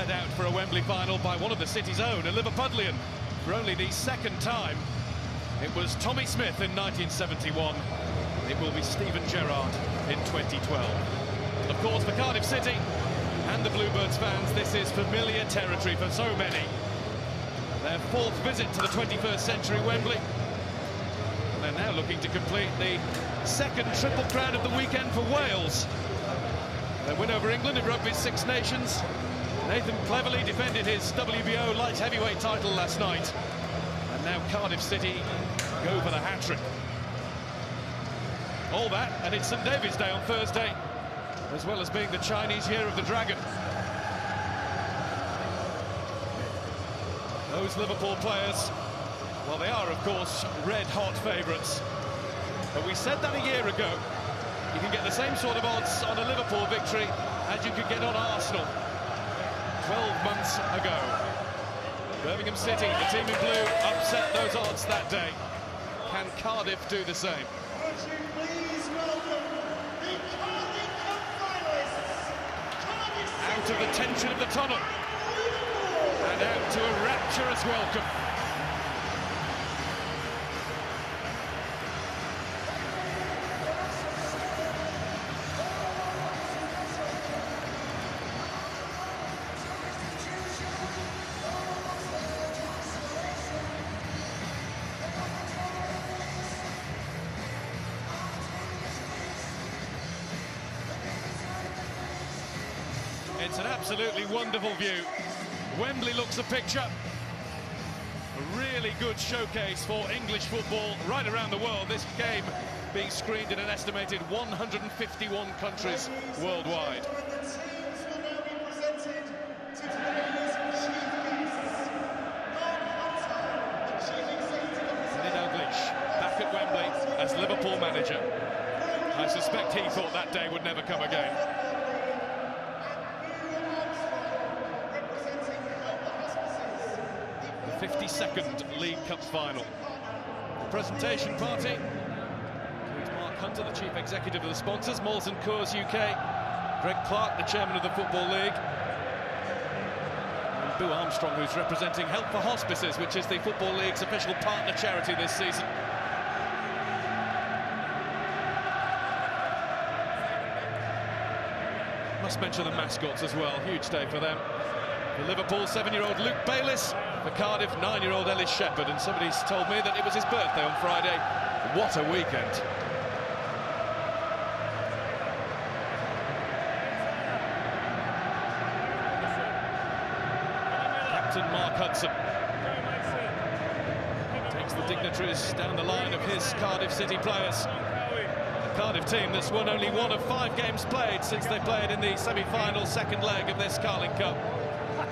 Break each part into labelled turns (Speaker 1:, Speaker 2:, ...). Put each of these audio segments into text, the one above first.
Speaker 1: led out for a Wembley final by one of the city's own, a Liverpudlian, for only the second time. It was Tommy Smith in 1971. It will be Steven Gerrard in 2012. Of course, for Cardiff City and the Bluebirds fans, this is familiar territory for so many. Their fourth visit to the 21st century Wembley. And they're now looking to complete the second triple crown of the weekend for Wales. Their win over England in Rugby's Six Nations. Nathan cleverly defended his WBO light heavyweight title last night. And now Cardiff City go for the hat-trick. All that, and it's St David's Day on Thursday, as well as being the Chinese Year of the Dragon. Those Liverpool players, well, they are, of course, red-hot favourites. But we said that a year ago. You can get the same sort of odds on a Liverpool victory as you could get on Arsenal 12 months ago. Birmingham City, the team in blue, upset those odds that day. Can Cardiff do the same?
Speaker 2: Would you please welcome the Cardiff Cup finalists, Cardiff City,
Speaker 1: out of the tension of the tunnel and out to a rapturous welcome. It's an absolutely wonderful view. Wembley looks a picture. A really good showcase for English football right around the world. This game being screened in an estimated 151 countries worldwide.
Speaker 2: The teams will now be presented to today's chief guests. Mark Hunter, the chief executive officer.
Speaker 1: Kenny Dalglish back at Wembley as Liverpool manager. I suspect he thought that day would never come again. 52nd League Cup final. The presentation party includes Mark Hunter, the chief executive of the sponsors, Molson Coors UK, Greg Clark, the chairman of the Football League, and Boo Armstrong, who's representing Help for Hospices, which is the Football League's official partner charity this season. Must mention the mascots as well, huge day for them. For Liverpool, 7-year-old Luke Bayliss. For Cardiff, 9-year-old Ellis Shepherd. And somebody's told me that it was his birthday on Friday. What a weekend. Captain Mark Hudson takes the dignitaries down the line of his Cardiff City players. A Cardiff team that's won only one of 5 games played since they played in the semi-final second leg of this Carling Cup.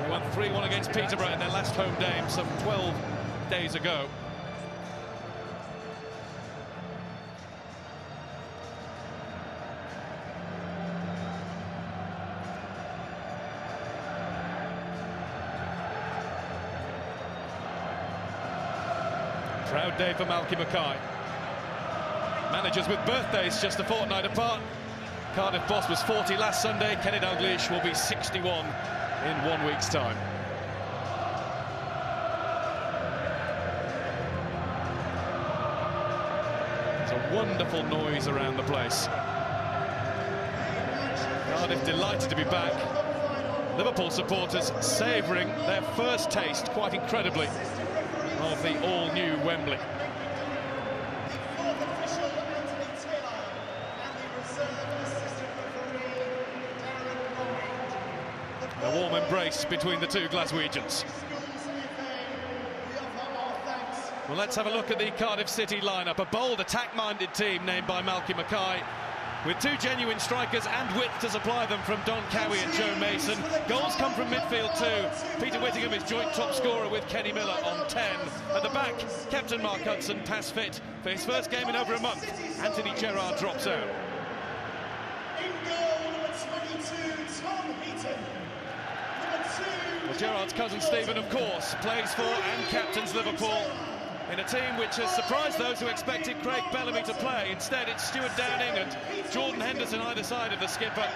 Speaker 1: They won 3-1 against Peterborough in their last home game some 12 days ago. Proud day for Malky Mackay. Managers with birthdays just a fortnight apart. Cardiff boss was 40 last Sunday. Kenny Dalglish will be 61 in 1 week's time. There's a wonderful noise around the place. Cardiff delighted to be back. Liverpool supporters savouring their first taste, quite incredibly, of the all-new Wembley. A warm embrace between the two Glaswegians. Well, let's have a look at the Cardiff City lineup. A bold, attack-minded team named by Malky Mackay, with 2 genuine strikers and width to supply them from Don Cowie and Joe Mason. Goals come from midfield too. Peter Whittingham is joint top scorer with Kenny Miller on 10. At the back, Captain Mark Hudson pass fit for his first game in over a month. Anthony Gerrard drops out.
Speaker 2: In goal, number 22, Tom Heaton. Number 2...
Speaker 1: Well, Gerrard's cousin Stephen, of course, plays for and captains Liverpool in a team which has surprised those who expected Craig Bellamy to play. Instead, it's Stuart Downing and Jordan Henderson either side of the skipper.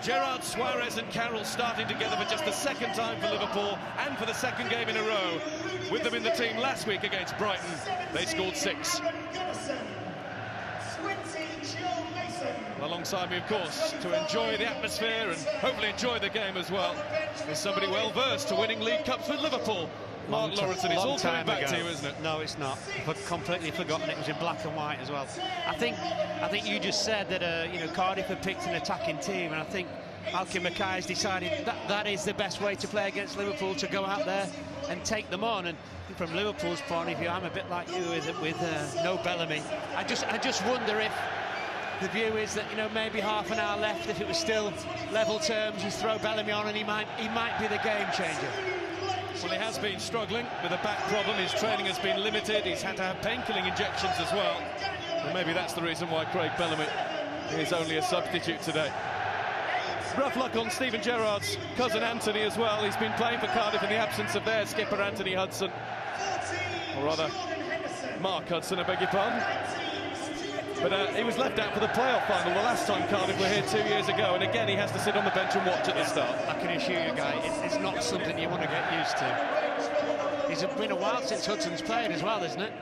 Speaker 1: Gerrard, Suarez and Carroll starting together for just the second time for Liverpool and for the second game in a row. With them in the team last week against Brighton, they scored 6. Alongside me, of course, to enjoy the atmosphere and hopefully enjoy the game as well, is somebody well versed to winning League Cups with Liverpool. Mark Lawrenson, it's all coming back to you, isn't it?
Speaker 3: No, it's not. I've completely forgotten it was in black and white as well. I think you just said that you know, Cardiff have picked an attacking team, and I think Malcolm Mackay's decided that is the best way to play against Liverpool, to go out there and take them on. And from Liverpool's point of view, I'm a bit like you with no Bellamy. I just wonder if the view is that, you know, maybe half an hour left, if it was still level terms, you throw Bellamy on and he might be the game changer.
Speaker 1: Well, he has been struggling with a back problem. His training has been limited. He's had to have painkilling injections as well. And maybe that's the reason why Craig Bellamy is only a substitute today. Rough luck on Steven Gerrard's cousin Anthony as well. He's been playing for Cardiff in the absence of their skipper Anthony Hudson. Or rather, Mark Hudson, I beg your pardon. But he was left out for the playoff final the last time Cardiff were here 2 years ago, and again he has to sit on the bench and watch at the start.
Speaker 3: I can assure you, Guy, it's not something you want to get used to. It's been a while since Hudson's played as well, isn't it?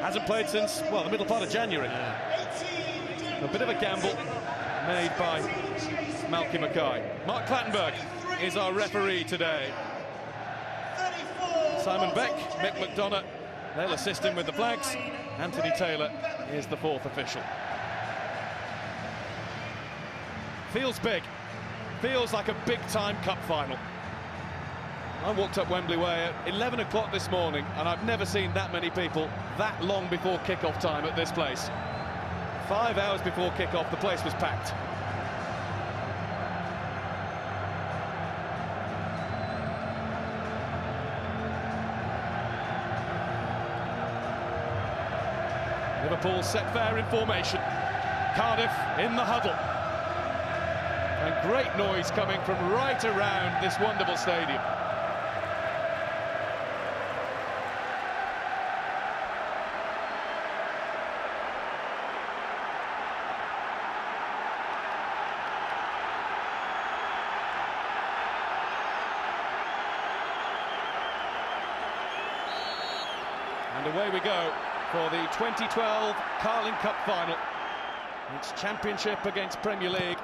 Speaker 1: Hasn't played since, well, the middle part of January. Yeah. A bit of a gamble made by Malcolm Mackay. Mark Clattenburg is our referee today. Simon Beck, Mick McDonough, they'll assist him with the flags. Anthony Taylor is the fourth official. Feels big. Feels like a big-time cup final. I walked up Wembley Way at 11 o'clock this morning, and I've never seen that many people that long before kick-off time at this place. 5 hours before kick-off, the place was packed. Liverpool set fair in formation. Cardiff in the huddle. And great noise coming from right around this wonderful stadium. And away we go for the 2012 Carling Cup final. It's Championship against Premier League.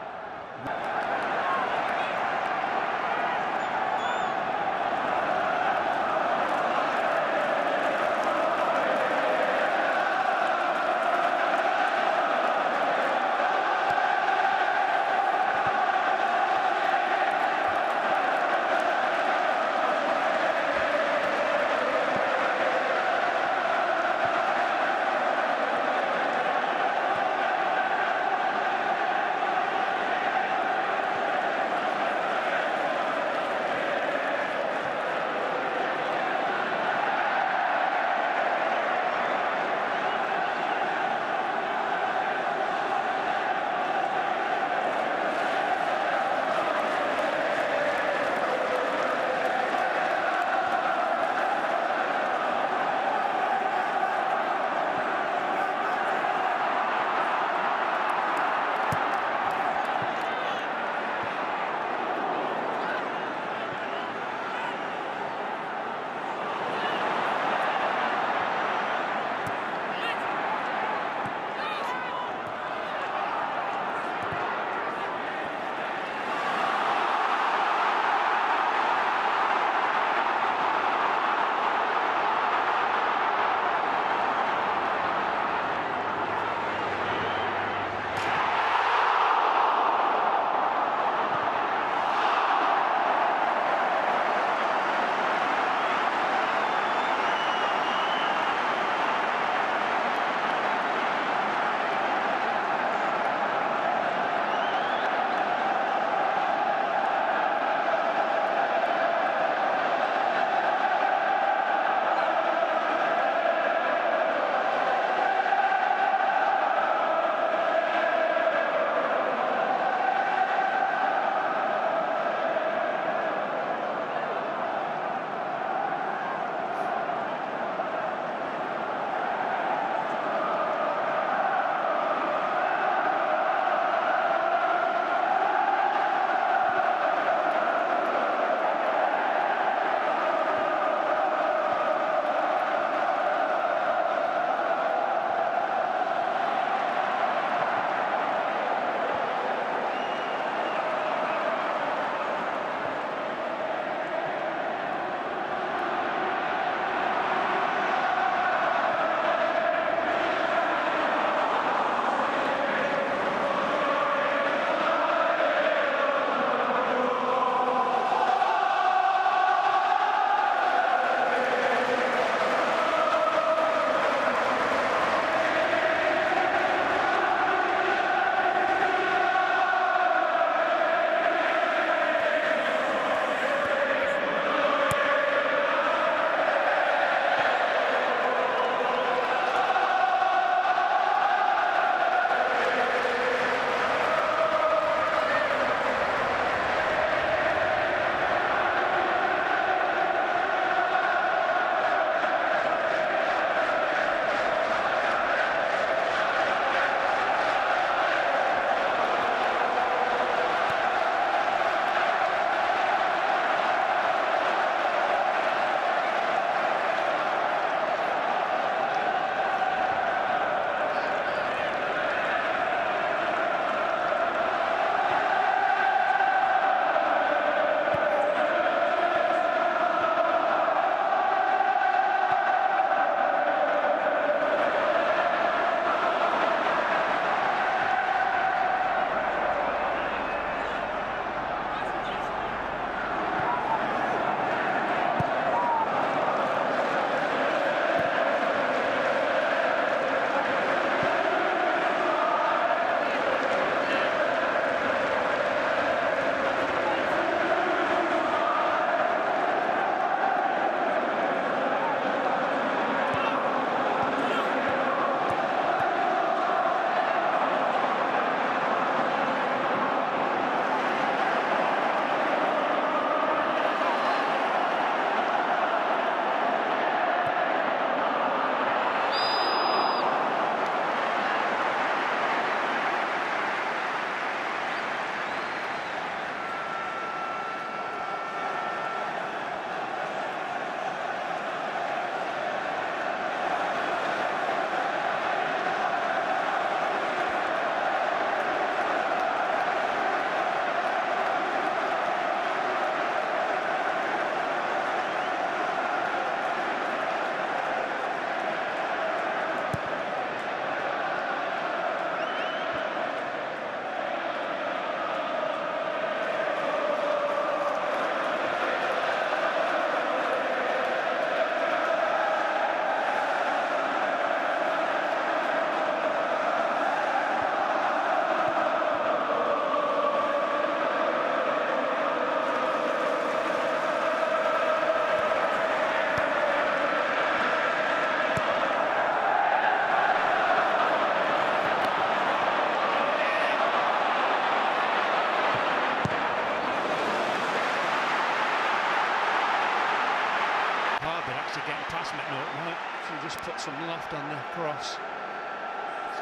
Speaker 3: McNaughton. She just put some loft on the cross.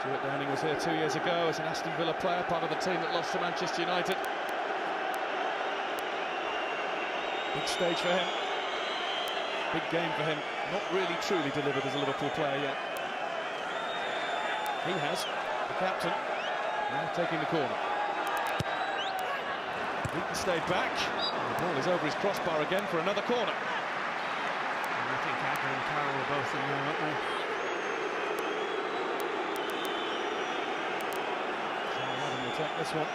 Speaker 1: Stuart Downing was here 2 years ago as an Aston Villa player, part of the team that lost to Manchester United. Big stage for him. Big game for him. Not really truly delivered as a Liverpool player yet. He has, the captain, now taking the corner. Beaton stayed back. The ball is over his crossbar again for another corner.
Speaker 3: And I think Agger and Carroll were both in there, weren't they?
Speaker 1: So Adam will take this one.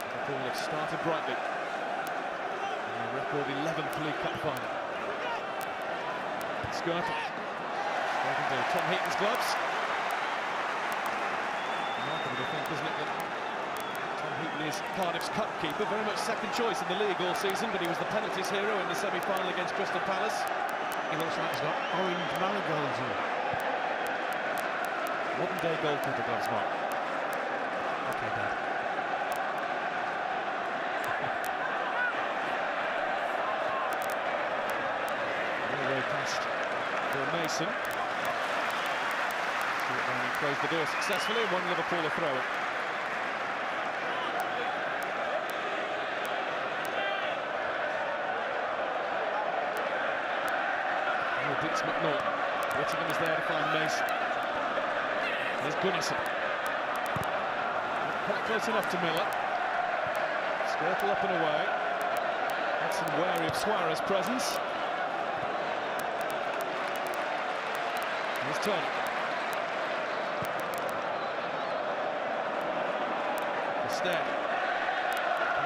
Speaker 1: Liverpool have started brightly. And a record 11th League Cup final. Skirtle. Spoken to Tom Heaton's gloves. Remarkable to think, isn't it, that Tom Heaton is Cardiff's cup keeper, very much second choice in the league all season, but he was the penalties hero in the semi-final against Crystal Palace.
Speaker 3: He looks like he's got orange marigolds on.
Speaker 1: Modern-day goalkeeper gloves, Mark.
Speaker 3: Okay, Dad.
Speaker 1: All the way past for Mason. He closed the door successfully and won Liverpool a throw-in. Oh, beats McNaughton. Whittingham is there to find Mason. There's Gunnarsson. Quite close enough to Miller. Skirtle up and away. Hudson wary of Suarez's presence. Here's Turner. Instead,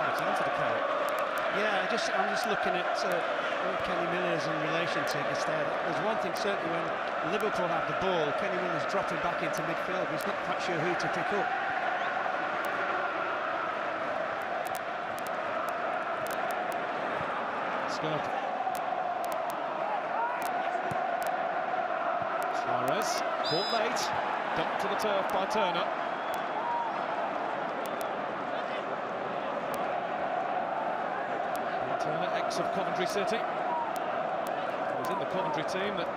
Speaker 1: it's answer to carry.
Speaker 3: Yeah, I'm just looking at where Kenny Miller is in relation to Gestad. There's one thing certainly when Liverpool have the ball, Kenny Miller's dropping back into midfield. He's not quite sure who to pick up.
Speaker 1: Skirtle. Suarez, caught late, dumped to the turf by Turner. Turner, ex of Coventry City. He was in the Coventry team that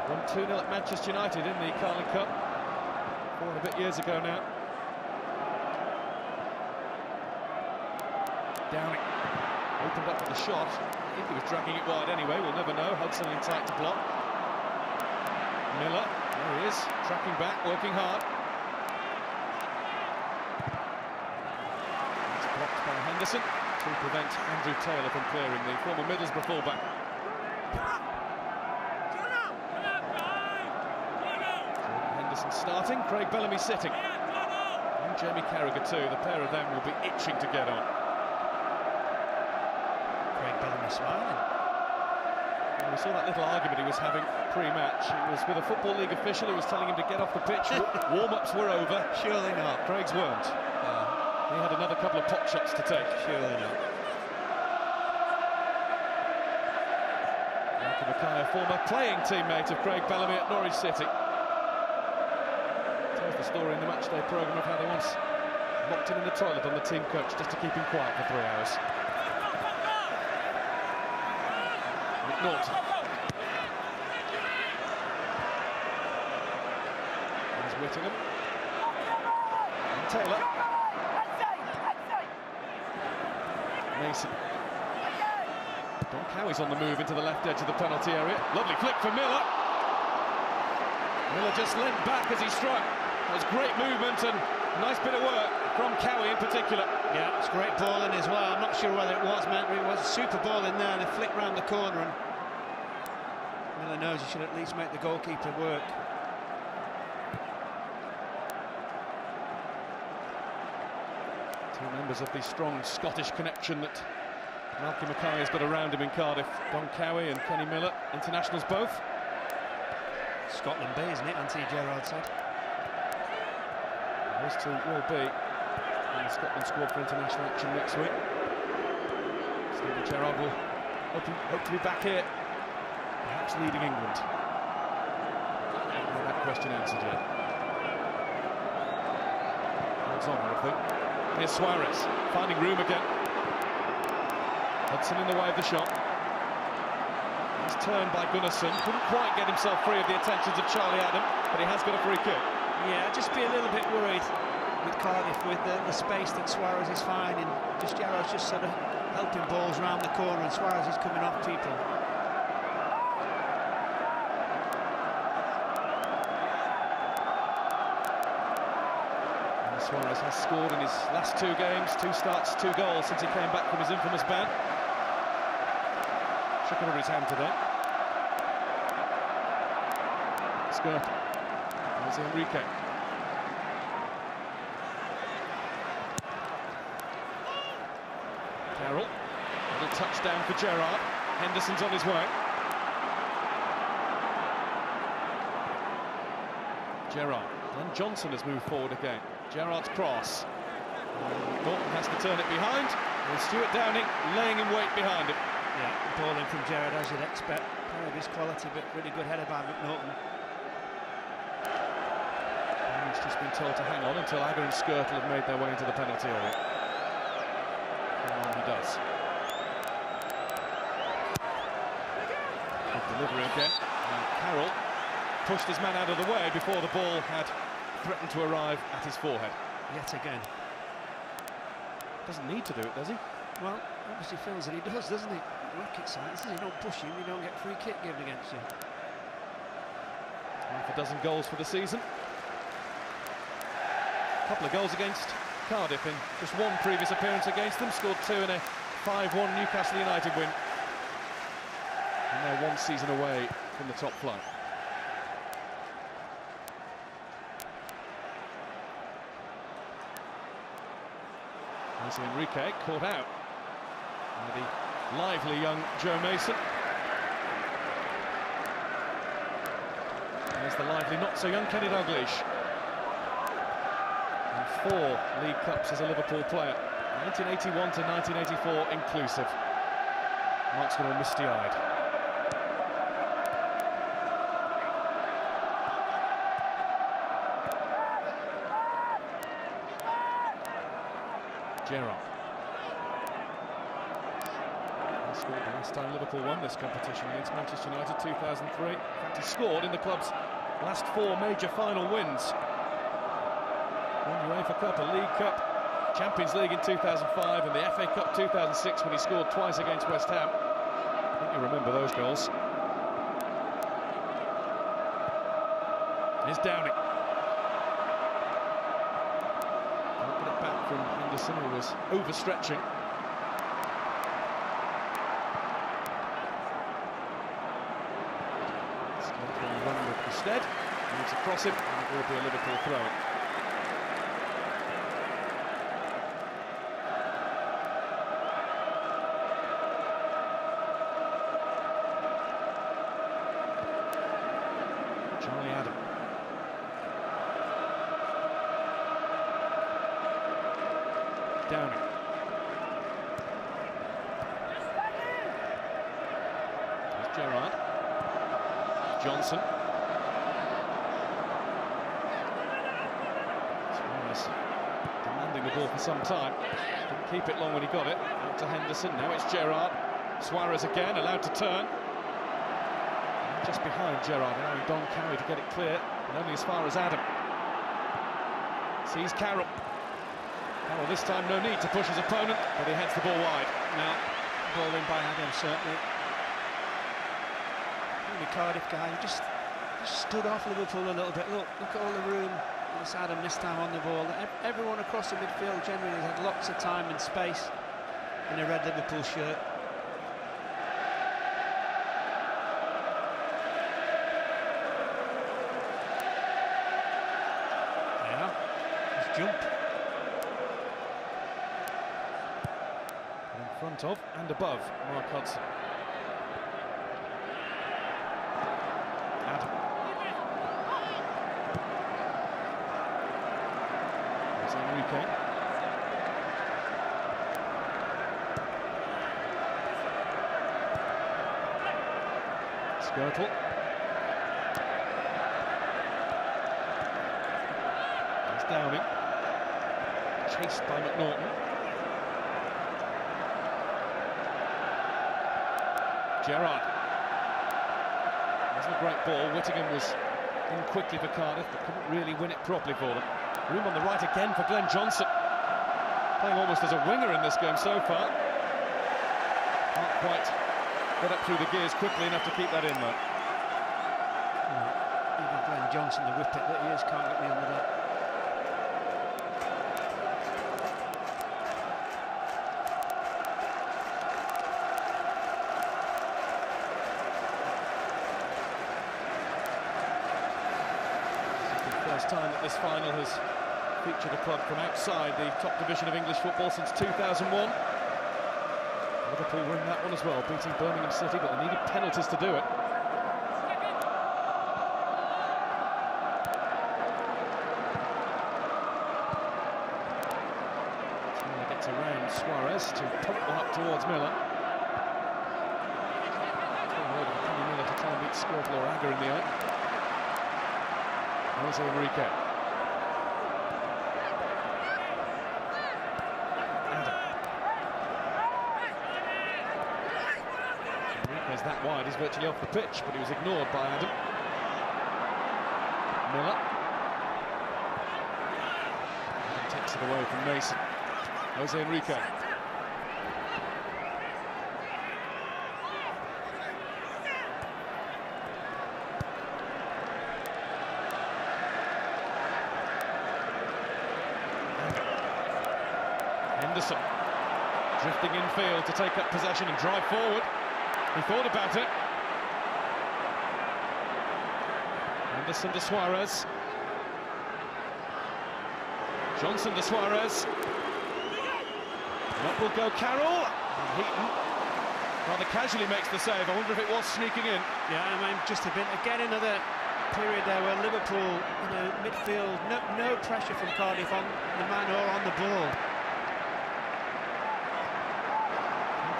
Speaker 1: won 2-0 at Manchester United in the Carling Cup 4 and a bit years ago now. Downing opened up with the shot. I think he was dragging it wide anyway, we'll never know. Hudson in tight to block. Miller, there he is, tracking back, working hard. It's blocked by Henderson to prevent Andrew Taylor from clearing, the former Middlesbrough fullback. Henderson starting, Craig Bellamy sitting. And Jamie Carragher too, the pair of them will be itching to get on.
Speaker 3: Craig Bellamy smiling.
Speaker 1: And we saw that little argument he was having pre-match. It was with a Football League official who was telling him to get off the pitch. Warm-ups were over.
Speaker 3: Surely not.
Speaker 1: Craig's weren't. He had another couple of pot shots to take.
Speaker 3: Surely not.
Speaker 1: Malcolm Mackay, a former playing teammate of Craig Bellamy at Norwich City. Tells the story in the matchday programme of how they once locked him in the toilet on the team coach just to keep him quiet for 3 hours. McNaughton. There's Whittingham. And Taylor. Mason. Don Cowie's on the move into the left edge of the penalty area. Lovely flick for Miller. Miller just leant back as he struck. That was great movement and a nice bit of work from Cowie in particular.
Speaker 3: Yeah, it's great ball in as well. I'm not sure whether it was meant, but it was a super ball in there and a flick round the corner, and Miller knows he should at least make the goalkeeper work.
Speaker 1: Two members of the strong Scottish connection that Malcolm Mackay has got around him in Cardiff. Don Cowie and Kenny Miller, internationals both.
Speaker 3: Scotland B, isn't it? Anthony Gerrard said.
Speaker 1: Those two will be in the Scotland squad for international action next week. Steven Gerrard will hope to be back here, perhaps leading England. That question answered yet. Holds on, I think. Here's Suarez, finding room again. Hudson in the way of the shot. He's turned by Gunnarsson. Couldn't quite get himself free of the attentions of Charlie Adam, but he has got a free kick.
Speaker 3: Yeah, just be a little bit worried with Cardiff with the space that Suarez is finding. Just Gerrard's just sort of helping balls round the corner, and Suarez is coming off people.
Speaker 1: And Suarez has scored in his last 2 games, 2 starts, 2 goals since he came back from his infamous ban. Shook everybody's hand today. Skirp. There's Enrique. Carroll. Little touchdown for Gerrard. Henderson's on his way. Gerrard. Then Johnson has moved forward again. Gerrard's cross. Norton has to turn it behind. And Stuart Downing laying in wait behind him.
Speaker 3: Yeah, ball in from Gerrard as you'd expect. Player of his quality, but really good header by McNaughton.
Speaker 1: And he's just been told to hang on until Agger and Skirtle have made their way into the penalty area. And on he does. Good delivery again. And Carroll pushed his man out of the way before the ball had threatened to arrive at his forehead.
Speaker 3: Yet again.
Speaker 1: Doesn't need to do it, does he?
Speaker 3: Well, obviously feels that he does, doesn't he? Rocket science, you don't push him, you don't get free kick given against you.
Speaker 1: Half a dozen goals for the season. A couple of goals against Cardiff in just 1 previous appearance against them. Scored 2 in a 5-1 Newcastle United win. And they're 1 season away from the top flight. There's Enrique, caught out by the lively young Joe Mason. There's the lively, not-so-young Kenny Dalglish. And 4 League Cups as a Liverpool player, 1981 to 1984 inclusive. Mark's got all misty-eyed. Gerrard. He scored the last time Liverpool won this competition against Manchester United, 2003. In fact, he scored in the club's last 4 major final wins. Won UEFA Cup, a League Cup, Champions League in 2005 and the FA Cup 2006 when he scored twice against West Ham. I think you remember those goals. Here's Downing. From Henderson, who was overstretching. Skirtle will run with Instead, moves across him, and it will be a Liverpool throw. Charlie Adam. Downing. There's Gerrard. Johnson. Suarez demanding the ball for some time. Didn't keep it long when he got it. Out to Henderson. Now it's Gerrard. Suarez again, allowed to turn. And just behind Gerrard, allowing Don Carey to get it clear, but only as far as Adam. Sees Carroll. Well, this time no need to push his opponent, but he heads the ball wide.
Speaker 3: Now, ball in by Adam, certainly. The Cardiff guy just stood off Liverpool a little bit. Look at all the room. It's Adam this time on the ball. Everyone across the midfield generally has had lots of time and space in a red Liverpool shirt. Yeah, just jump.
Speaker 1: In front of and above Mark Hudson. Adam. There's Enrique. Skirtle. There's Downing. Chased by McNaughton. Gerrard. Wasn't a great ball. Whittingham was in quickly for Cardiff, but couldn't really win it properly for them. Room on the right again for Glenn Johnson. Playing almost as a winger in this game so far. Can't quite get up through the gears quickly enough to keep that in, though.
Speaker 3: Even Glenn Johnson, the whippet that he is, can't get me under that.
Speaker 1: First time that this final has featured a club from outside the top division of English football since 2001. Liverpool win that one as well, beating Birmingham City, but they needed penalties to do it. He gets around Suarez to pump one up towards Miller. Kenny Miller to try and beat Skrtel or Agger in the eye. Jose Enrique. Enrique's that wide, he's virtually off the pitch, but he was ignored by Adam. Miller. And takes it away from Mason. Jose Enrique. Henderson drifting infield to take up possession and drive forward. He thought about it. Henderson to Suarez. Johnson to Suarez. And up will go Carroll. And Heaton rather casually makes the save. I wonder if it was sneaking in.
Speaker 3: Yeah, I mean, just a bit. Again, another period there where Liverpool, midfield, no pressure from Cardiff on the man or on the ball.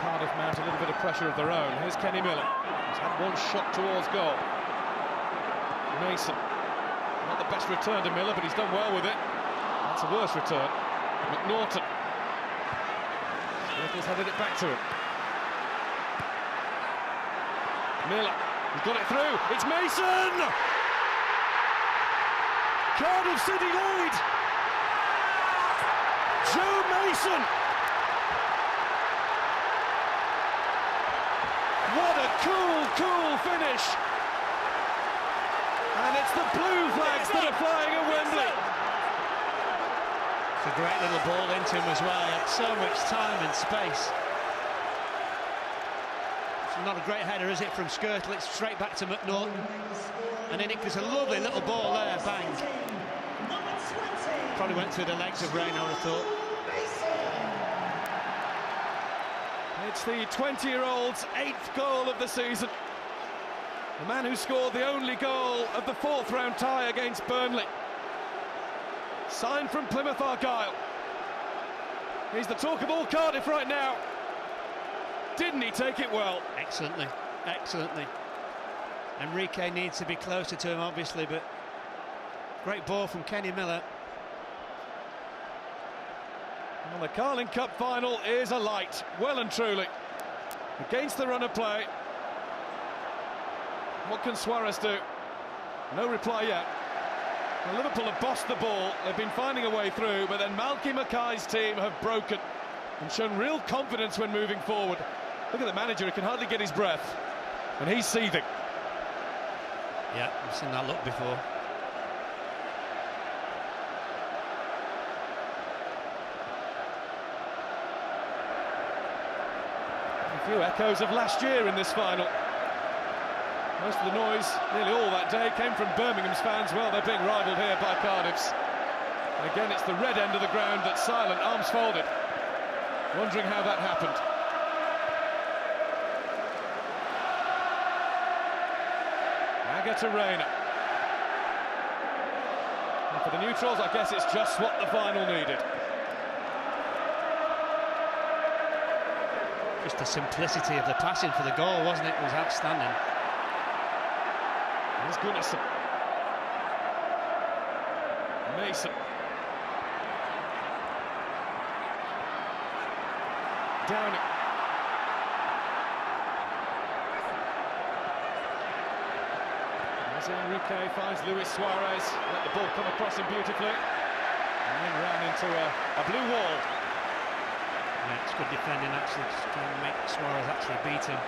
Speaker 1: Cardiff mount a little bit of pressure of their own. Here's Kenny Miller. He's had one shot towards goal. Mason. Not the best return to Miller, but he's done well with it. That's a worse return. McNaughton. Skrtel's headed it back to him. Miller. He's got it through. It's Mason! Cardiff City lead! Joe Mason! What a cool finish! And it's the blue flags that are flying at Wembley.
Speaker 3: It's a great little ball into him as well. He had so much time and space. It's not a great header, is it, from Skrtel? It's straight back to McNaughton. And then it was a lovely little ball there, bang. Probably went through the legs of Rain, I would have thought.
Speaker 1: It's the 20-year-old's 8th goal of the season. The man who scored the only goal of the 4th round tie against Burnley. Signed from Plymouth Argyle. He's the talk of all Cardiff right now. Didn't he take it well?
Speaker 3: Excellently, excellently. Enrique needs to be closer to him, obviously, but great ball from Kenny Miller.
Speaker 1: Well, the Carling Cup final is alight, well and truly. Against the run of play. What can Suarez do? No reply yet. Well, Liverpool have bossed the ball, they've been finding a way through, but then Malky Mackay's team have broken and shown real confidence when moving forward. Look at the manager, he can hardly get his breath, and he's seething.
Speaker 3: Yeah, I've seen that look before.
Speaker 1: A few echoes of last year in this final. Most of the noise, nearly all that day, came from Birmingham's fans. Well, they're being rivaled here by Cardiff's. And again, it's the red end of the ground that's silent, arms folded. Wondering how that happened. Agger to Reina. And for the neutrals, I guess it's just what the final needed.
Speaker 3: Just the simplicity of the passing for the goal, wasn't it? It was outstanding.
Speaker 1: Here's Gunnarsson. Mason. Downing. Jose Enrique finds Luis Suarez, let the ball come across him beautifully, and then ran into a blue wall.
Speaker 3: Yeah, it's good defending actually, just trying to make Suarez actually beat him.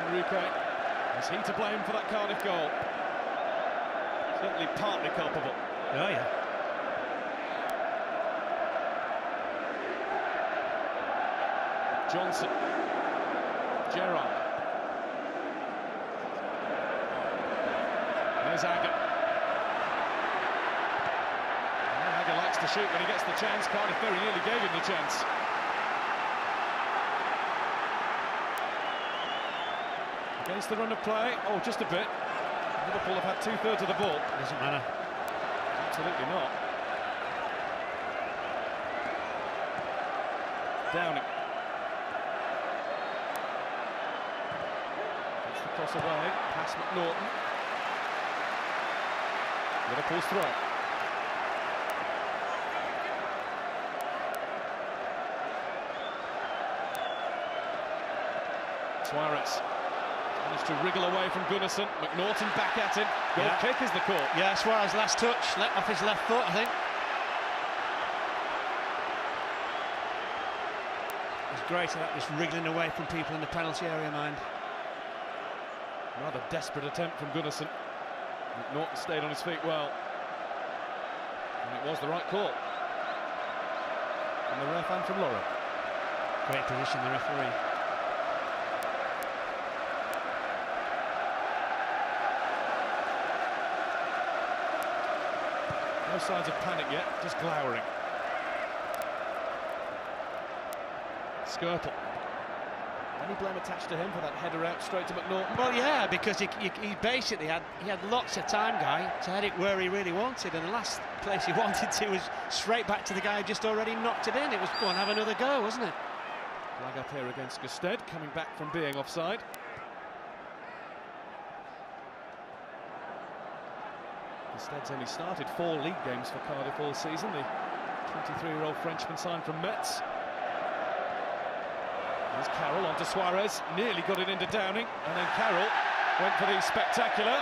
Speaker 1: Enrique, is he to blame for that Cardiff goal? Certainly partly culpable.
Speaker 3: Oh yeah.
Speaker 1: Johnson, Gerrard. There's Agger. Agger likes to shoot when he gets the chance. Cardiff very nearly gave him the chance. Against the run of play, oh, just a bit. Liverpool have had 2/3 of the ball.
Speaker 3: Doesn't matter.
Speaker 1: Absolutely not. Downing. Gets the cross away, past McNaughton. Liverpool's throw. Suarez. Managed to wriggle away from Gunnarsson. McNaughton back at him. Goal kick is the call.
Speaker 3: Yeah, Suarez last touch, off his left foot, I think. It was great at that, just wriggling away from people in the penalty area, mind.
Speaker 1: Rather desperate attempt from Gunnarsson. McNaughton stayed on his feet well. And it was the right call. From the ref and from Laura.
Speaker 3: Great position, the referee.
Speaker 1: No signs of panic yet, just glowering. Skirtle. Any blame attached to him for that header out straight to McNaughton?
Speaker 3: Well, yeah, because he basically had lots of time, Guy, to head it where he really wanted, and the last place he wanted to was straight back to the guy who just already knocked it in. It was, go on, have another go, wasn't it?
Speaker 1: Flag up here against Gusted, coming back from being offside. Gusted's only started 4 league games for Cardiff all season. The 23-year-old Frenchman signed from Metz. There's Carroll onto Suarez, nearly got it into Downing, and then Carroll went for the spectacular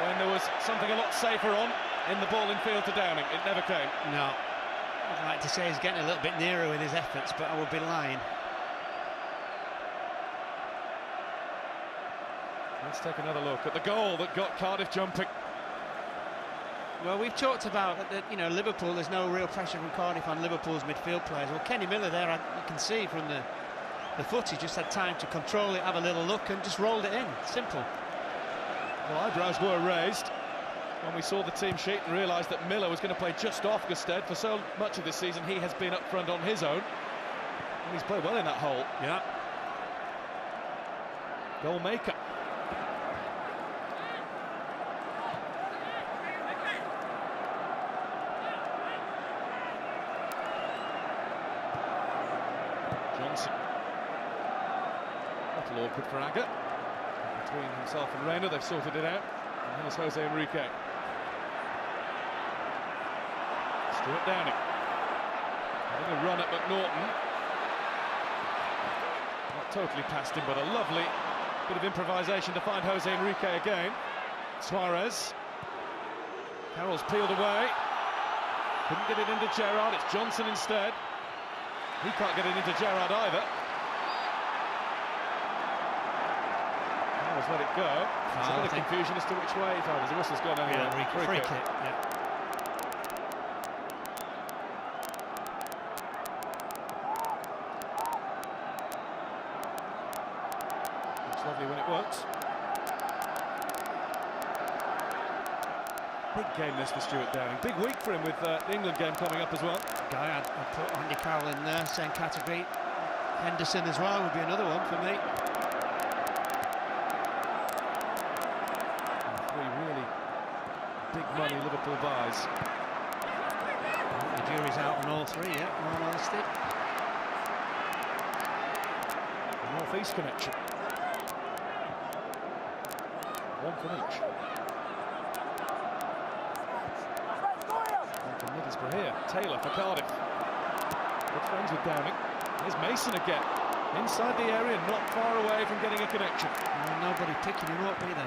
Speaker 1: when there was something a lot safer on in the ball in field to Downing. It never came.
Speaker 3: No. I'd like to say he's getting a little bit nearer with his efforts, but I would be lying.
Speaker 1: Let's take another look at the goal that got Cardiff jumping.
Speaker 3: Well, we've talked about that, you know, Liverpool, there's no real pressure from Cardiff on Liverpool's midfield players. Well, Kenny Miller there, you can see from the footage, just had time to control it, have a little look, and just rolled it in. Simple.
Speaker 1: Well, eyebrows were raised when we saw the team sheet and realised that Miller was going to play just off Gusted. For so much of this season, he has been up front on his own, and he's played well in that hole.
Speaker 3: Yeah.
Speaker 1: Goal maker. Johnson. A little awkward for Agger. Between himself and Reina, they've sorted it out. And here's Jose Enrique. Stuart Downing. Having a run at McNaughton. Not totally past him, but a lovely bit of improvisation to find Jose Enrique again. Suarez. Carroll's peeled away. Couldn't get it into Gerrard. It's Johnson instead. He can't get it into Gerrard either. Carroll's let it go. There's a bit of confusion as to which way. Oh, there's a whistle's gone anyway.
Speaker 3: Yeah, free kick. Yeah.
Speaker 1: Looks lovely when it works. Big game this for Stuart Downing. Big week for him with the England game coming up as well.
Speaker 3: Guy, I'd put Andy Carroll in there, same category. Henderson as well would be another one for me.
Speaker 1: And 3 really big money Liverpool buys.
Speaker 3: The jury's out on all 3, yeah, in all honesty.
Speaker 1: The North East connection. 1 from each. Here, Taylor for Cardiff. Good friends with Downing. Here's Mason again. Inside the area, not far away from getting a connection.
Speaker 3: Nobody picking him up either.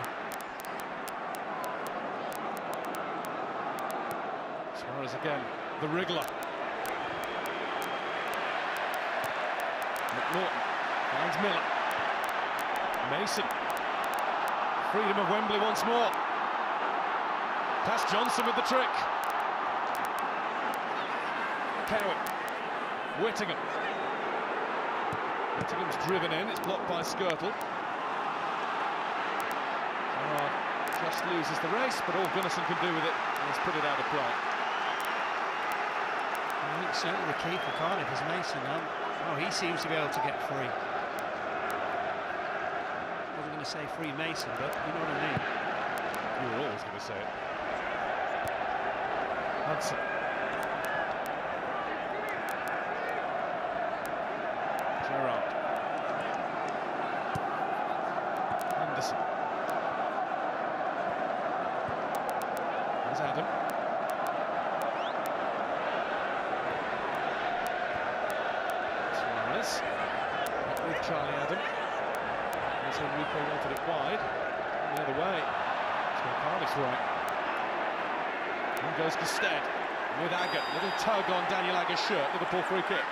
Speaker 1: Suarez again, the wriggler. McNaughton finds Miller. Mason. Freedom of Wembley once more. Past Johnson with the trick. Cowan. Whittingham. Whittingham's driven in, it's blocked by Skirtle. Gerrard just loses the race, but all Gunnarsson can do with it is put it out of play.
Speaker 3: I think certainly the key for Cardiff is Mason now. Oh, he seems to be able to get free. I wasn't going to say free Mason, but you know what I mean.
Speaker 1: You were always going to say it. Hudson. Gerrard. Henderson. There's Adam. Suarez. With Charlie Adam. As Enrique wanted it wide. The other way. It's going Cardiff's way. In goes Gusted. With Agger. Little tug on Daniel Agger's shirt. Liverpool free kick.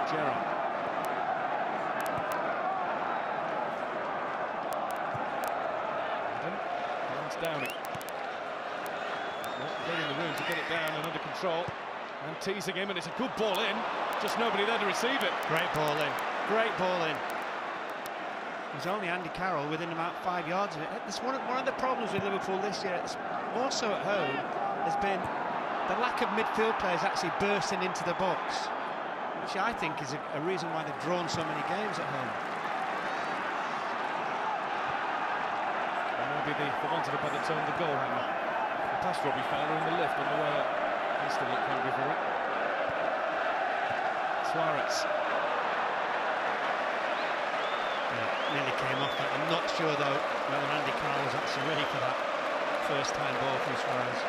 Speaker 1: Gerrard. Adam finds Downing. Not getting the room to get it down and under control. And teasing him, and it's a good ball in. Just nobody there to receive it.
Speaker 3: Great ball in. Great ball in. There's only Andy Carroll within about 5 yards of it. It's one of the problems with Liverpool this year, it's more so at home, has been the lack of midfield players actually bursting into the box, which I think is a reason why they've drawn so many games at home.
Speaker 1: And maybe the want of a better term, the goal hammer. The past Robbie Fowler in the lift on the way up. He still looked hungry for it. Suarez.
Speaker 3: Yeah, nearly came off that. I'm not sure though whether Andy Carroll was actually ready for that first time ball from Suarez.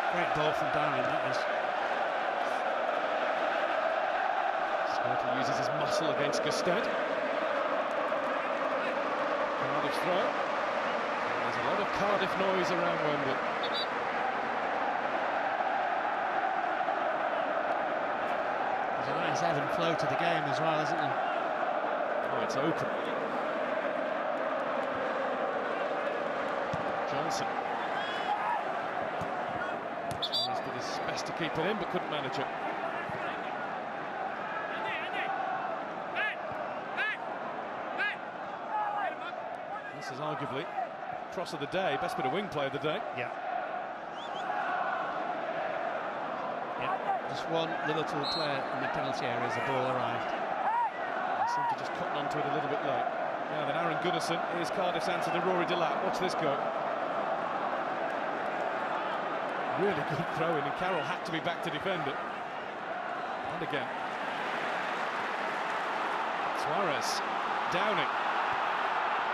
Speaker 3: Great ball from Downing, that is.
Speaker 1: Skirtle uses his muscle against Gusted. Cardiff's throw. And there's a lot of Cardiff noise around Wembley.
Speaker 3: There's a nice ebb and flow to the game as well, isn't there?
Speaker 1: Oh, it's open. Johnson. Suarez did his best to keep it in, but couldn't manage it. This is arguably cross of the day, best bit of wing play of the day.
Speaker 3: Yeah. Just one Liverpool player in the penalty area as the ball arrived.
Speaker 1: They seem to just cotton onto it a little bit late. Now then, Aaron Gunnarsson is Cardiff's answer to Rory Delap. Watch this go. Really good throw-in, and Carroll had to be back to defend it. And again. Suarez. Downing.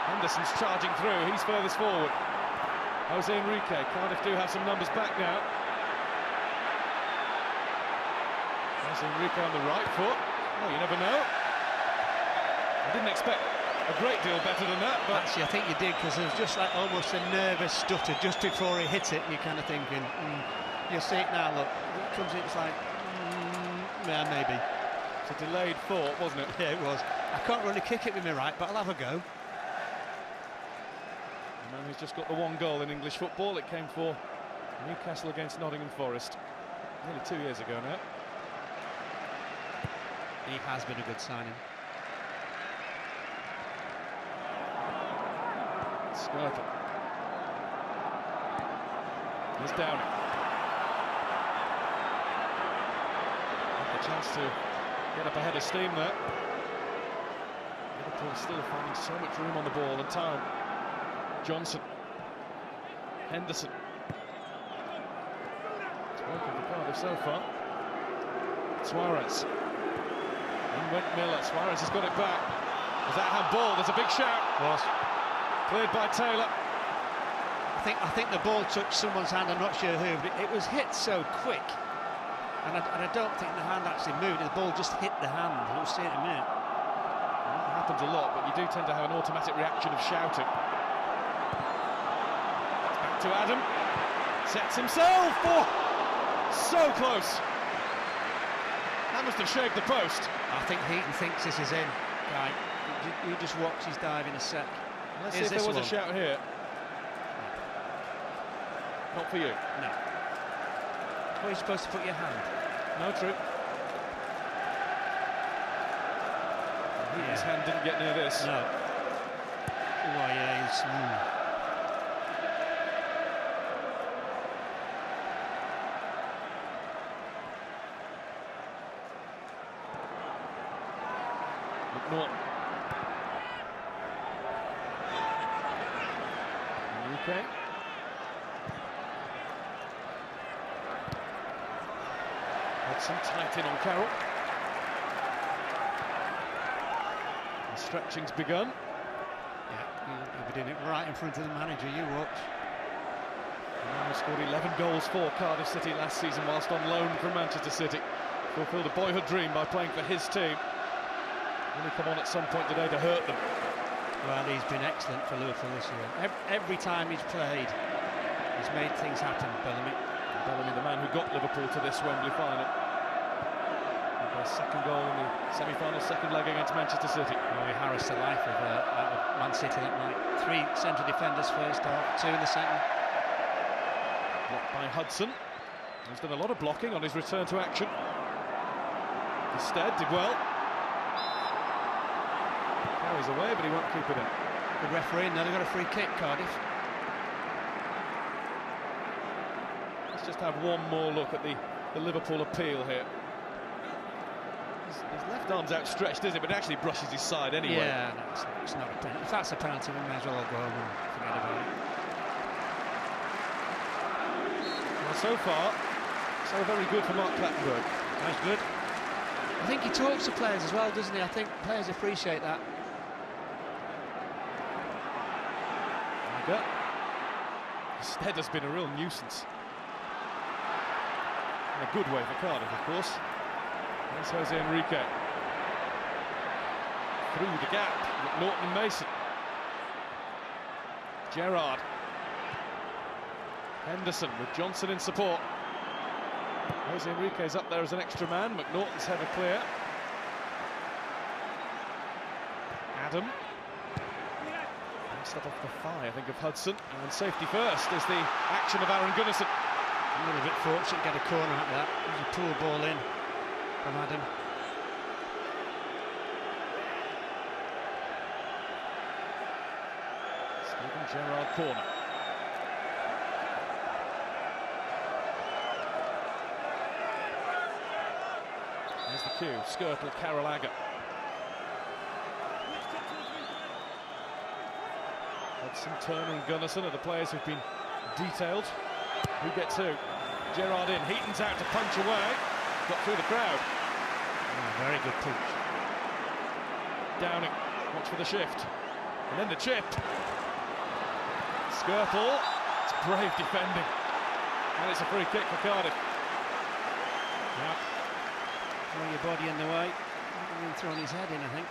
Speaker 1: Henderson's charging through, he's furthest forward. Jose Enrique. Cardiff do have some numbers back now. Jose Enrique on the right foot. Oh, you never know. I didn't expect a great deal better than that, but
Speaker 3: actually I think you did, because there was just like almost a nervous stutter just before he hit it. You're kind of thinking, you'll see it now, look, it comes in, it's like, yeah, maybe.
Speaker 1: It's a delayed thought, wasn't it?
Speaker 3: Yeah, it was. I can't really kick it with my right, but I'll have a go.
Speaker 1: The man who's just got the one goal in English football, it came for Newcastle against Nottingham Forest nearly 2 years ago now.
Speaker 3: He has been a good signing.
Speaker 1: Skirtle. Here's Downing. Had the chance to get up ahead of steam there. Liverpool still finding so much room on the ball and time. Johnson. Henderson. It's working for Cardiff so far. Suarez. In went Miller. Suarez has got it back. Was that handball? There's a big shout.
Speaker 3: Was.
Speaker 1: Cleared by Taylor.
Speaker 3: I think the ball touched someone's hand. I'm not sure who, but it was hit so quick, and I don't think the hand actually moved. The ball just hit the hand. We'll see it in a minute.
Speaker 1: Well, that happens a lot, but you do tend to have an automatic reaction of shouting. Back to Adam. Sets himself. Oh, so close. That must have shaved the post.
Speaker 3: I think Heaton thinks this is in. Right, you just watch his dive in a sec.
Speaker 1: Let's see if there was a shout here. Not for you.
Speaker 3: No. Where are you supposed to put your hand?
Speaker 1: No, true. His hand didn't get near this.
Speaker 3: No. Oh, yeah, he's...
Speaker 1: McNaughton. Okay. Hudson tight in on Carroll. The stretching's begun.
Speaker 3: Yeah, you'll be doing it right in front of the manager, you watch.
Speaker 1: The man who scored 11 goals for Cardiff City last season whilst on loan from Manchester City. Fulfilled a boyhood dream by playing for his team. Only come on at some point today to hurt them.
Speaker 3: Well, he's been excellent for Liverpool this year. Every time he's played, he's made things happen, Bellamy.
Speaker 1: Bellamy, the man who got Liverpool to this Wembley final. With their second goal in the semi-final, second leg against Manchester City.
Speaker 3: Well, he harassed the life of Man City that night. 3 central defenders first half, 2 in the second.
Speaker 1: Blocked by Hudson. He's done a lot of blocking on his return to action. Instead, did well. Carries away, but he won't keep it in.
Speaker 3: Good referee, now they've got a free kick, Cardiff.
Speaker 1: Let's just have one more look at the Liverpool appeal here. His left arm's outstretched, isn't it? But it actually brushes his side anyway.
Speaker 3: Yeah, no, it's not a penalty. If that's a penalty, we may as well go home and forget about it.
Speaker 1: Well, so far, so very good for Mark Clattenburg.
Speaker 3: That's good. I think he talks to players as well, doesn't he? I think players appreciate that.
Speaker 1: Stead has been a real nuisance. In a good way for Cardiff, of course. There's Jose Enrique. Through the gap, McNaughton and Mason. Gerrard. Henderson with Johnson in support. Jose Enrique's up there as an extra man. McNaughton's header clear. Adam. Step off the thigh, I think, of Hudson. And safety first is the action of Aaron Gunnarsson.
Speaker 3: A little bit fortunate to get a corner at that. It was a poor ball in from Adam.
Speaker 1: Steven Gerrard corner. There's the cue. Skirtle, Carroll, Agger. Hudson, Turner and Gunnarsson are the players who've been detailed. Who gets who? Gerrard in. Heaton's out to punch away. Got through the crowd.
Speaker 3: Oh, very good punch.
Speaker 1: Downing. Watch for the shift. And then the chip. Skirtle. It's brave defending. And it's a free kick for Cardiff.
Speaker 3: Yeah. Throw your body in the way. And then throwing his head in, I think.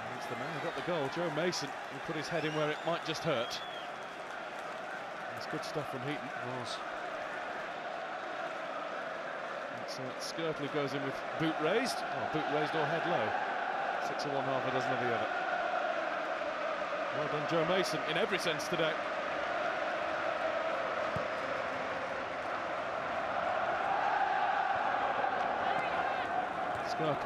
Speaker 1: And it's the man who got the goal, Joe Mason, who put his head in where it might just hurt. It's good stuff from Heaton.
Speaker 3: It was.
Speaker 1: It's Skirtle who goes in with boot raised. Oh, boot raised or head low. 6 of one, half a dozen of the other. Well done, Joe Mason, in every sense today. Skirtle.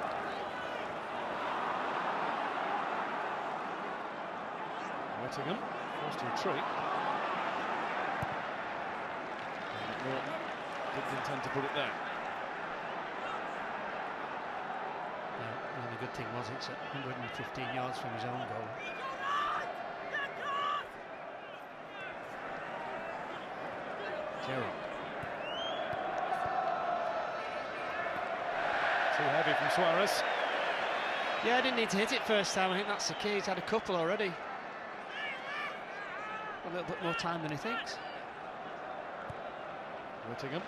Speaker 1: Whittingham, forced to retreat. Norton didn't intend to put it there.
Speaker 3: The only good thing was it's at 115 yards from his own goal.
Speaker 1: Gerrard. Too heavy from Suarez.
Speaker 3: Yeah, I didn't need to hit it first time. I think that's the key. He's had a couple already. A little bit more time than he thinks.
Speaker 1: Whittingham.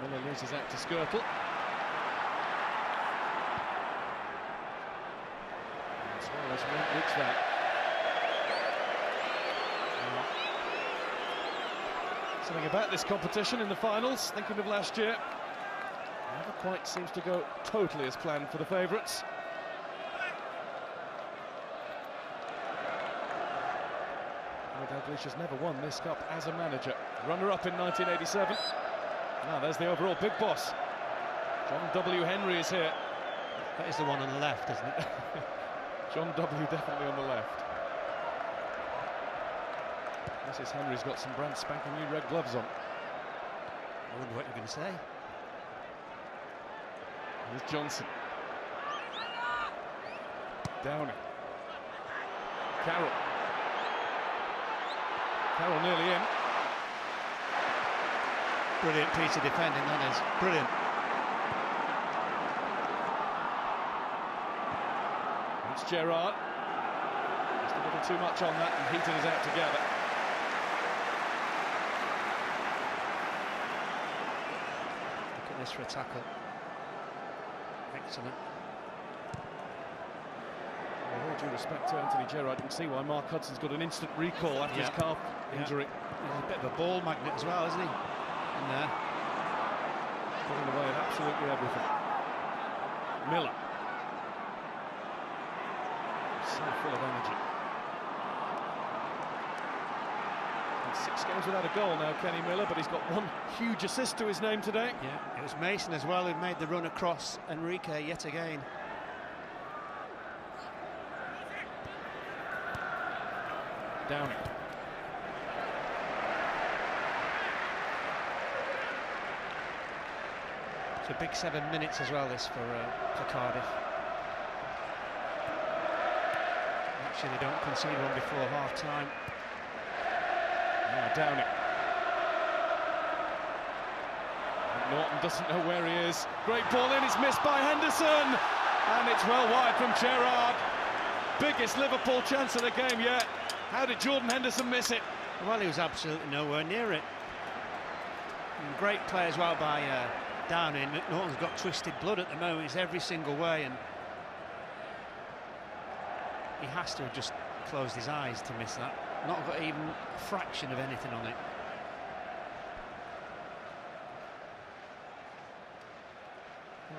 Speaker 1: Miller loses out to Skirtle. And Suarez won't reach that. Something about this competition in the finals, thinking of last year, never quite seems to go totally as planned for the favourites. Dalglish has never won this cup as a manager. Runner-up in 1987. Now there's the overall big boss. John W. Henry is here.
Speaker 3: That is the one on the left, isn't it?
Speaker 1: John W. definitely on the left. Mrs. Henry's got some brand spanking new red gloves on.
Speaker 3: I wonder what you're going to say.
Speaker 1: Here's Johnson. Downing. Carroll. Carroll nearly in.
Speaker 3: Brilliant piece of defending, that is. Brilliant.
Speaker 1: It's Gerrard. Just a little too much on that and heated us out together.
Speaker 3: Look at this for a tackle. Excellent.
Speaker 1: With all due respect to Anthony Gerrard, you can see why Mark Hudson's got an instant recall after his calf injury.
Speaker 3: He's a bit of a ball magnet as well, isn't he? In there.
Speaker 1: Pulling away at absolutely everything. Miller. So full of energy. And 6 games without a goal now, Kenny Miller, but he's got one huge assist to his name today.
Speaker 3: Yeah, it was Mason as well who made the run across Enrique yet again.
Speaker 1: Downing.
Speaker 3: It's a big 7 minutes as well, this for Cardiff. Make sure they don't concede one before half-time.
Speaker 1: Now Downing. Norton doesn't know where he is. Great ball in, it's missed by Henderson! And it's well wide from Gerrard. Biggest Liverpool chance of the game yet. How did Jordan Henderson miss it?
Speaker 3: Well, he was absolutely nowhere near it. And great play as well by Downing. Norton's got twisted blood at the moment. He's every single way, and he has to have just closed his eyes to miss that. Not got even a fraction of anything on it.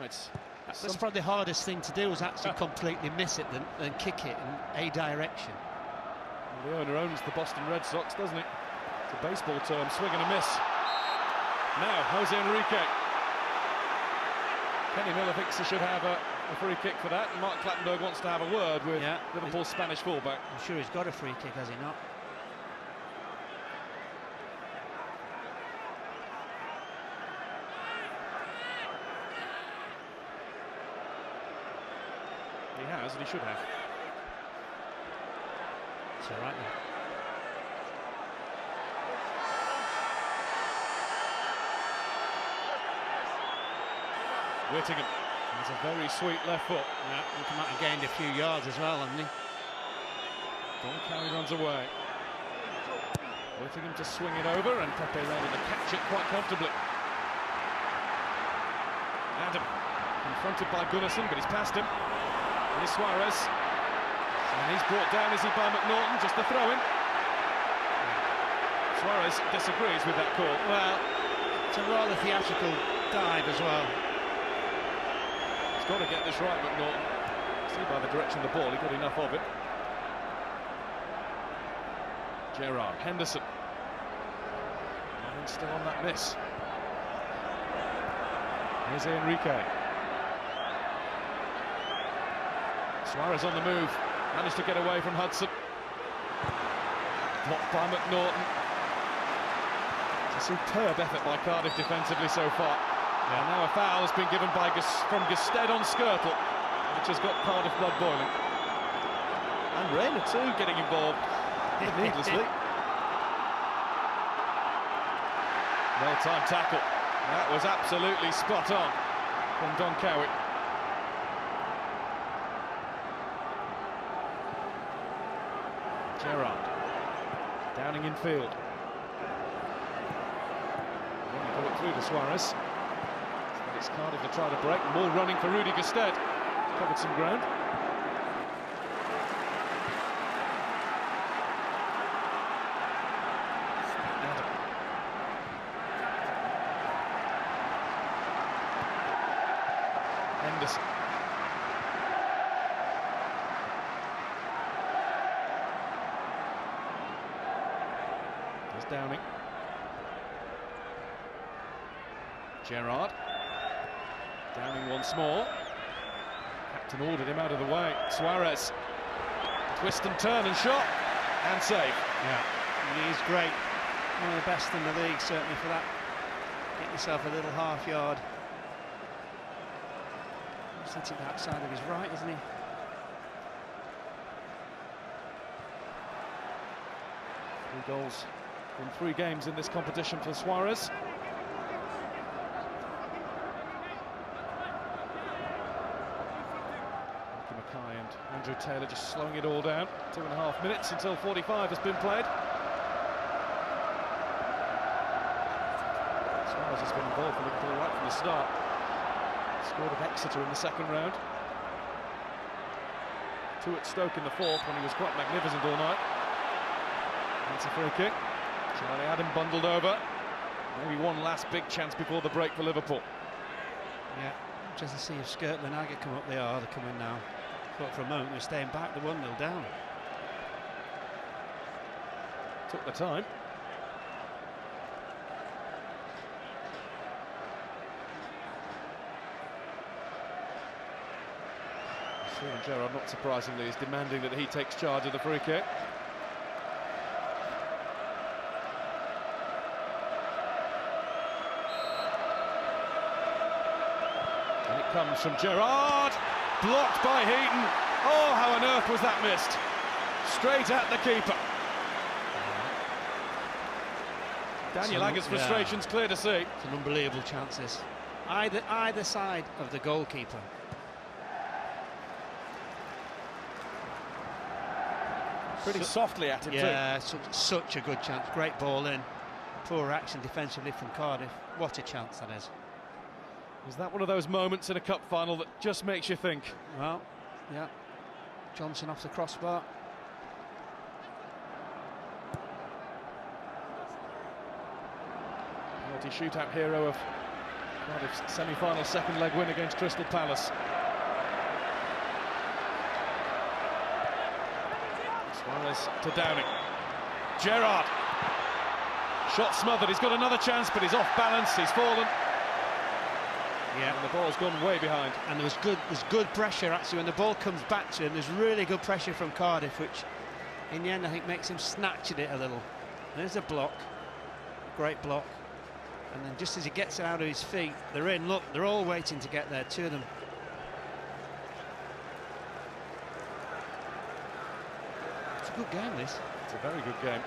Speaker 1: Right.
Speaker 3: That's probably the hardest thing to do, is actually completely miss it than kick it in a direction.
Speaker 1: Well, the owner owns the Boston Red Sox, doesn't it? It's a baseball term, swing and a miss. Now, Jose Enrique. Kenny Miller thinks he should have a free kick for that, and Mark Clattenburg wants to have a word with Liverpool's Spanish fullback.
Speaker 3: I'm sure he's got a free kick, has he not?
Speaker 1: He has, and he should have.
Speaker 3: It's all right then.
Speaker 1: Whittingham has a very sweet left foot.
Speaker 3: Yeah, he come out and gained a few yards as well, hasn't he?
Speaker 1: Ball carry runs away. Whittingham to swing it over, and Pepe Reina to catch it quite comfortably. Adam confronted by Gunnarsson, but he's past him. Here's Suarez, and he's brought down, is he, by McNaughton, just the throw-in. Suarez disagrees with that call.
Speaker 3: Well, it's a rather theatrical dive as well.
Speaker 1: He's got to get this right, McNaughton. See by the direction of the ball, he got enough of it. Gerrard, Henderson. And still on that miss. Here's Enrique. Suarez on the move, managed to get away from Hudson. Blocked by McNaughton. It's a superb effort by Cardiff defensively so far. And now a foul has been given by from Gusted on Skirtle, which has got Cardiff blood boiling. And Reina too getting involved, needlessly. Well-timed tackle. That was absolutely spot on from Don Cowie. Gerrard. Downing in field. Put it through to Suarez. But it's Cardiff to try to break. More running for Rudy Gusted. Covered some ground. Henderson. There's Downing. Gerrard. Downing once more. Captain ordered him out of the way. Suarez. Twist and turn and shot. And save.
Speaker 3: Yeah, he's great. One of the best in the league, certainly for that. Get yourself a little half yard. He's hitting the outside of his right, isn't he?
Speaker 1: 3 goals in 3 games in this competition for Suarez. Mackay and Andrew Taylor just slowing it all down. 2.5 minutes until 45 has been played. Suarez has been involved for Liverpool right from the start. Scored at Exeter in the 2nd round. 2 at Stoke in the 4th when he was quite magnificent all night. That's a free kick. Charlie Adam bundled over. Maybe one last big chance before the break for Liverpool.
Speaker 3: Yeah, just to see if Skirtland and Agate come up. They are, they're coming now. Thought for a moment they're staying back, they're 1-0 down.
Speaker 1: Took the time. Steven Gerrard, not surprisingly, is demanding that he takes charge of the free kick. And it comes from Gerrard, blocked by Heaton. Oh, how on earth was that missed? Straight at the keeper. Daniel Agger's frustration's clear to see.
Speaker 3: It's an unbelievable chance, this. Either side of the goalkeeper.
Speaker 1: Pretty softly at him,
Speaker 3: yeah, too. Such a good chance. Great ball in. Poor action defensively from Cardiff. What a chance that is.
Speaker 1: Is that one of those moments in a cup final that just makes you think?
Speaker 3: Well, yeah. Johnson off the crossbar.
Speaker 1: Penalty shootout hero of Cardiff's semi-final 2nd leg win against Crystal Palace. Suarez to Downing. Gerrard. Shot smothered. He's got another chance, but he's off balance. He's fallen.
Speaker 3: Yeah,
Speaker 1: and the ball's gone way behind.
Speaker 3: And there's good pressure actually when the ball comes back to him. There's really good pressure from Cardiff, which in the end I think makes him snatch at it a little. There's a block, great block, and then just as he gets it out of his feet, they're in. Look, they're all waiting to get there, 2 of them. It's a good game, this.
Speaker 1: It's a very good game.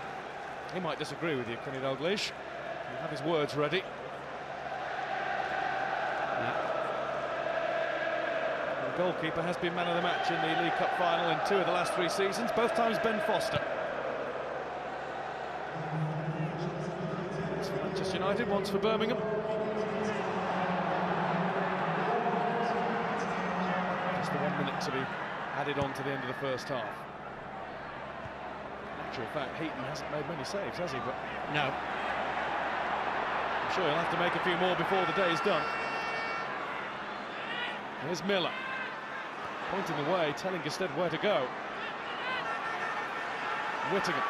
Speaker 1: He might disagree with you, Kenny Dalglish. He'll have his words ready. The goalkeeper has been man of the match in the League Cup final in 2 of the last 3 seasons, both times Ben Foster. Once for Manchester United, once for Birmingham. Just the 1 minute to be added on to the end of the first half. In actual fact, Heaton hasn't made many saves, has he? But
Speaker 3: no.
Speaker 1: I'm sure he'll have to make a few more before the day's done. Here's Miller, pointing the way, telling Gusted where to go. Whittingham.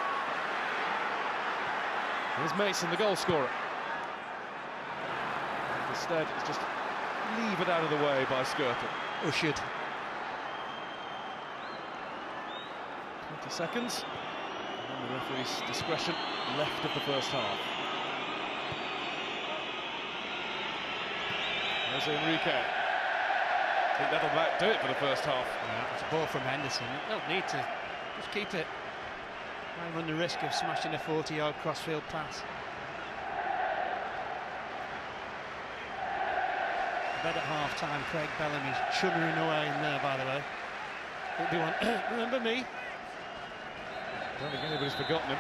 Speaker 1: Here's Mason, the goal scorer. And Gusted is just levered out of the way by Skirtle.
Speaker 3: Ushered.
Speaker 1: 20 seconds. And the referee's discretion left of the first half. There's Enrique. I think that'll about do it for the first half.
Speaker 3: Yeah, it's a ball from Henderson. You don't need to. Just keep it. Might run the risk of smashing a 40-yard crossfield pass. Bed at half-time. Craig Bellamy's chunnering away in there, by the way. It'll be one. Remember me?
Speaker 1: I don't think anybody's forgotten him.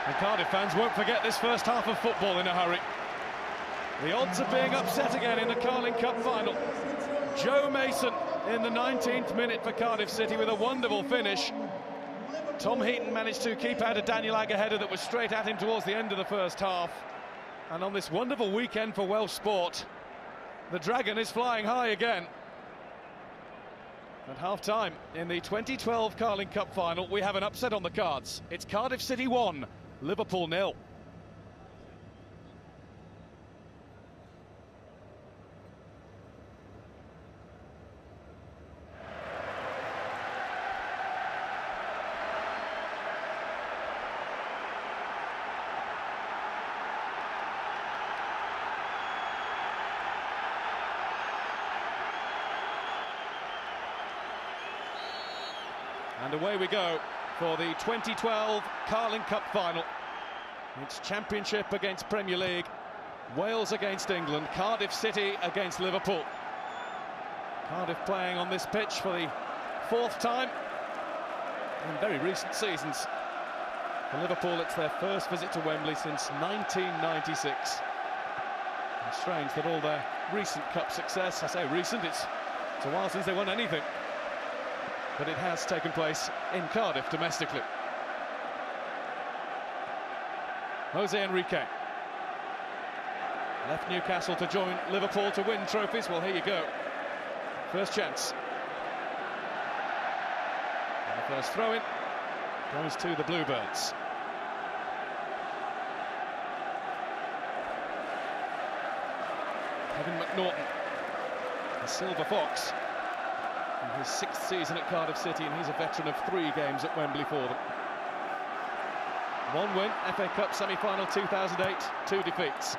Speaker 1: And Cardiff fans won't forget this first half of football in a hurry. The odds are being upset again in the Carling Cup final. Joe Mason in the 19th minute for Cardiff City with a wonderful finish. Tom Heaton managed to keep out a Daniel Agger header that was straight at him towards the end of the first half. And on this wonderful weekend for Welsh sport, the Dragon is flying high again. At half-time in the 2012 Carling Cup final, we have an upset on the cards. It's Cardiff City 1, Liverpool 0. And away we go for the 2012 Carling Cup final. It's Championship against Premier League, Wales against England, Cardiff City against Liverpool. Cardiff playing on this pitch for the 4th time in very recent seasons. For Liverpool, it's their first visit to Wembley since 1996. And strange that all their recent cup success, I say recent, it's a while since they won anything. But it has taken place in Cardiff domestically. Jose Enrique left Newcastle to join Liverpool to win trophies. Well, here you go. First chance. And the first throw-in goes to the Bluebirds. Kevin McNaughton, the Silver Fox, in his 6th season at Cardiff City, and he's a veteran of 3 games at Wembley for them. 1 win, FA Cup semi-final 2008, 2 defeats.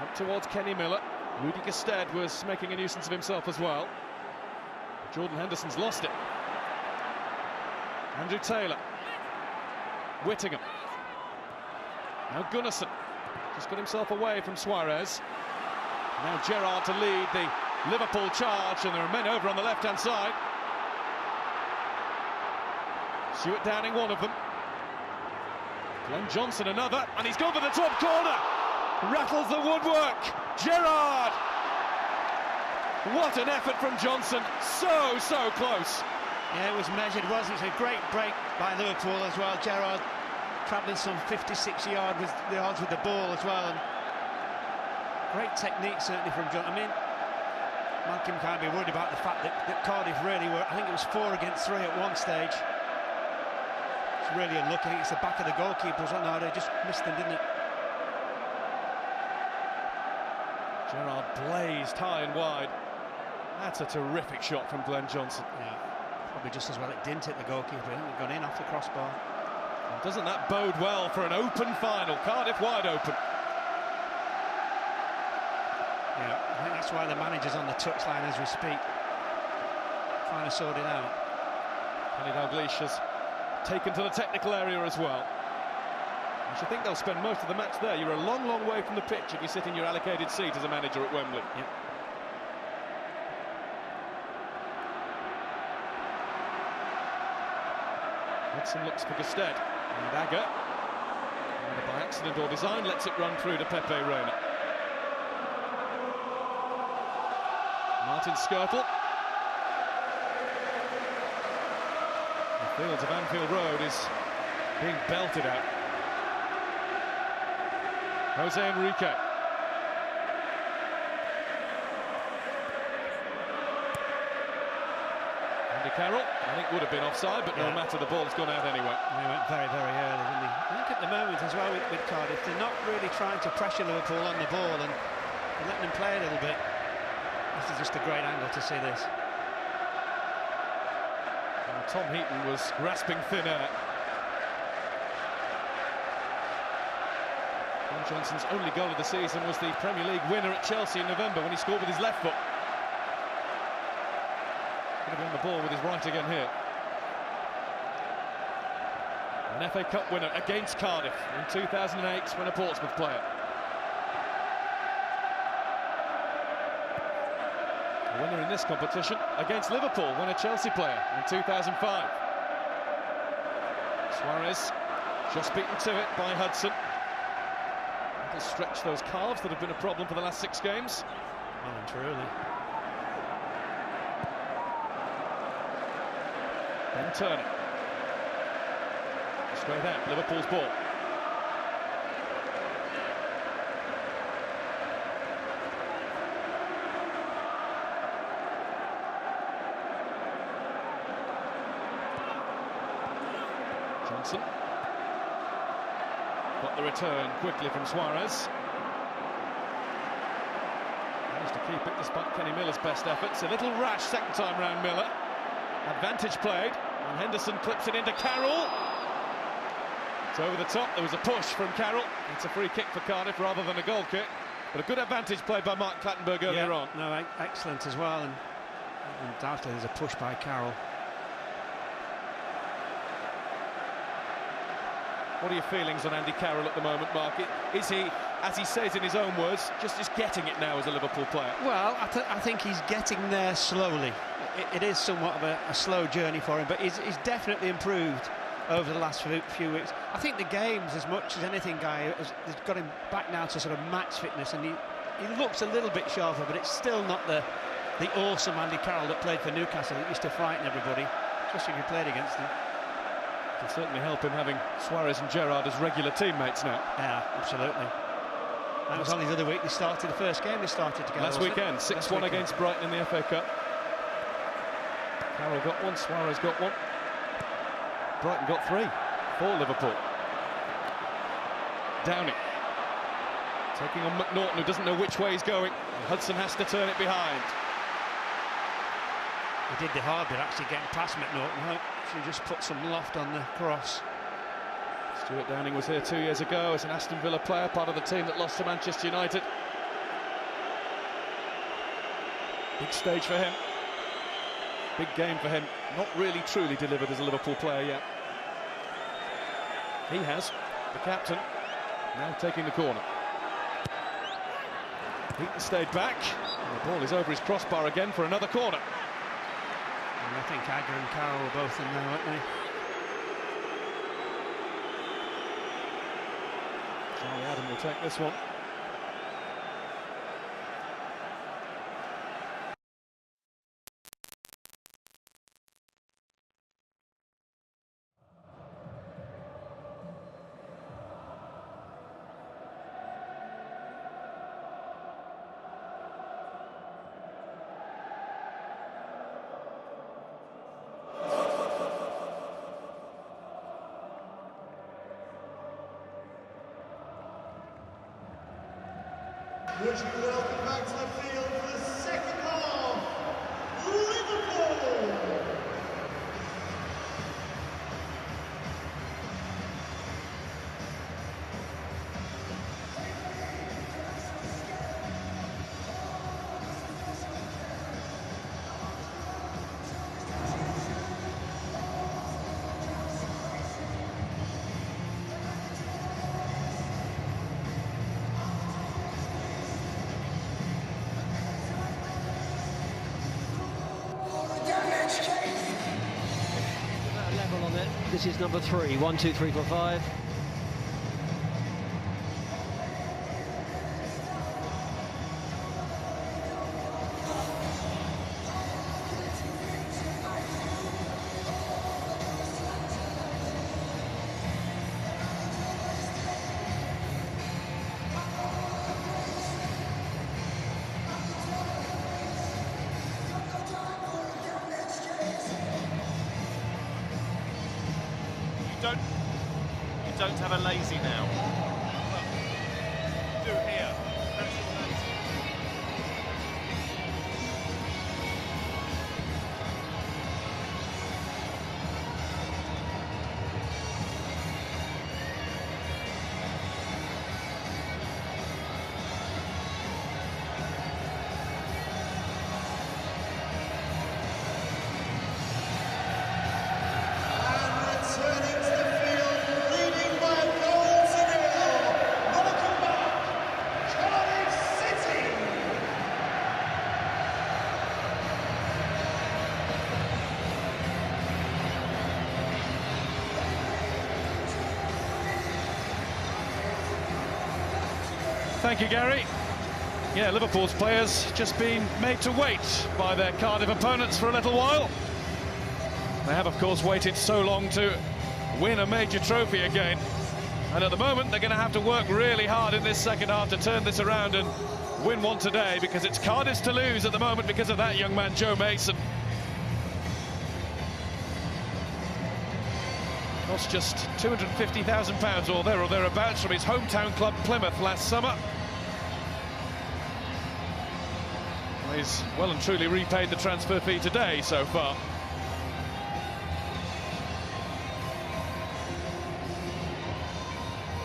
Speaker 1: Up towards Kenny Miller. Rudy Gestede was making a nuisance of himself as well. Jordan Henderson's lost it. Andrew Taylor. Whittingham. Now Gunnarsson. Just got himself away from Suarez. Now Gerrard to lead the Liverpool charge, and there are men over on the left-hand side. Stuart Downing, one of them. Glenn Johnson, another, and he's gone for the top corner. Rattles the woodwork. Gerrard. What an effort from Johnson. So close.
Speaker 3: Yeah, it was measured, wasn't it? A great break by Liverpool as well. Gerrard travelling some 56 yards with the ball as well. And great technique, certainly, from John. I mean, Malcolm can't be worried about the fact that Cardiff really were, I think it was 4 against 3 at one stage. It's really unlucky. It's the back of the goalkeepers. Oh no, they just missed them, didn't it?
Speaker 1: Gerrard blazed high and wide. That's a terrific shot from Glenn Johnson.
Speaker 3: Yeah, probably just as well it didn't hit the goalkeeper. I think it gone in off the crossbar.
Speaker 1: And doesn't that bode well for an open final? Cardiff wide open.
Speaker 3: Yeah, I think that's why the manager's on the touchline as we speak, trying to sort it out.
Speaker 1: Kenny Dalglish has taken to the technical area as well. I should think they'll spend most of the match there. You're a long way from the pitch if you sit in your allocated seat as a manager at Wembley.
Speaker 3: Yep.
Speaker 1: Hudson looks for Gestede. And Agger, either by accident or design, lets it run through to Pepe Reina. Martin Skirtle. The fields of Anfield Road is being belted out. Jose Enrique. Andy Carroll, I think, would have been offside, but no matter, the ball's gone out anyway.
Speaker 3: They went very early, didn't they? I think at the moment as well with Cardiff, they're not really trying to pressure Liverpool on the ball and letting them play a little bit. This is just a great angle to see this.
Speaker 1: And Tom Heaton was grasping thin air. Glenn Johnson's only goal of the season was the Premier League winner at Chelsea in November when he scored with his left foot. Going to be on the ball with his right again here. An FA Cup winner against Cardiff in 2008 when a Portsmouth player. winner in this competition against Liverpool, when a Chelsea player in 2005. Suarez just beaten to it by Hudson. That'll stretch those calves that have been a problem for the last 6 games.
Speaker 3: Well and truly.
Speaker 1: Ben Turner. Straight out, Liverpool's ball. Johnson. Got the return quickly from Suarez. Managed to keep it despite Kenny Miller's best efforts. A little rash second time round, Miller. Advantage played, and Henderson clips it into Carroll. It's over the top. There was a push from Carroll. It's a free kick for Cardiff rather than a goal kick. But a good advantage played by Mark Clattenburg earlier on.
Speaker 3: No, excellent as well, and undoubtedly there's a push by Carroll.
Speaker 1: What are your feelings on Andy Carroll at the moment, Mark? Is he, as he says in his own words, just getting it now as a Liverpool player?
Speaker 3: Well, I think he's getting there slowly. It is somewhat of a slow journey for him, but he's definitely improved over the last few weeks. I think the games, as much as anything, Guy, has got him back now to sort of match fitness, and he looks a little bit sharper, but it's still not the awesome Andy Carroll that played for Newcastle, that used to frighten everybody, especially if you played against him.
Speaker 1: Can certainly help him having Suarez and Gerrard as regular teammates now.
Speaker 3: Yeah, absolutely. That was only the other week they started the first game they started together.
Speaker 1: Last weekend, 6-1 against Brighton in the FA Cup. Carroll got one, Suarez got one. Brighton got 3 for Liverpool. Downing. Taking on McNaughton, who doesn't know which way he's going. Hudson has to turn it behind.
Speaker 3: He did the hard bit, actually getting past McNaughton. She just put some loft on the cross.
Speaker 1: Stuart Downing was here 2 years ago as an Aston Villa player, part of the team that lost to Manchester United. Big stage for him. Big game for him. Not really truly delivered as a Liverpool player yet. He has, the captain, now taking the corner. Heaton stayed back. And the ball is over his crossbar again for another corner.
Speaker 3: And I think Agger and Carroll are both in there, aren't they?
Speaker 1: Charlie Adam will take this one.
Speaker 2: Would you welcome back to the field for the second half, Liverpool!
Speaker 4: This is number 3. 1, 2, 3, 4, 5.
Speaker 5: You don't have a lazy now. Well, you do here. That's your lazy.
Speaker 2: And returning to the field, leading by a goal to nil.
Speaker 1: Thank you, Gary. Yeah, Liverpool's players just been made to wait by their Cardiff opponents for a little while. They have, of course, waited so long to win a major trophy again. And at the moment, they're going to have to work really hard in this second half to turn this around and win one today, because it's Cardiff's to lose at the moment because of that young man, Joe Mason. Cost just £250,000 or thereabouts from his hometown club Plymouth last summer. Well, he's well and truly repaid the transfer fee today so far.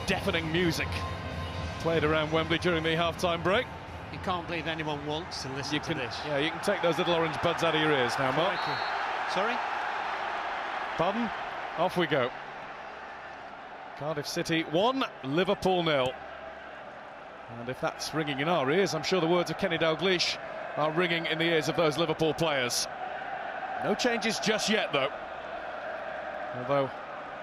Speaker 1: Deafening music played around Wembley during the half-time break.
Speaker 3: You can't believe anyone wants to listen to this.
Speaker 1: Yeah, you can take those little orange buds out of your ears now, Mark.
Speaker 3: Sorry?
Speaker 1: Pardon? Off we go. Cardiff City 1, Liverpool 0. And if that's ringing in our ears, I'm sure the words of Kenny Dalglish are ringing in the ears of those Liverpool players. No changes just yet, though. Although,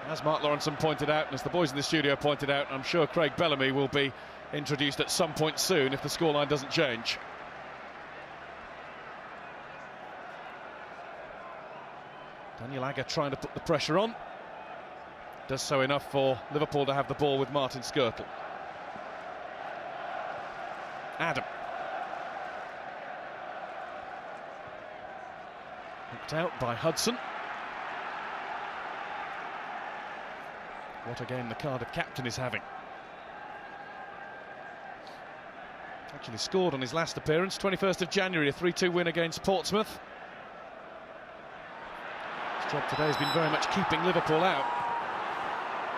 Speaker 1: as Mark Lawrenson pointed out, and as the boys in the studio pointed out, I'm sure Craig Bellamy will be introduced at some point soon if the scoreline doesn't change. Daniel Agger trying to put the pressure on. Does so enough for Liverpool to have the ball with Martin Skirtle. Adam. Hooked out by Hudson. What a game the Cardiff captain is having. Actually scored on his last appearance, 21st of January, a 3-2 win against Portsmouth. His job today has been very much keeping Liverpool out.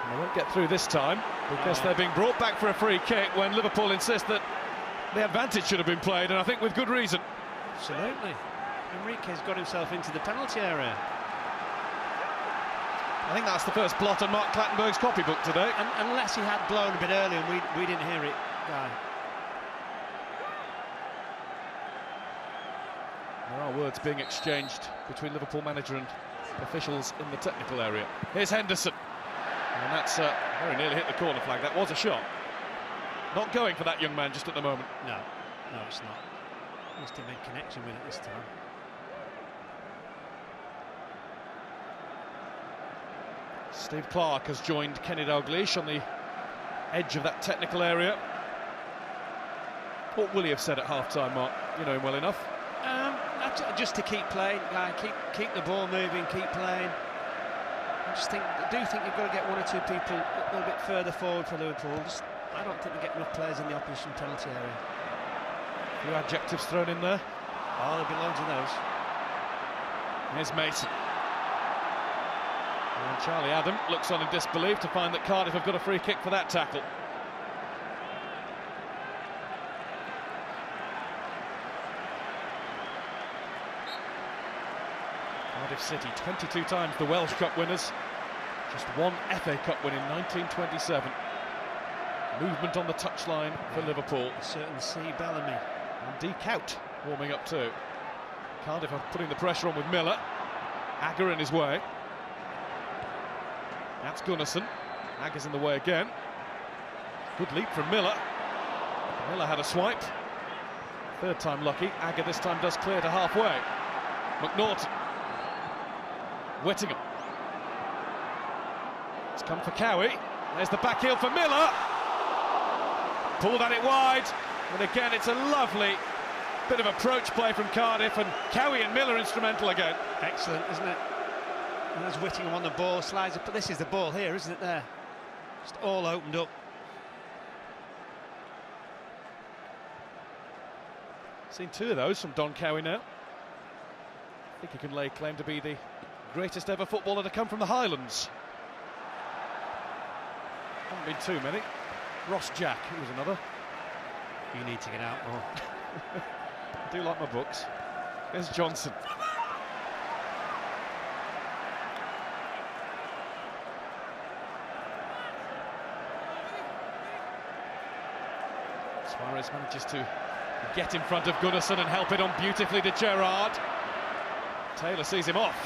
Speaker 1: And they won't get through this time because they're being brought back for a free kick when Liverpool insist that the advantage should have been played, and I think with good reason.
Speaker 3: Absolutely. Enrique's got himself into the penalty area.
Speaker 1: I think that's the first blot on Mark Clattenburg's copybook today.
Speaker 3: Unless he had blown a bit earlier and we didn't hear it. Guy.
Speaker 1: There are words being exchanged between Liverpool manager and officials in the technical area. Here's Henderson. And that's very nearly hit the corner flag. That was a shot. Not going for that young man just at the moment.
Speaker 3: No, it's not. He needs to make connection with it this time.
Speaker 1: Steve Clarke has joined Kenny Dalglish on the edge of that technical area. What will he have said at half-time, Mark? You know him well enough.
Speaker 3: Just to keep playing, keep the ball moving, keep playing. I do think you've got to get one or two people a little bit further forward for Liverpool. I don't think they get enough players in the opposition penalty area.
Speaker 1: A few adjectives thrown in there.
Speaker 3: Oh, there'll be loads of those.
Speaker 1: Here's Mason. And Charlie Adam looks on in disbelief to find that Cardiff have got a free kick for that tackle. Cardiff City, 22 times the Welsh Cup winners. Just one FA Cup win in 1927. Movement on the touchline for Liverpool.
Speaker 3: A certain C. Bellamy.
Speaker 1: And Deke out warming up too. Cardiff are putting the pressure on with Miller. Agger in his way. That's Gunnarsson. Agger's in the way again. Good leap from Miller. Miller had a swipe. Third time lucky. Agger this time does clear to halfway. McNaughton. Whittingham. It's come for Cowie. There's the back heel for Miller. Pulled at it wide. And again, it's a lovely bit of approach play from Cardiff, and Cowie and Miller instrumental again.
Speaker 3: Excellent, isn't it? And there's Whittingham on the ball, slides up. But this is the ball here, isn't it? There. Just all opened up.
Speaker 1: Seen two of those from Don Cowie now. I think he can lay claim to be the greatest ever footballer to come from the Highlands. Haven't been too many. Ross Jack, he was another.
Speaker 3: You need to get out more.
Speaker 1: I do like my books. There's Johnson. Suarez manages to get in front of Gunnarsson and help it on beautifully to Gerrard. Taylor sees him off.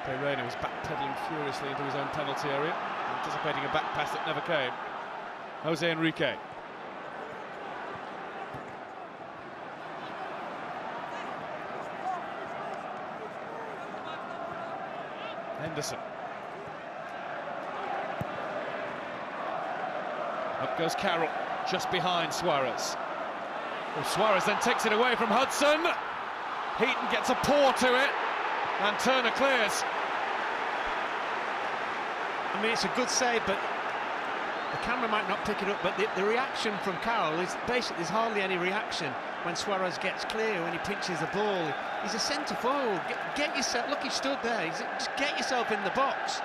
Speaker 1: Pepe Reina was backpedaling furiously into his own penalty area, anticipating a back pass that never came. Jose Enrique. Henderson. Up goes Carroll, just behind Suarez. Well, Suarez then takes it away from Hudson. Heaton gets a paw to it, and Turner clears.
Speaker 3: I mean, it's a good save, but the camera might not pick it up, but the reaction from Carroll is basically there's hardly any reaction when Suarez gets clear, when he pinches the ball. He's a centre forward. Get yourself, look, he stood there. Just get yourself in the box.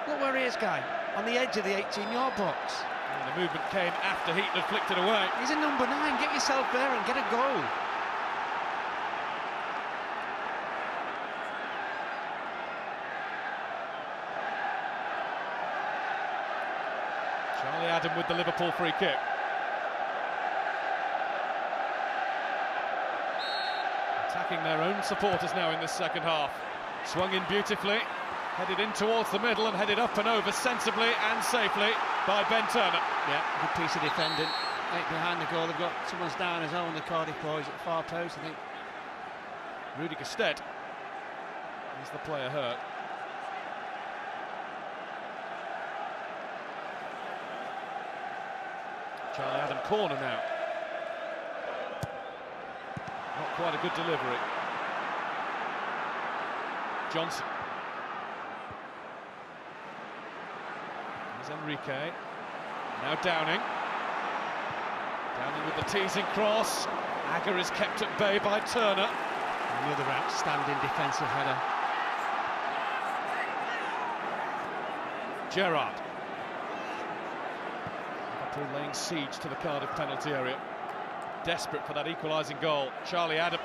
Speaker 3: Look where he is, guy, on the edge of the 18-yard box.
Speaker 1: And the movement came after Heaton had flicked it away.
Speaker 3: He's a number 9. Get yourself there and get a goal.
Speaker 1: Charlie Adam with the Liverpool free kick. Attacking their own supporters now in this second half. Swung in beautifully, headed in towards the middle and headed up and over sensibly and safely by Ben Turner.
Speaker 3: Yeah, good piece of defending. Right behind the goal, they've got someone's down his own, the Cardiff boys at far post, I think.
Speaker 1: Rudiger Stedt is the player hurt. Charlie Adam corner now. Not quite a good delivery. Johnson. There's Enrique. Now Downing. Downing with the teasing cross. Agger is kept at bay by Turner.
Speaker 3: Another outstanding defensive header.
Speaker 1: Gerrard. Liverpool laying siege to the Cardiff penalty area. Desperate for that equalising goal. Charlie Adam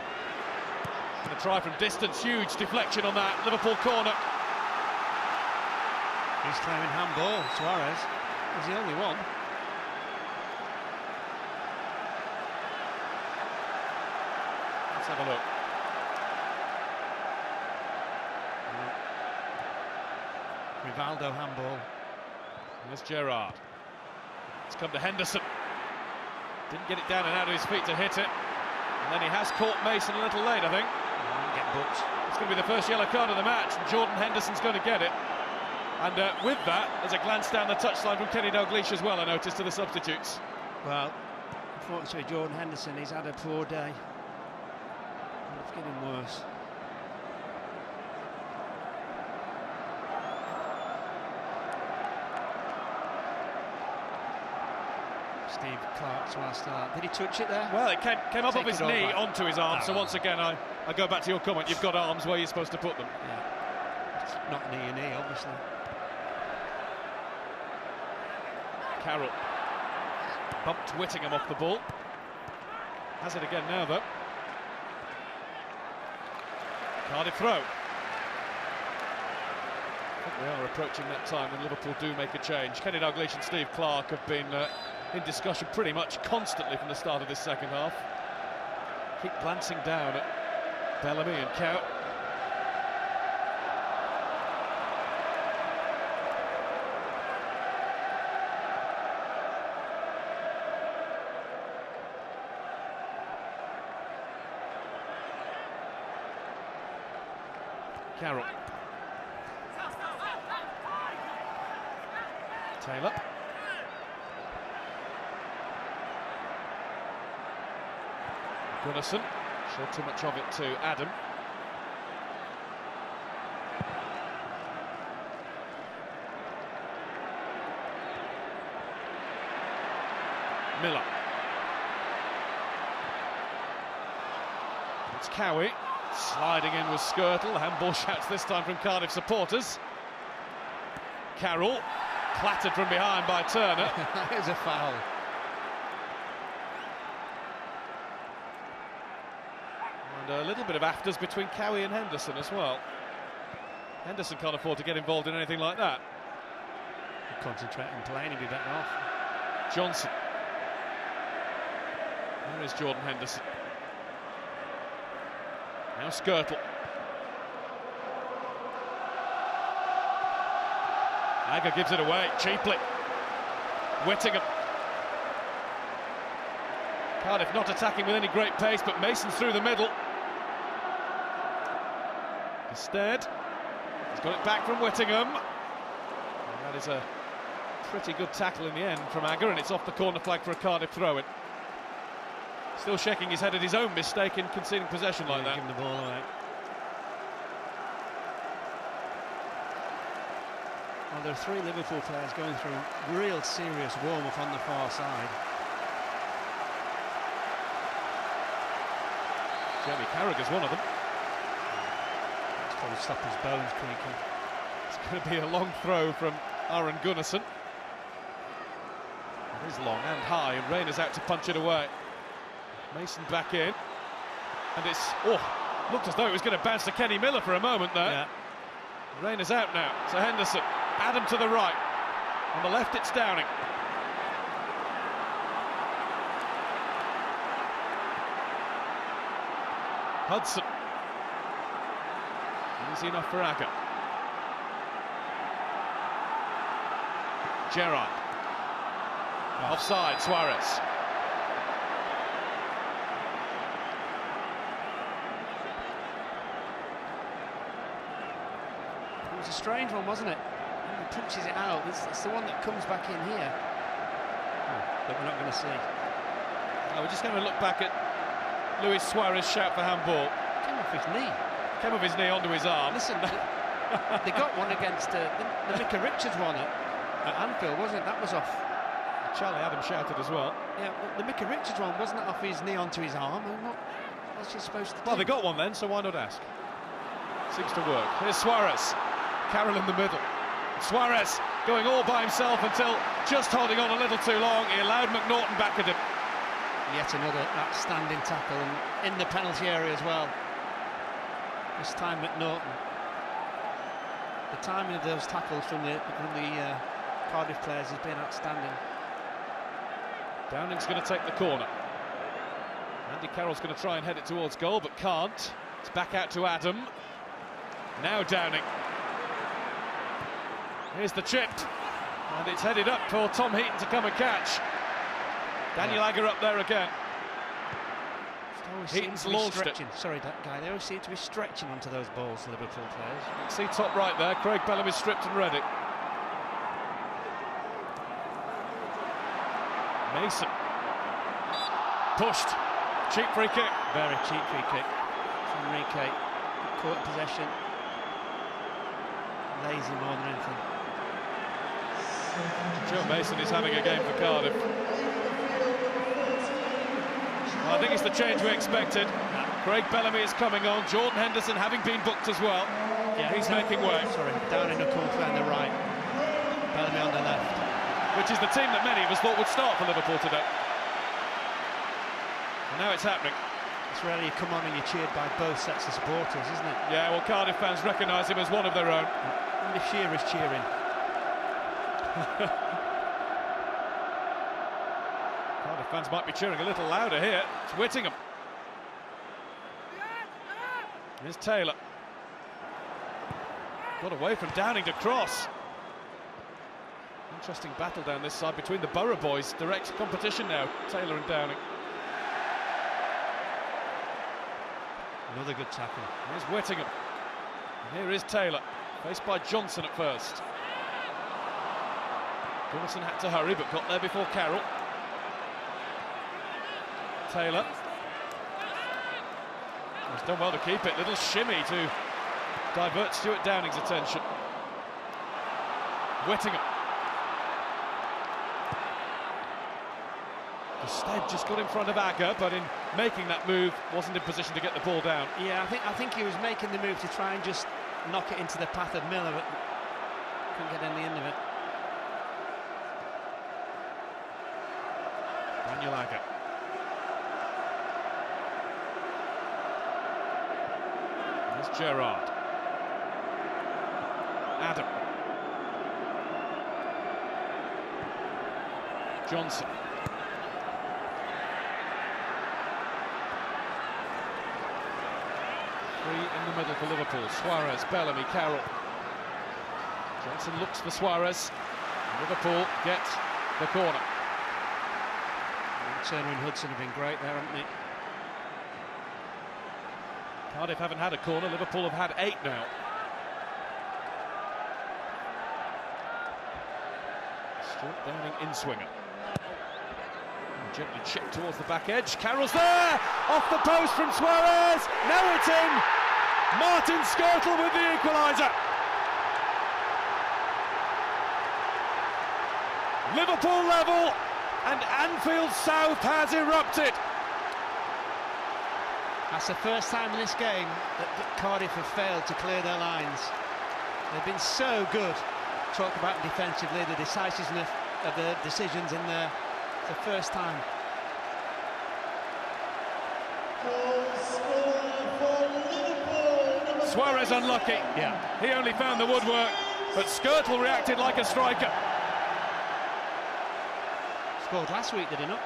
Speaker 1: going to try from distance. Huge deflection on that Liverpool corner.
Speaker 3: He's claiming handball, Suarez. He's the only one.
Speaker 1: Let's have a look.
Speaker 3: Rivaldo handball.
Speaker 1: There's Gerrard. It's come to Henderson. Didn't get it down and out of his feet to hit it. And then he has caught Mason a little late, I think.
Speaker 3: Get booked.
Speaker 1: It's going to be the first yellow card of the match, and Jordan Henderson's going to get it. And with that, there's a glance down the touchline from Kenny Dalglish as well, I noticed, to the substitutes.
Speaker 3: Well, unfortunately, Jordan Henderson, he's had a poor day. It's getting worse. Steve Clark's last start. Did he touch it there?
Speaker 1: Well, it came up off his knee
Speaker 3: back
Speaker 1: onto his arm, so once again I go back to your comment, you've got arms where you're supposed to put them.
Speaker 3: Yeah. It's not knee and knee, obviously.
Speaker 1: Carroll bumped Whittingham off the ball. Has it again now, though. Cardiff throw. I think we are approaching that time when Liverpool do make a change. Kenny Dalglish and Steve Clark have been in discussion pretty much constantly from the start of this second half. Keep glancing down at Bellamy and Cow. Carroll. Taylor. Gunnarsson. Showed too much of it to Adam. Miller. It's Cowie. Sliding in was Skirtle. Handball shouts this time from Cardiff supporters. Carroll. Clattered from behind by Turner.
Speaker 3: Here's a foul.
Speaker 1: And a little bit of afters between Cowie and Henderson as well. Henderson can't afford to get involved in anything like that.
Speaker 3: Concentrate on playing, he'd be better off.
Speaker 1: Johnson. There is Jordan Henderson. Now Skirtle. Agger gives it away cheaply. Whittingham. Cardiff not attacking with any great pace, but Mason's through the middle. Instead, he's got it back from Whittingham. And that is a pretty good tackle in the end from Agger, and it's off the corner flag for a Cardiff throw-in. Still shaking his head at his own mistake in conceding possession like that.
Speaker 3: Giving the ball away. Well, there are 3 Liverpool players going through a real serious warm-up on the far side.
Speaker 1: Jamie Carragher's one of them.
Speaker 3: It's probably stop his bones creaking.
Speaker 1: It's going to be a long throw from Aron Gunnarsson. It is long and high, and Rayner's out to punch it away. Mason back in, and it's looked as though it was going to bounce to Kenny Miller for a moment there.
Speaker 3: Yeah.
Speaker 1: Rayner's out now, so Henderson, Adam to the right, on the left it's Downing. Hudson, easy enough for Agger. Gerrard, offside, Suarez.
Speaker 3: It was a strange one, wasn't it? He punches it out. It's the one that comes back in here that we're not going to see.
Speaker 1: We're just going to look back at Luis Suarez shout for handball.
Speaker 3: Came off his knee.
Speaker 1: Came off his knee onto his arm.
Speaker 3: Listen, they got one against the Micah Richards one at Anfield, wasn't it? That was off.
Speaker 1: Charlie Adams shouted as well.
Speaker 3: Yeah, well, the Micah Richards one wasn't off his knee onto his arm. I mean, what's he supposed to do?
Speaker 1: Well, they got one then, so why not ask? Seems to work. Here's Suarez. Carroll in the middle. Suarez going all by himself until just holding on a little too long. He allowed McNaughton back at him.
Speaker 3: Yet another outstanding tackle, and in the penalty area as well. This time McNaughton. The timing of those tackles from the Cardiff players has been outstanding.
Speaker 1: Downing's going to take the corner. Andy Carroll's going to try and head it towards goal, but can't. It's back out to Adam. Now Downing. Here's the chip, and it's headed up for Tom Heaton to come and catch. Daniel Agger up there again. Heaton's launched it.
Speaker 3: Sorry, that guy. They always seem to be stretching onto those balls, the Liverpool players.
Speaker 1: See top right there, Craig Bellamy's stripped and ready. Mason. Pushed. Cheap free kick.
Speaker 3: Very cheap free kick. Enrique caught possession. Lazy more than anything.
Speaker 1: Joe Mason is having a game for Cardiff. Well, I think it's the change we expected. Craig Bellamy is coming on. Jordan Henderson having been booked as well.
Speaker 3: Yeah,
Speaker 1: he's making way.
Speaker 3: Sorry, down in the corner on the right. Bellamy on the left.
Speaker 1: Which is the team that many of us thought would start for Liverpool today. And now it's happening.
Speaker 3: It's rare you come on and you're cheered by both sets of supporters, isn't it?
Speaker 1: Yeah, well, Cardiff fans recognise him as one of their own.
Speaker 3: And the Shearer's cheering.
Speaker 1: Cardiff fans might be cheering a little louder here. It's Whittingham. Here's Taylor. Got away from Downing to cross. Interesting battle down this side between the Borough boys. Direct competition now, Taylor and Downing.
Speaker 3: Another good tackle.
Speaker 1: Here's Whittingham. And here is Taylor. Faced by Johnson at first. Gunnarsson had to hurry, but got there before Carroll. Taylor. He's done well to keep it. Little shimmy to divert Stuart Downing's attention. Whittingham. Stead just got in front of Agger, but in making that move, wasn't in position to get the ball down.
Speaker 3: Yeah, I think he was making the move to try and just knock it into the path of Miller, but couldn't get any end of it.
Speaker 1: Daniel Agger. There's Gerrard. Adam. Johnson. Three in the middle for Liverpool. Suarez, Bellamy, Carroll. Johnson looks for Suarez. Liverpool get the corner.
Speaker 3: Turner and Hudson have been great there, haven't they?
Speaker 1: Cardiff haven't had a corner, Liverpool have had 8 now. Stuart Downing in swinger. Gently chipped towards the back edge. Carroll's there! Off the post from Suarez! Now it's in! Martin Skirtle with the equaliser. Liverpool level, and Anfield South has erupted.
Speaker 3: That's the first time in this game that Cardiff have failed to clear their lines. They've been so good. Talk about defensively, the decisiveness of the decisions in there. It's the first time.
Speaker 1: Suarez unlucky.
Speaker 3: Yeah.
Speaker 1: He only found the woodwork, but Skirtle reacted like a striker.
Speaker 3: Scored last week, did he not?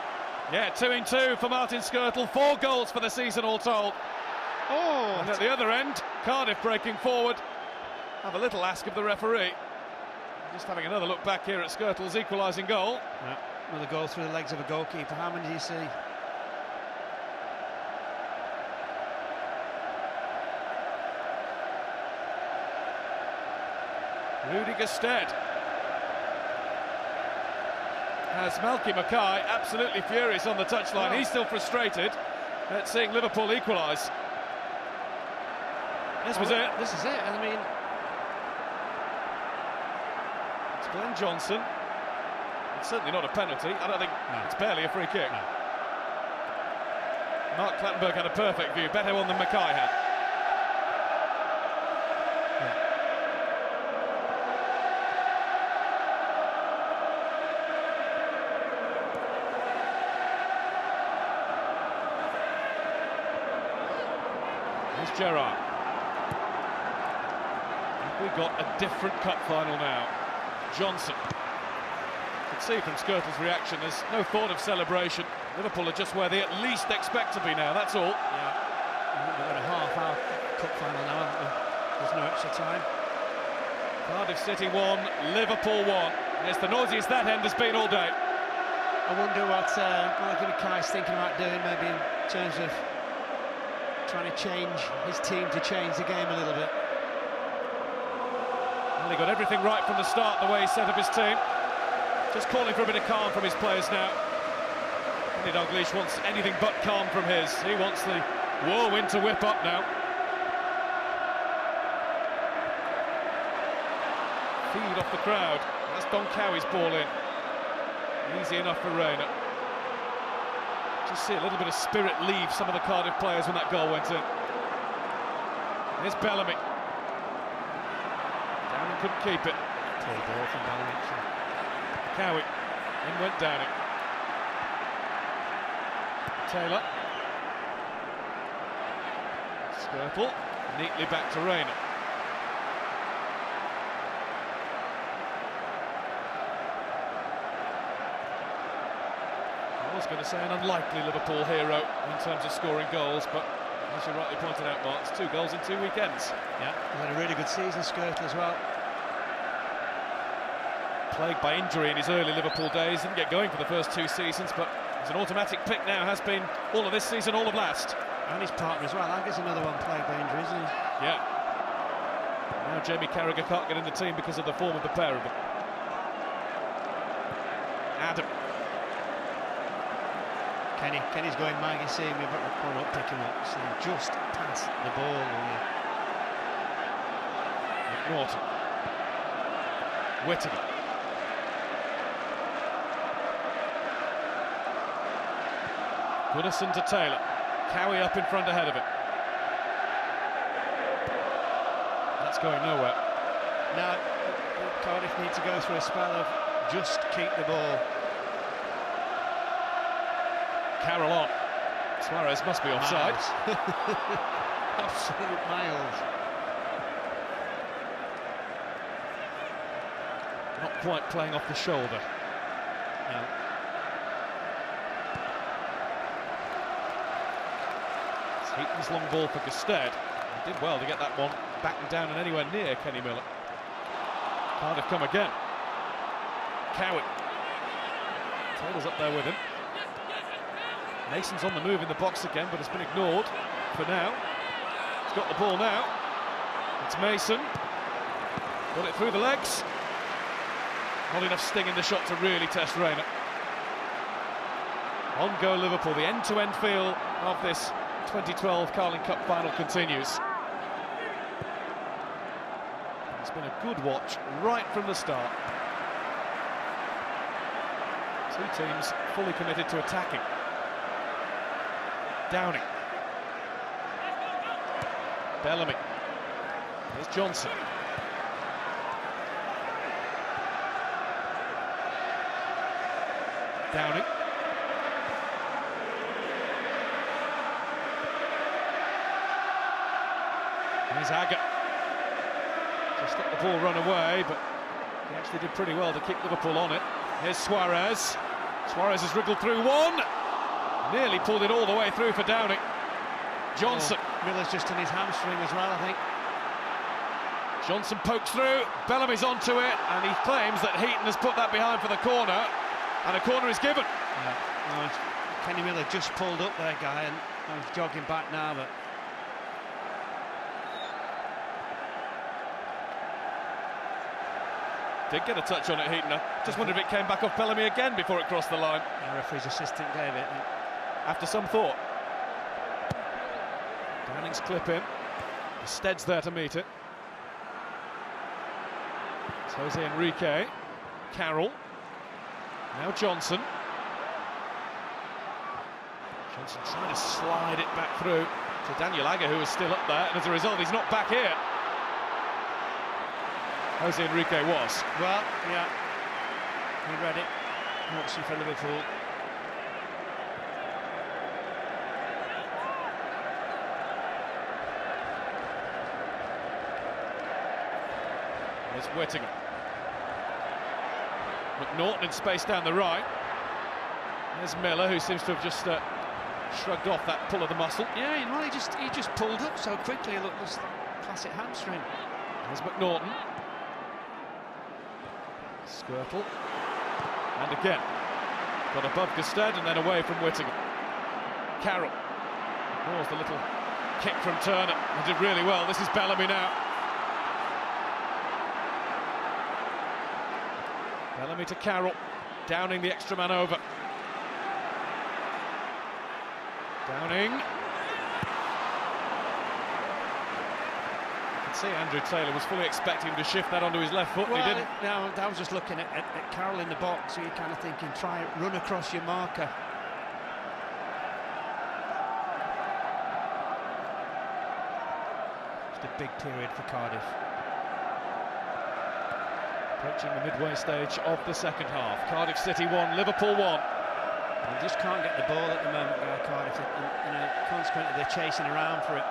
Speaker 1: Yeah, 2-2 for Martin Skirtle, 4 goals for the season all told.
Speaker 3: Oh!
Speaker 1: And at the other end, Cardiff breaking forward. Have a little ask of the referee. Just having another look back here at Skirtle's equalising goal.
Speaker 3: Yeah. Another goal through the legs of a goalkeeper. How many do you see?
Speaker 1: Rudy Gestede has Malky Mackay absolutely furious on the touchline.
Speaker 3: Oh.
Speaker 1: He's still frustrated at seeing Liverpool equalise. This was it.
Speaker 3: This is it. I mean,
Speaker 1: It's Glenn Johnson. It's certainly not a penalty. I don't think it's barely a free kick.
Speaker 3: No.
Speaker 1: Mark Clattenburg had a perfect view, better one than Mackay had. Here's Gerrard. We've got a different cup final now. Johnson. You can see from Skirtle's reaction, there's no thought of celebration. Liverpool are just where they at least expect to be now, that's all.
Speaker 3: Yeah. We've got a half-hour cup final now, haven't we? There's no extra time.
Speaker 1: Cardiff City 1, Liverpool 1. It's the noisiest that end has been all day.
Speaker 3: I wonder what Malky Mackay's thinking about doing, maybe in terms of trying to change his team to change the game a little bit.
Speaker 1: Well, he got everything right from the start, the way he set up his team. Just calling for a bit of calm from his players now. Kenny Dalglish wants anything but calm from his. He wants the whirlwind to whip up now. Feed off the crowd. That's Don Cowie's ball in. Easy enough for Reina. Just see a little bit of spirit leave some of the Cardiff players when that goal went in. Here's Bellamy. Downing couldn't keep it.
Speaker 3: Poor ball from Bellamy.
Speaker 1: Cowie. In went Downing. Taylor. Skirtle. Neatly back to Reina. I was going to say an unlikely Liverpool hero in terms of scoring goals, but as you rightly pointed out, Mark, it's 2 goals in 2 weekends.
Speaker 3: Yeah, he's had a really good season, Skirtle, as well.
Speaker 1: Plagued by injury in his early Liverpool days, didn't get going for the first 2 seasons, but he's an automatic pick now, has been all of this season, all of last.
Speaker 3: And his partner as well. I guess another one plagued by injury, isn't he?
Speaker 1: Yeah. Now Jamie Carragher can't get in the team because of the form of the pair of them. Adam.
Speaker 3: Kenny's going mad. You see him, you've got the ball up, pick him up. So just past the ball.
Speaker 1: McNaughton. Whittaker. Goodison to Taylor. Cowie up in front ahead of it. That's going nowhere.
Speaker 3: Now, Cardiff need to go through a spell of just keep the ball.
Speaker 1: Carroll on. Suarez must be offside.
Speaker 3: Absolute miles.
Speaker 1: Not quite playing off the shoulder.
Speaker 3: No.
Speaker 1: It's Heaton's long ball for Gestede. He did well to get that one back down and anywhere near Kenny Miller. Cardiff come again. Cowie. Taylor's up there with him. Mason's on the move in the box again, but it's been ignored for now. He's got the ball now. It's Mason. Got it through the legs. Not enough sting in the shot to really test Rayner. On go Liverpool. The end-to-end feel of this 2012 Carling Cup final continues. It's been a good watch right from the start. Two teams fully committed to attacking. Downing. Bellamy. Here's Johnson. Downing. Here's Agger. Just let the ball run away, but he actually did pretty well to keep Liverpool on it. Here's Suarez. Suarez has wriggled through one. Nearly pulled it all the way through for Downing. Johnson.
Speaker 3: Oh, Miller's just in his hamstring as well, I think.
Speaker 1: Johnson pokes through. Bellamy's onto it, and he claims that Heaton has put that behind for the corner, and a corner is given.
Speaker 3: Yeah. No, Kenny Miller just pulled up there, guy, and he's jogging back now, but.
Speaker 1: Did get a touch on it, Heaton. Just wondered if it came back off Bellamy again before it crossed the line.
Speaker 3: The referee's assistant gave it.
Speaker 1: After some thought. Downing's clip in. Stead's there to meet it. It's Jose Enrique. Carroll. Now Johnson. Johnson trying to slide it back through to Daniel Agger, who is still up there, and as a result he's not back here. Jose Enrique was.
Speaker 3: Well, yeah, he read it. Watching for Liverpool.
Speaker 1: There's Whittingham. McNaughton in space down the right. There's Miller, who seems to have just shrugged off that pull of the muscle.
Speaker 3: Yeah, well, he just pulled up so quickly. Look, it was classic hamstring.
Speaker 1: There's McNaughton. Skirtle. And again. Got above Gusted and then away from Whittingham. Carroll. Ignores the little kick from Turner. He did really well. This is Bellamy now. Bellamy to Carroll. Downing the extra man over. Downing. See, Andrew Taylor was fully expecting him to shift that onto his left foot,
Speaker 3: Well,
Speaker 1: and he didn't.
Speaker 3: No, I was just looking at Carroll in the box, so you're kind of thinking, try it, run across your marker. Just a big period for Cardiff.
Speaker 1: Approaching the midway stage of the second half. Cardiff City 1, Liverpool 1.
Speaker 3: They just can't get the ball at the moment, Cardiff, and consequently they're chasing around for it.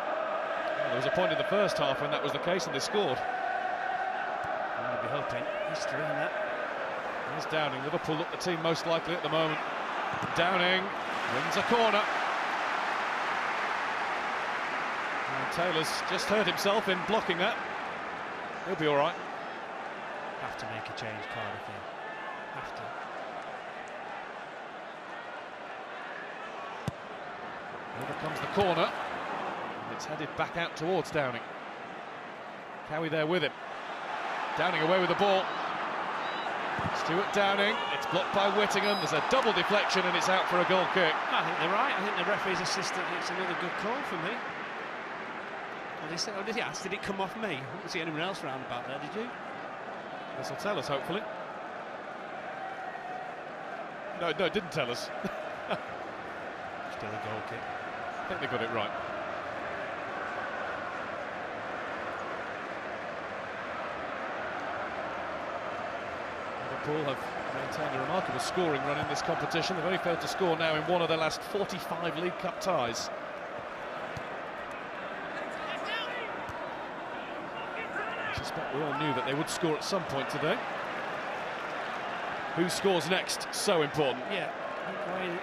Speaker 1: There was a point in the first half when that was the case and they scored.
Speaker 3: I'll be hoping. History in that.
Speaker 1: There's Downing. Liverpool look the team most likely at the moment. Downing wins a corner. And Taylor's just hurt himself in blocking that. He'll be all right.
Speaker 3: Have to make a change, Cardiff here. Have to.
Speaker 1: Here comes the corner. It's headed back out towards Downing. Cowie there with him. Downing away with the ball. Stuart Downing. It's blocked by Whittingham. There's a double deflection and it's out for a goal kick.
Speaker 3: I think they're right. I think the referee's assistant thinks another good call for me. Well, they said, did he ask? Did it come off me? I didn't see anyone else round about there, did you?
Speaker 1: This will tell us, hopefully. No, it didn't tell us.
Speaker 3: Still a goal kick.
Speaker 1: I think they got it right. Liverpool have maintained a remarkable scoring run in this competition. They've only failed to score now in one of their last 45 League Cup ties. I suspect we all knew that they would score at some point today. Who scores next? So important.
Speaker 3: Yeah,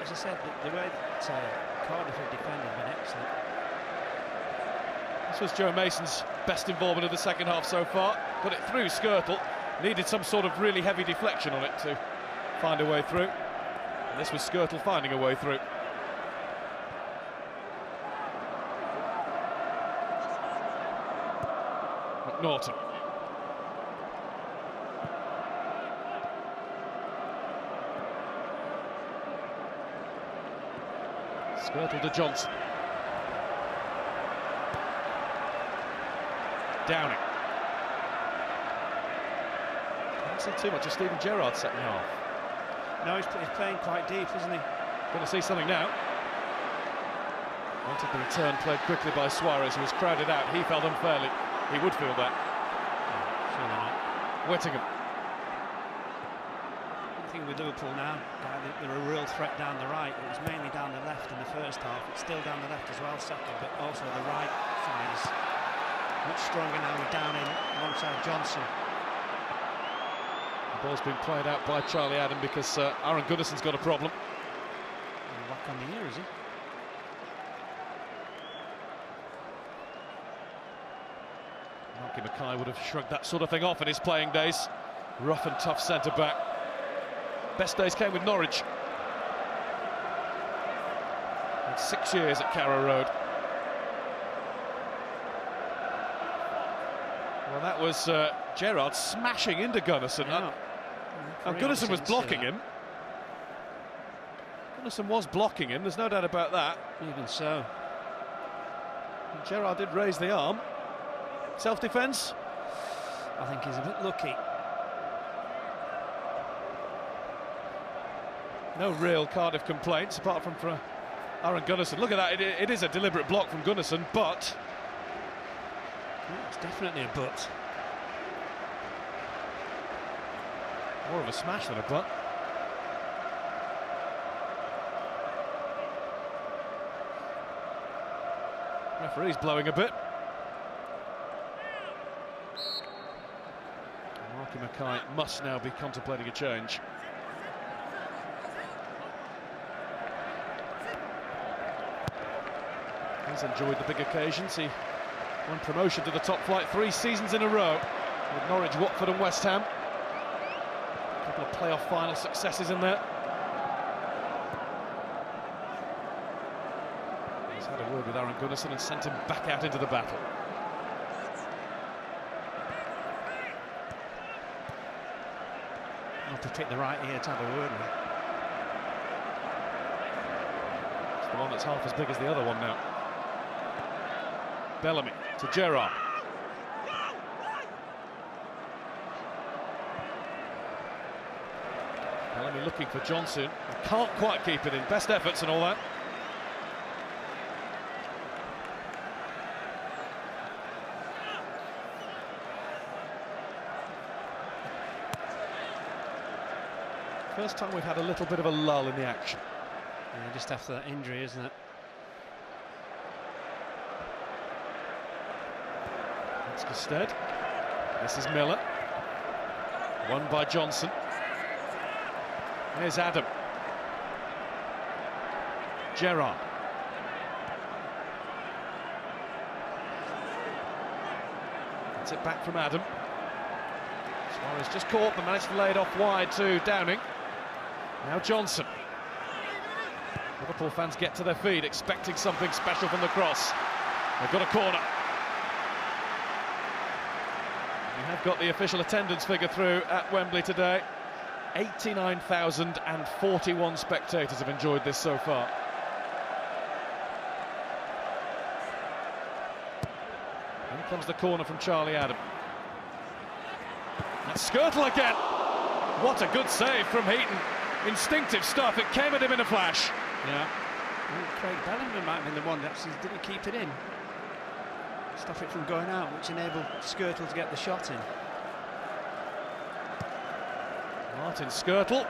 Speaker 3: as I said, the way that Cardiff have defended has been excellent.
Speaker 1: This was Joe Mason's best involvement of the second half so far. Got it through Skirtle. Needed some sort of really heavy deflection on it to find a way through. And this was Skirtle finding a way through. McNaughton. Skirtle to Johnson. Downing. I haven't seen too much of Steven Gerrard's second half.
Speaker 3: No, he's playing quite deep, isn't he?
Speaker 1: Going to see something now. Wanted the return played quickly by Suarez, who was crowded out. He felt unfairly. He would feel that.
Speaker 3: Surely not.
Speaker 1: Whittingham.
Speaker 3: The thing with Liverpool now, they're a real threat down the right. It was mainly down the left in the first half. It's still down the left as well, second, but also the right side is much stronger now with Downing alongside Johnson.
Speaker 1: The ball's been played out by Charlie Adam because Aaron Gunnarson's got a problem.
Speaker 3: Whack on the ear, is he?
Speaker 1: Malky Mackay would have shrugged that sort of thing off in his playing days. Rough and tough centre-back. Best days came with Norwich. Had 6 years at Carrow Road. Well, that was Gerrard smashing into Gunnarsson.
Speaker 3: Yeah.
Speaker 1: And Gunnarsson was blocking him. Gunnarsson was blocking him, there's no doubt about that.
Speaker 3: Even so.
Speaker 1: And Gerrard did raise the arm. Self-defence?
Speaker 3: I think he's a bit lucky.
Speaker 1: No real Cardiff complaints, apart from for Aaron Gunnarsson. Look at that, it is a deliberate block from Gunnarsson, but...
Speaker 3: Yeah, it's definitely a but.
Speaker 1: More of a smash than a butt. Referee's blowing a bit. Malky Mackay must now be contemplating a change. He's enjoyed the big occasions. He won promotion to the top flight 3 seasons in a row with Norwich, Watford and West Ham. A couple of playoff final successes in there. He's had a word with Aaron Gunnarsson and sent him back out into the battle.
Speaker 3: I'll have to pick the right ear to have a word with.
Speaker 1: It's the one that's half as big as the other one now. Bellamy to Gerrard. Bellamy looking for Johnson. Can't quite keep it in. Best efforts and all that. First time we've had a little bit of a lull in the action.
Speaker 3: Yeah, just after that injury, isn't it?
Speaker 1: Instead, this is Miller, won by Johnson. Here's Adam. Gerrard. Gets it back from Adam. Suarez just caught but managed to lay it off wide to Downing. Now Johnson. Liverpool fans get to their feet expecting something special from the cross. They've got a corner. We have got the official attendance figure through at Wembley today. 89,041 spectators have enjoyed this so far. In comes the corner from Charlie Adam. That's Skirtle again. What a good save from Heaton. Instinctive stuff, it came at him in a flash.
Speaker 3: Yeah. Craig Bellingham might have been the one that actually didn't keep it in. Stop it from going out, which enabled Skirtle to get the shot in.
Speaker 1: Martin Skirtle,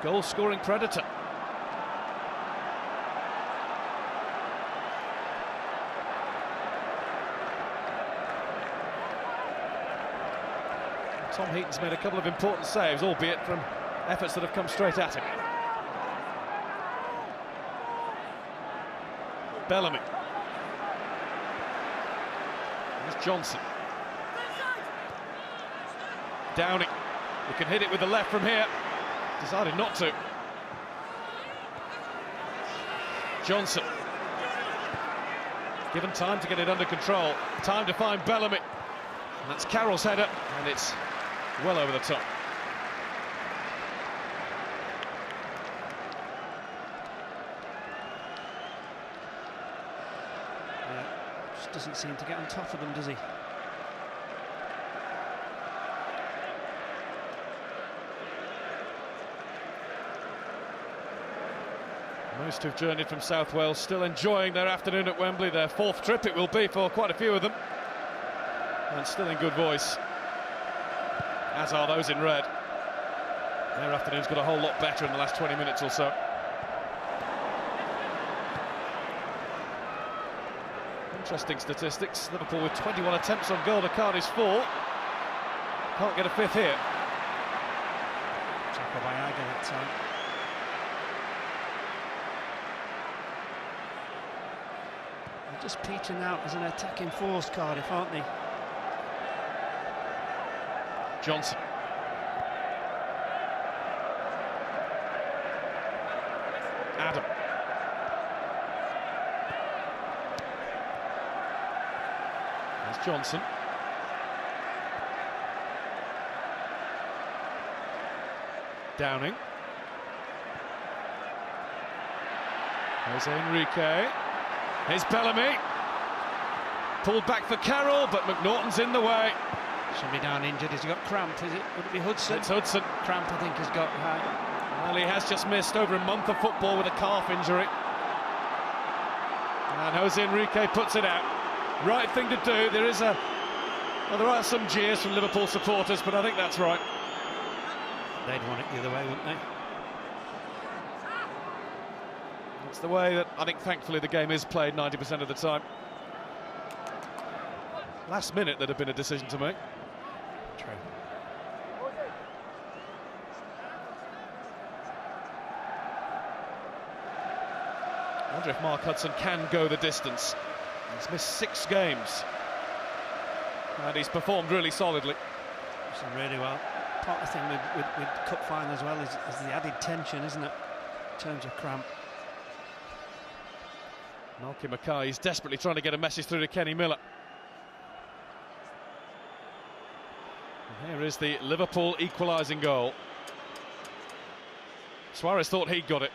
Speaker 1: goal-scoring predator. Tom Heaton's made a couple of important saves, albeit from efforts that have come straight at him. Bellamy. There's Johnson. Downing. He can hit it with the left from here. Decided not to. Johnson. Given time to get it under control. Time to find Bellamy. And that's Carroll's header, and it's well over the top.
Speaker 3: Yeah, just doesn't seem to get on top of them, does he?
Speaker 1: Most who've journeyed from South Wales still enjoying their afternoon at Wembley. Their fourth trip it will be for quite a few of them. And still in good voice, as are those in red. Their afternoon's got a whole lot better in the last 20 minutes or so. Interesting statistics. Liverpool with 21 attempts on goal to Cardiff's 4. Can't get a fifth here.
Speaker 3: Tackle by Aga that time. They're just peaching out as an attacking force, Cardiff, aren't they?
Speaker 1: Johnson. Adam. There's Johnson. Downing. Jose Enrique. Here's Bellamy. Pulled back for Carroll, but McNaughton's in the way.
Speaker 3: Somebody down injured. Has he got cramp? Is it? Would it be Hudson?
Speaker 1: It's Hudson.
Speaker 3: Cramp, I think, has got.
Speaker 1: Well, he has just missed over a month of football with a calf injury. And Jose Enrique puts it out. Right thing to do. There are some jeers from Liverpool supporters, but I think that's right.
Speaker 3: They'd want it the other way, wouldn't they?
Speaker 1: It's the way that I think, thankfully, the game is played 90% of the time. Last minute, there'd have been a decision to make.
Speaker 3: True.
Speaker 1: I wonder if Mark Hudson can go the distance. He's missed 6 games. And he's performed really solidly.
Speaker 3: He's done really well. Part of the thing with cup final as well is the added tension, isn't it? In terms of cramp.
Speaker 1: Malky Mackay is desperately trying to get a message through to Kenny Miller. And here is the Liverpool equalising goal. Suarez thought he'd got it.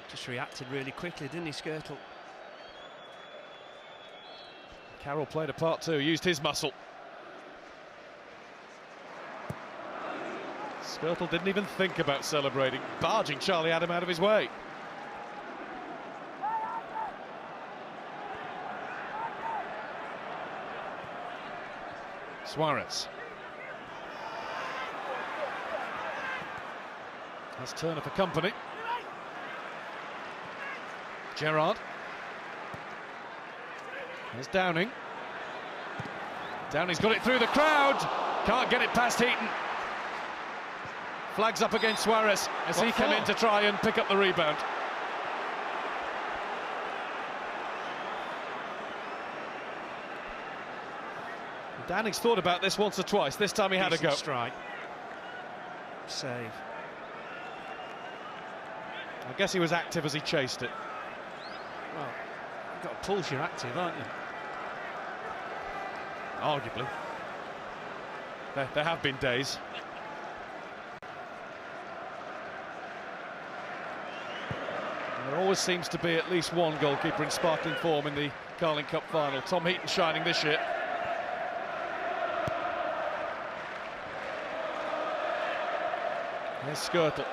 Speaker 3: Just reacted really quickly, didn't he, Skirtle?
Speaker 1: Carroll played a part too, used his muscle. Skirtle didn't even think about celebrating, barging Charlie Adam out of his way. Suarez. That's Turner for company. Gerrard. There's Downing. Downing's got it through the crowd. Can't get it past Heaton. Flags up against Suarez as he came in to try and pick up the rebound. Downing's thought about this once or twice. This time he had a go.
Speaker 3: Strike. Save.
Speaker 1: I guess he was active as he chased it.
Speaker 3: Well, you've got to pulse, you're active, aren't you?
Speaker 1: Arguably. There have been days. And there always seems to be at least one goalkeeper in sparkling form in the Carling Cup final. Tom Heaton shining this year. There's Skirtle.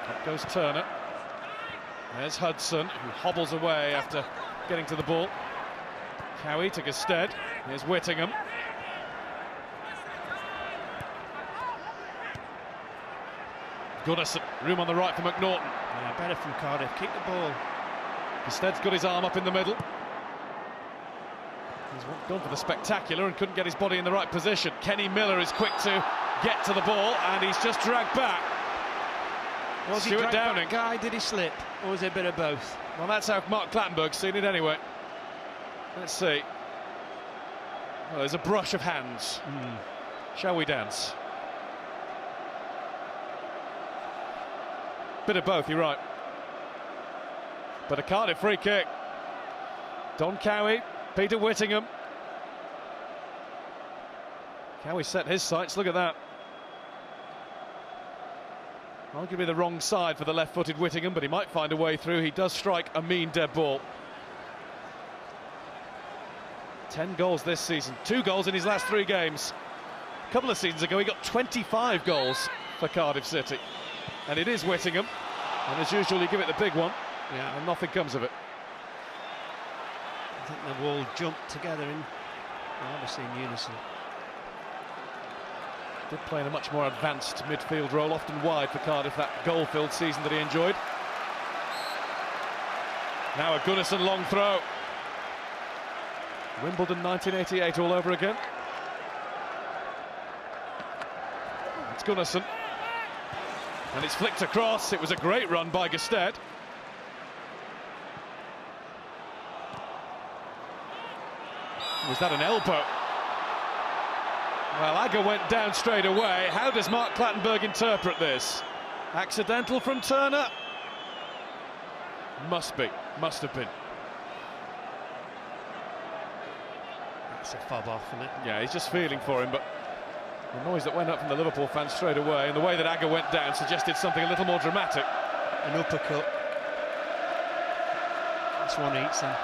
Speaker 1: Up goes Turner. There's Hudson, who hobbles away after getting to the ball. Cowie took a stead. Here's Whittingham. Goodison, room on the right for McNaughton.
Speaker 3: Yeah, better from Cardiff. Keep the ball.
Speaker 1: Stead's got his arm up in the middle. He's gone for the spectacular and couldn't get his body in the right position. Kenny Miller is quick to get to the ball, and he's just dragged back.
Speaker 3: Was he dragged back, Guy? Did he slip, or was it a bit of both?
Speaker 1: Well, that's how Mark Clattenburg's seen it anyway. Let's see. Well, there's a brush of hands. Shall we dance? Bit of both, you're right. But a Cardiff free kick. Don Cowie, Peter Whittingham. Cowie set his sights, look at that. Arguably the wrong side for the left-footed Whittingham, but he might find a way through. He does strike a mean dead ball. 10 goals this season, 2 goals in his last 3 games. A couple of seasons ago he got 25 goals for Cardiff City. And it is Whittingham, and as usual you give it the big one, and nothing comes of it.
Speaker 3: I think they've all jumped together in, obviously in unison.
Speaker 1: Did play in a much more advanced midfield role, often wide for Cardiff, that goal-filled season that he enjoyed. Now a Gunnarsson long throw. Wimbledon 1988 all over again. It's Gunnarsson. And it's flicked across. It was a great run by Gestede. Was that an elbow? Well, Agger went down straight away. How does Mark Clattenburg interpret this? Accidental from Turner? Must be. Must have been.
Speaker 3: That's a fob off, isn't it?
Speaker 1: Yeah, he's just feeling for him, but the noise that went up from the Liverpool fans straight away and the way that Agger went down suggested something a little more dramatic.
Speaker 3: An uppercut. That's one each then.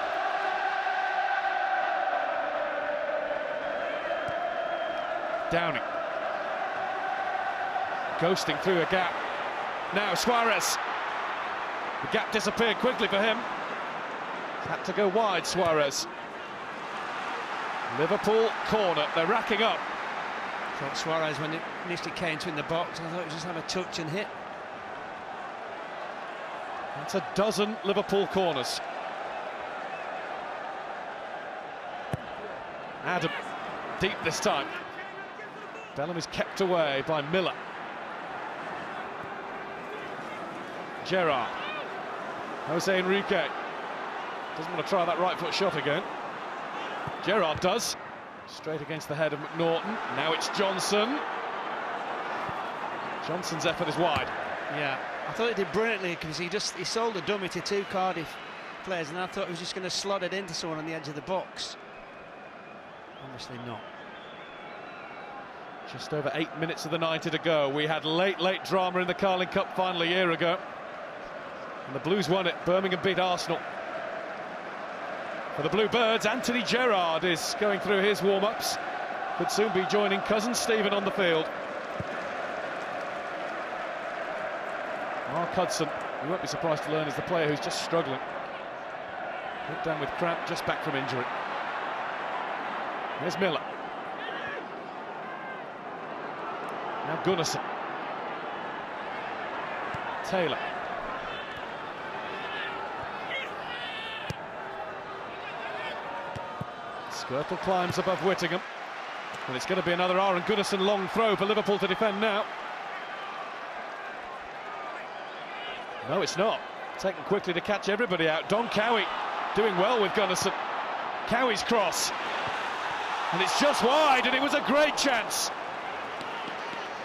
Speaker 1: Downing. Ghosting through a gap. Now Suarez. The gap disappeared quickly for him. Had to go wide, Suarez. Liverpool corner, they're racking up.
Speaker 3: I thought Suarez, when it initially came to in the box, I thought he just have a touch and hit.
Speaker 1: That's a dozen Liverpool corners. Adam, deep this time. Bellamy's kept away by Miller. Gerrard. Jose Enrique. Doesn't want to try that right foot shot again. Gerrard does. Straight against the head of McNaughton. Now it's Johnson. Johnson's effort is wide.
Speaker 3: Yeah, I thought he did brilliantly because he sold a dummy to 2 Cardiff players, and I thought he was just going to slot it into someone on the edge of the box. Obviously not.
Speaker 1: Just over 8 minutes of the 90 to go. We had late drama in the Carling Cup final a year ago. And the Blues won it. Birmingham beat Arsenal. For the Bluebirds, Anthony Gerrard is going through his warm-ups. Could soon be joining cousin Stephen on the field. Mark Hudson, you won't be surprised to learn, is the player who's just struggling. Put down with cramp, just back from injury. There's Miller. Now Gunnarsson. Taylor. Skirtle climbs above Whittingham. And it's going to be another Aaron Gunnarsson long throw for Liverpool to defend now. No, it's not. Taken quickly to catch everybody out. Don Cowie doing well with Gunnarsson. Cowie's cross. And it's just wide, and it was a great chance.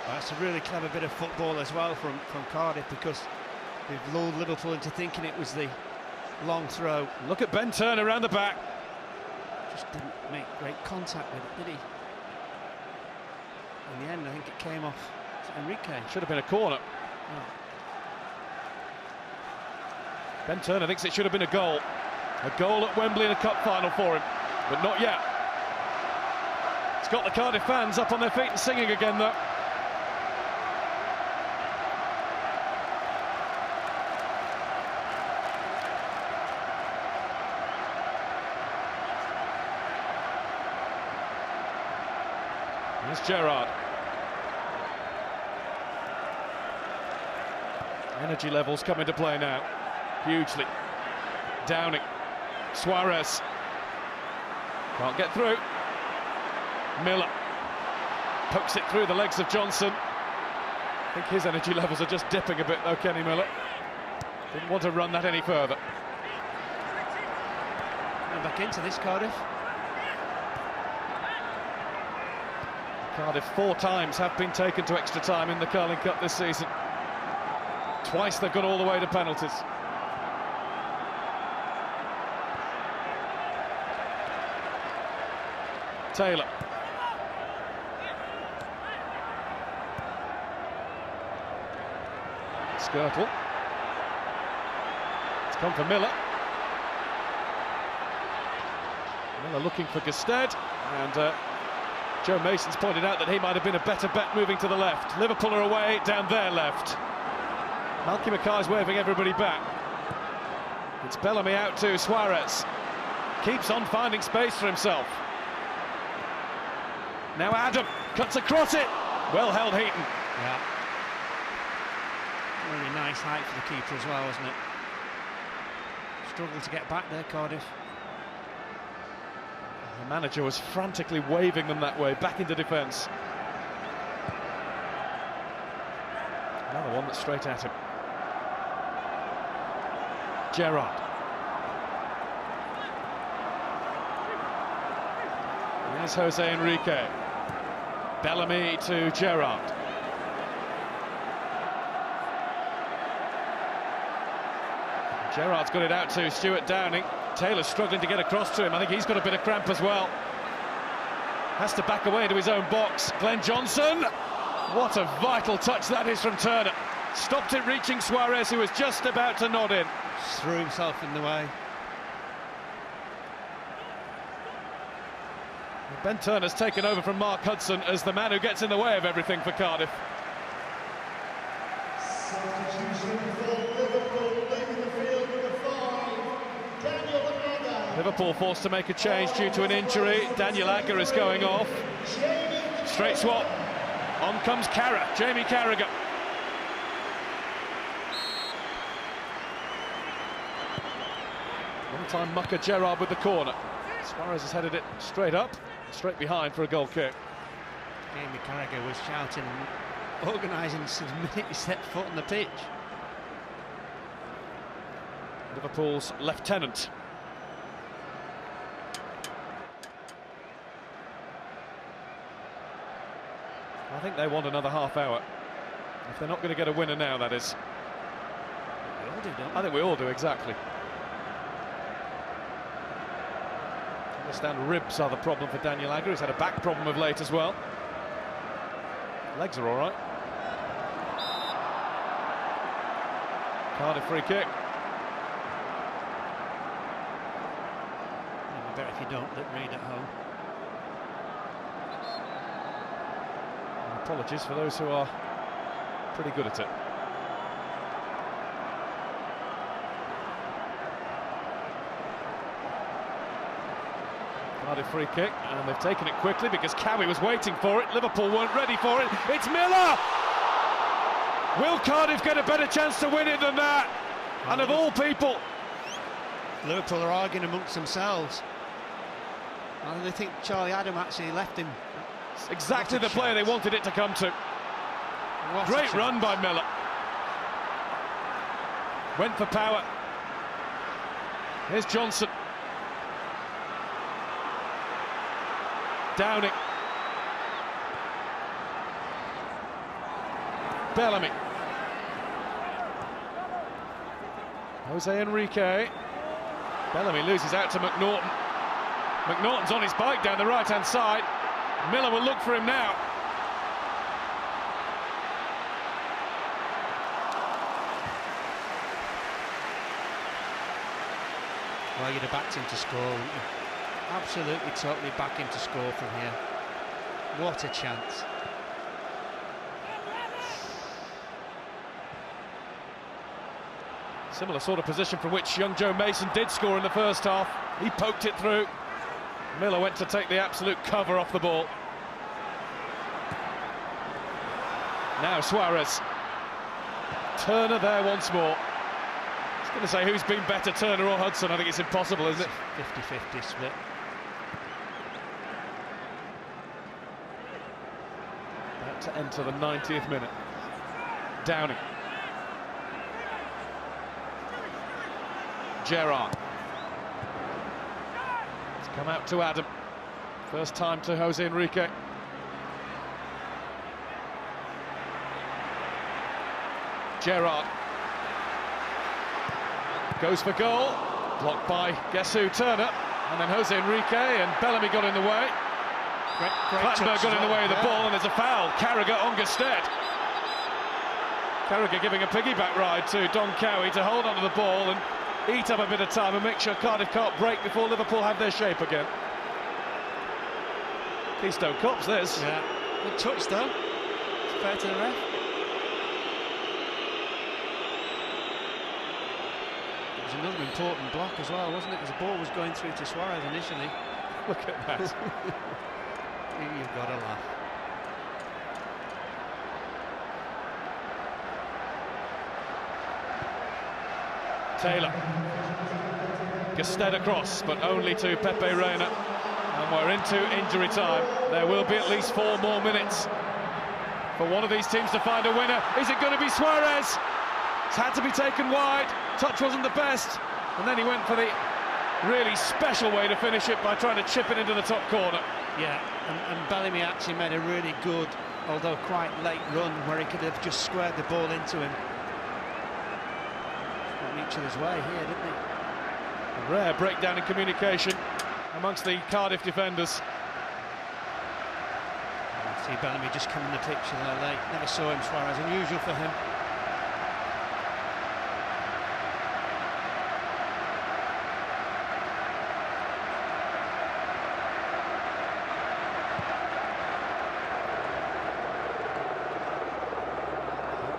Speaker 3: That's a really clever bit of football as well from Cardiff, because they've lulled Liverpool into thinking it was the long throw.
Speaker 1: Look at Ben Turner around the back.
Speaker 3: Just didn't make great contact with it, did he? In the end, I think it came off Enrique.
Speaker 1: Should have been a corner.
Speaker 3: Oh.
Speaker 1: Ben Turner thinks it should have been a goal. A goal at Wembley in a cup final for him, but not yet. It's got the Cardiff fans up on their feet and singing again, though. Here's Gerrard. Energy levels come into play now, hugely. Downing. Suarez. Can't get through. Miller. Pokes it through the legs of Johnson. I think his energy levels are just dipping a bit, though, Kenny Miller. Didn't want to run that any further.
Speaker 3: And back into this, Cardiff.
Speaker 1: Cardiff 4 times have been taken to extra time in the Carling Cup this season. Twice they've gone all the way to penalties. Taylor. Skirtle. It's come for Miller. Miller looking for Gusted, and Joe Mason's pointed out that he might have been a better bet moving to the left. Liverpool are away down their left. Malky Mackay's waving everybody back. It's Bellamy out to Suarez. Keeps on finding space for himself. Now Adam cuts across it. Well held, Heaton.
Speaker 3: Yeah. Really nice height for the keeper as well, wasn't it? Struggled to get back there, Cardiff.
Speaker 1: The manager was frantically waving them that way, back into defence. Another one that's straight at him. Gerrard. There's Jose Enrique. Bellamy to Gerrard. Gerrard's got it out to Stuart Downing. Taylor's struggling to get across to him. I think he's got a bit of cramp as well. Has to back away into his own box. Glenn Johnson. What a vital touch that is from Turner. Stopped it reaching Suarez, who was just about to nod in.
Speaker 3: Threw himself in the way.
Speaker 1: Ben Turner's taken over from Mark Hudson as the man who gets in the way of everything for Cardiff.
Speaker 2: Substitution for Liverpool, leaving the field with a 5. Daniel Agger.
Speaker 1: Liverpool forced to make a change due to an injury. Daniel Agger is going off. Straight swap. On comes Jamie Carragher. One-time mucker Gerrard with the corner. Suarez has headed it straight up, straight behind for a goal kick.
Speaker 3: Jamie Carragher was shouting and organising since the minute he set foot on the pitch.
Speaker 1: Liverpool's lieutenant. I think they want another half hour. If they're not going to get a winner now, that is.
Speaker 3: We all do, don't we?
Speaker 1: I think we all do, exactly. I understand ribs are the problem for Daniel Agger. He's had a back problem of late as well. Legs are all right. Cardiff free kick.
Speaker 3: Maybe better if you don't read at home.
Speaker 1: And apologies for those who are pretty good at it. Cardiff free kick, and they've taken it quickly because Cowie was waiting for it. Liverpool weren't ready for it. It's Miller! Will Cardiff get a better chance to win it than that? And of all people,
Speaker 3: Liverpool are arguing amongst themselves. Well, they think Charlie Adam actually left him.
Speaker 1: it's exactly the player they wanted it to come to.
Speaker 3: What a
Speaker 1: Great
Speaker 3: chance.
Speaker 1: run by Miller. Went for power. Here's Johnson. Downing. Bellamy. Jose Enrique. Bellamy loses out to McNaughton. McNaughton's on his bike down the right-hand side. Miller will look for him now.
Speaker 3: Well, you'd have backed him to score, wouldn't you? Absolutely, totally back him to score from here. What a chance.
Speaker 1: Similar sort of position from which young Joe Mason did score in the first half. He poked it through. Miller went to take the absolute cover off the ball. Now Suarez. Turner there once more. I was going to say who's been better, Turner or Hudson. I think it's impossible, isn't it?
Speaker 3: 50-50 split.
Speaker 1: About to enter the 90th minute. Downing. Gerrard. It's come out to Adam. First time to Jose Enrique. Gerrard goes for goal, blocked by guess who, Turner, and then Jose Enrique, and Bellamy got in the way. Clattenburg got in the way of the ball, and there's a foul. Carragher on Gusted. Carragher giving a piggyback ride to Don Cowie to hold onto the ball and eat up a bit of time and make sure Cardiff can't break before Liverpool have their shape again. Keystone Cops this.
Speaker 3: Yeah, good touch though. It's fair to the ref. It was another important block as well, wasn't it? Because the ball was going through to Suarez initially.
Speaker 1: Look at that.
Speaker 3: You've got to laugh.
Speaker 1: Taylor. Gusted across, but only to Pepe Reina. And we're into injury time. There will be at least 4 more minutes for one of these teams to find a winner. Is it going to be Suarez? It's had to be taken wide. Touch wasn't the best. And then he went for the really special way to finish it by trying to chip it into the top corner.
Speaker 3: Yeah, and Bellamy actually made a really good, although quite late run, where he could have just squared the ball into him. Got each other's way here, didn't he?
Speaker 1: A rare breakdown in communication amongst the Cardiff defenders.
Speaker 3: See Bellamy just coming the picture there late. Never saw him, Suarez, unusual for him.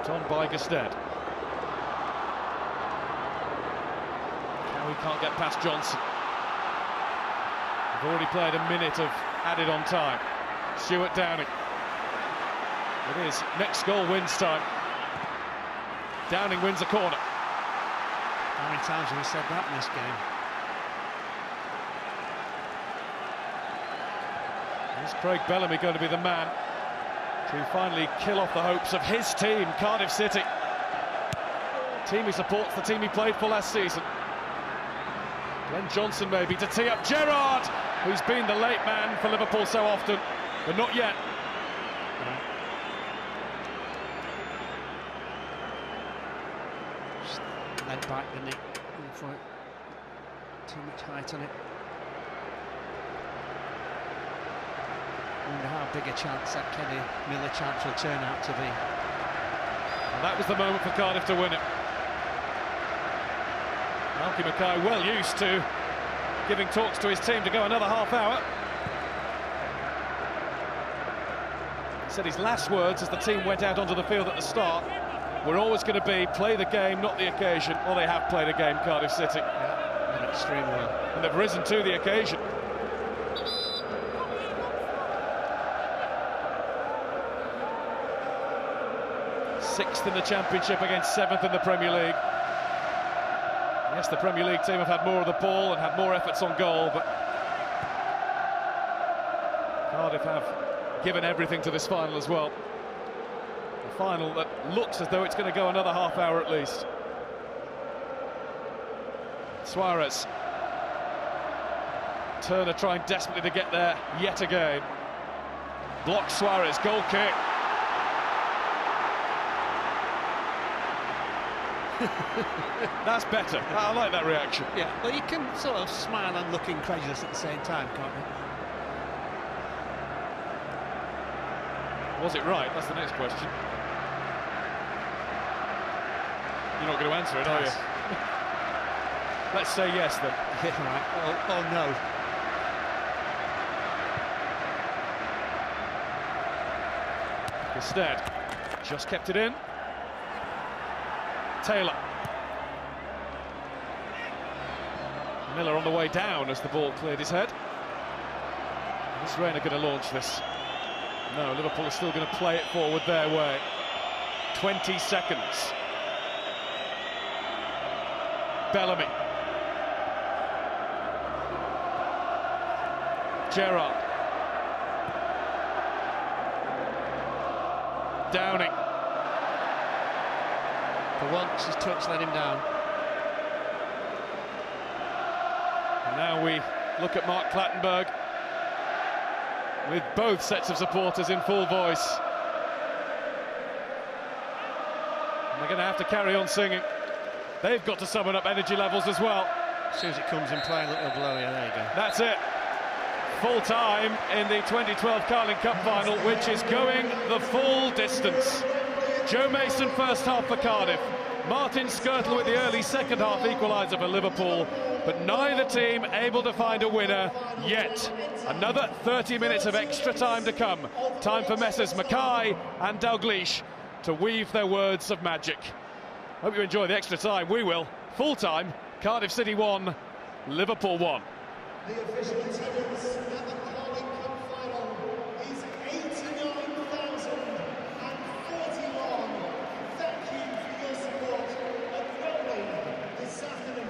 Speaker 1: On by Gusted. Cowie can't get past Johnson. We've already played a minute of added on time. Stuart Downing. It is next goal wins time. Downing wins a corner.
Speaker 3: How many times have we said that in this game?
Speaker 1: Is Craig Bellamy going to be the man to finally kill off the hopes of his team, Cardiff City? Team he supports, the team he played for last season. Glenn Johnson maybe to tee up Gerrard, who's been the late man for Liverpool so often, but not yet.
Speaker 3: Just led back, didn't he? For it. Too much height on it. I wonder how big a chance that Kenny Miller chance will turn out to be.
Speaker 1: And that was the moment for Cardiff to win it. Malky Mackay well used to giving talks to his team to go another half hour. He said his last words as the team went out onto the field at the start were always going to be play the game, not the occasion. Well, they have played a game, Cardiff City.
Speaker 3: Yeah, and extremely well.
Speaker 1: And they've risen to the occasion. Sixth in the Championship against 7th in the Premier League. Yes, the Premier League team have had more of the ball and had more efforts on goal, but Cardiff have given everything to this final as well. A final that looks as though it's going to go another half hour at least. Suarez. Turner trying desperately to get there yet again. Blocks Suarez, goal kick. That's better. I like that reaction.
Speaker 3: Yeah, well, you can sort of smile and look incredulous at the same time, can't you?
Speaker 1: Was it right? That's the next question. You're not going to answer it, are you? Let's say yes then.
Speaker 3: Yeah, right. Oh no.
Speaker 1: Instead, just kept it in. Taylor. Miller on the way down as the ball cleared his head. Is Reina going to launch this? No, Liverpool are still going to play it forward their way. 20 seconds. Bellamy. Gerrard. Downing.
Speaker 3: For once, his touch let him down.
Speaker 1: And now we look at Mark Clattenburg with both sets of supporters in full voice. They're going to have to carry on singing. They've got to summon up energy levels as well.
Speaker 3: As soon as it comes in play, look, it'll blow. Yeah, there you go.
Speaker 1: That's it. Full time in the 2012 Carling Cup final, which is going the full distance. Joe Mason first half for Cardiff. Martin Skirtle with the early second half equaliser for Liverpool, but neither team able to find a winner yet. Another 30 minutes of extra time to come. Time for Messrs Mackay and Dalglish to weave their words of magic. Hope you enjoy the extra time. We will. Full time, Cardiff City 1, Liverpool 1.
Speaker 2: The official attendance at the Carling Cup final is 89,041. Thank you for your support at Wembley this afternoon.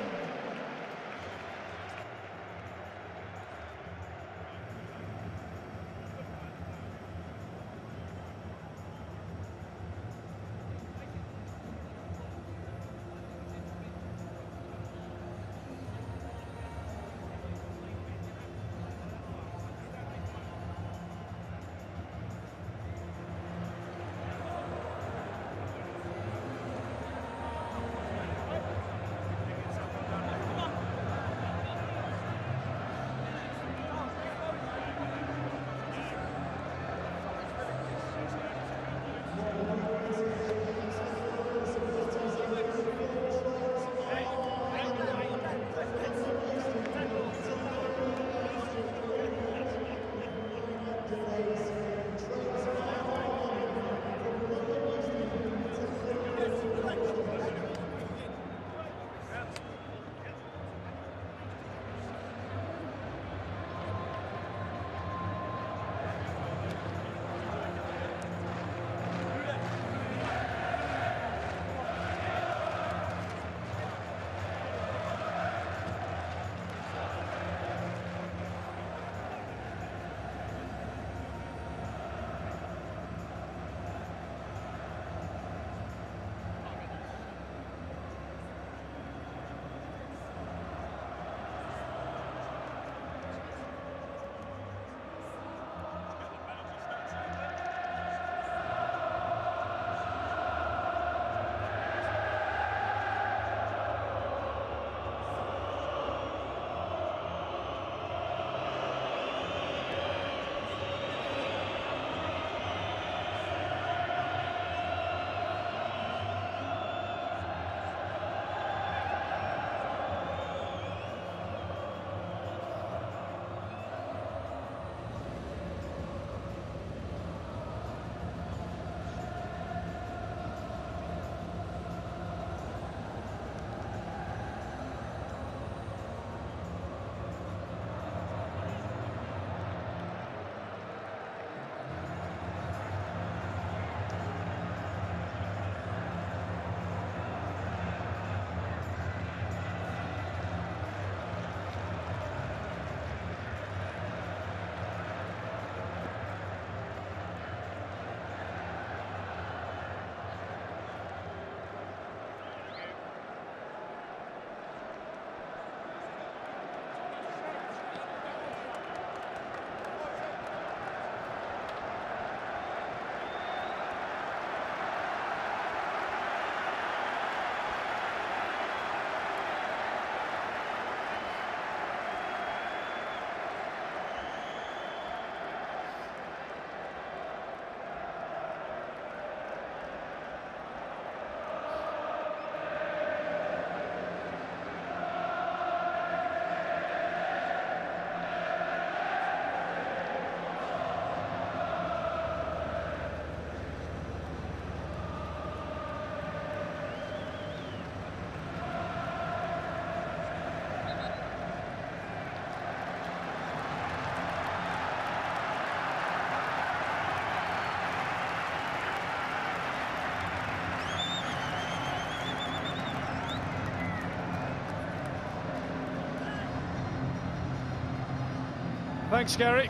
Speaker 1: Thanks, Gary.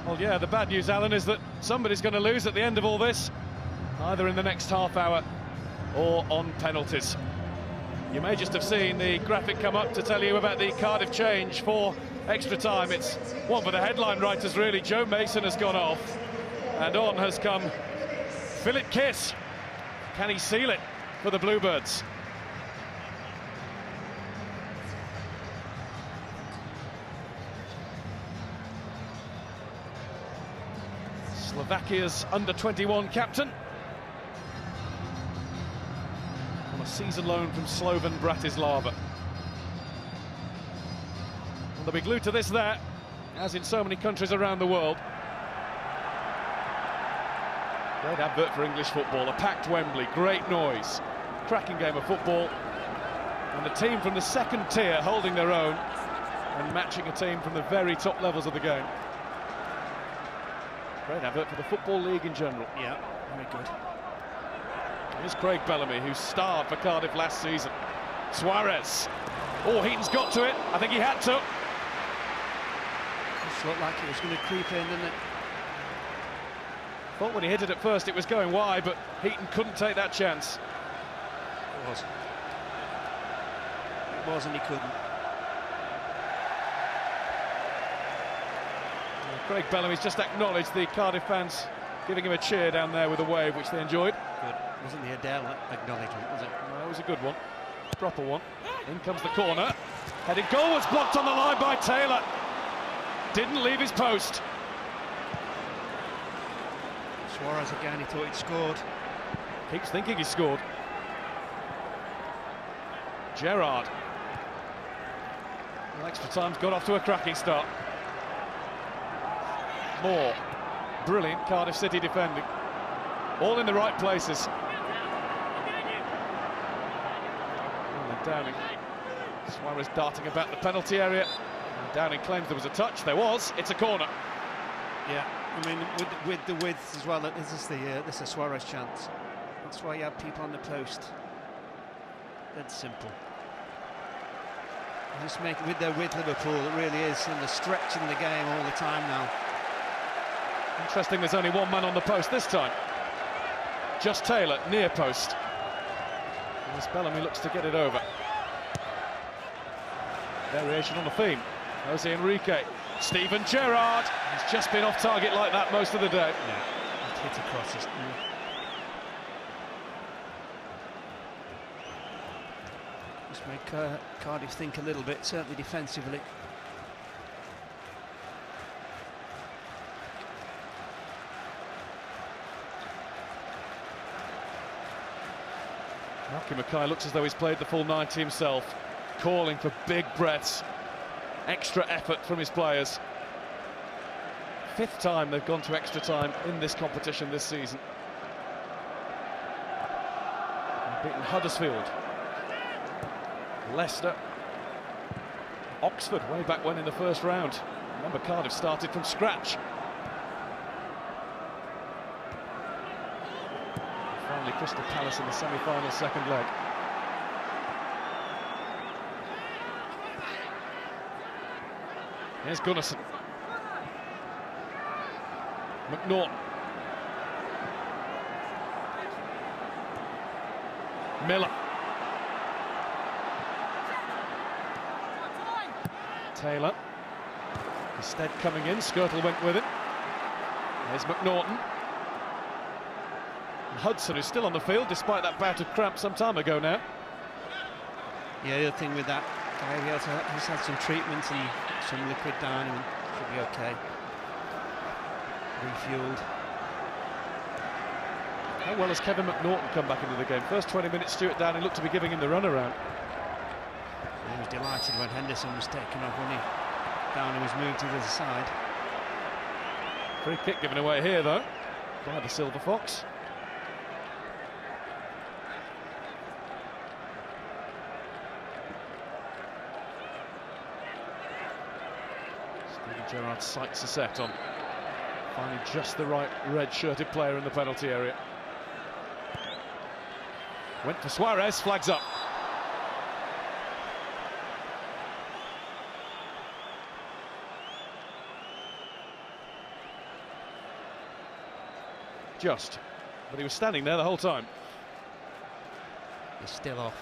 Speaker 1: Well, yeah, the bad news, Alan, is that somebody's going to lose at the end of all this, either in the next half hour or on penalties. You may just have seen the graphic come up to tell you about the Cardiff change for extra time. It's one for the headline writers, really. Joe Mason has gone off, and on has come Philip Kiss. Can he seal it for the Bluebirds. Slovakia's under-21 captain. On a season loan from Slovan Bratislava. And they'll be glued to this there, as in so many countries around the world. Great advert for English football, a packed Wembley, great noise, cracking game of football, and a team from the second tier holding their own and matching a team from the very top levels of the game. Great advert for the Football League in general.
Speaker 3: Yeah, very good.
Speaker 1: Here's Craig Bellamy, who starred for Cardiff last season. Suarez. Oh, Heaton's got to it. I think he had to.
Speaker 3: Just looked like it was going to creep in, didn't it?
Speaker 1: Thought when he hit it at first it was going wide, but Heaton couldn't take that chance.
Speaker 3: It was. It was, and he couldn't.
Speaker 1: Craig Bellamy's just acknowledged the Cardiff fans giving him a cheer down there with a wave, which they enjoyed.
Speaker 3: Good. Wasn't the Adele acknowledgement, was it?
Speaker 1: No, it was a good one. Proper one. In comes the corner. Headed goal was blocked on the line by Taylor. Didn't leave his post.
Speaker 3: Suarez again, he thought he'd scored.
Speaker 1: Keeps thinking he scored. Gerrard. Well, extra time's got off to a cracking start. Moore. Brilliant Cardiff City defending. All in the right places. And Downing. Suarez darting about the penalty area. And Downing claims there was a touch. There was. It's a corner.
Speaker 3: Yeah, I mean, with the width as well, this is a Suarez chance. That's why you have people on the post. That's simple. Just make it with Liverpool, it really is, and they're stretching the game all the time now.
Speaker 1: Interesting, there's only one man on the post this time. Just Taylor, near post. As Bellamy looks to get it over. Variation on the theme. Jose Enrique. Steven Gerrard. He's just been off target like that most of the day.
Speaker 3: Yeah, it hit across his knee. Just make Cardiff think a little bit, certainly defensively.
Speaker 1: Malky Mackay looks as though he's played the full 90 himself, calling for big breaths, extra effort from his players. Fifth time they've gone to extra time in this competition this season. They've beaten Huddersfield, Leicester, Oxford way back when in the first round. Remember, Cardiff started from scratch. Finally Crystal Palace in the semi-final second leg. Here's Gunnarsson. McNaughton. Miller. Taylor. Instead coming in, Skirtle went with it. There's McNaughton. And Hudson, who's still on the field despite that bout of cramp some time ago now.
Speaker 3: Yeah, the other thing with that guy, he's had some treatment and some liquid down him, should be okay. Refueled.
Speaker 1: How well has Kevin McNaughton come back into the game? First 20 minutes, Stuart Downing looked to be giving him the runaround.
Speaker 3: He was delighted when Henderson was taken off, when Downing was moved to the other side.
Speaker 1: Free kick given away here, though, by the Silver Fox. Steven Gerrard sights a set on finding just the right red-shirted player in the penalty area. Went for Suarez, flags up. Just, but he was standing there the whole time.
Speaker 3: He's still off.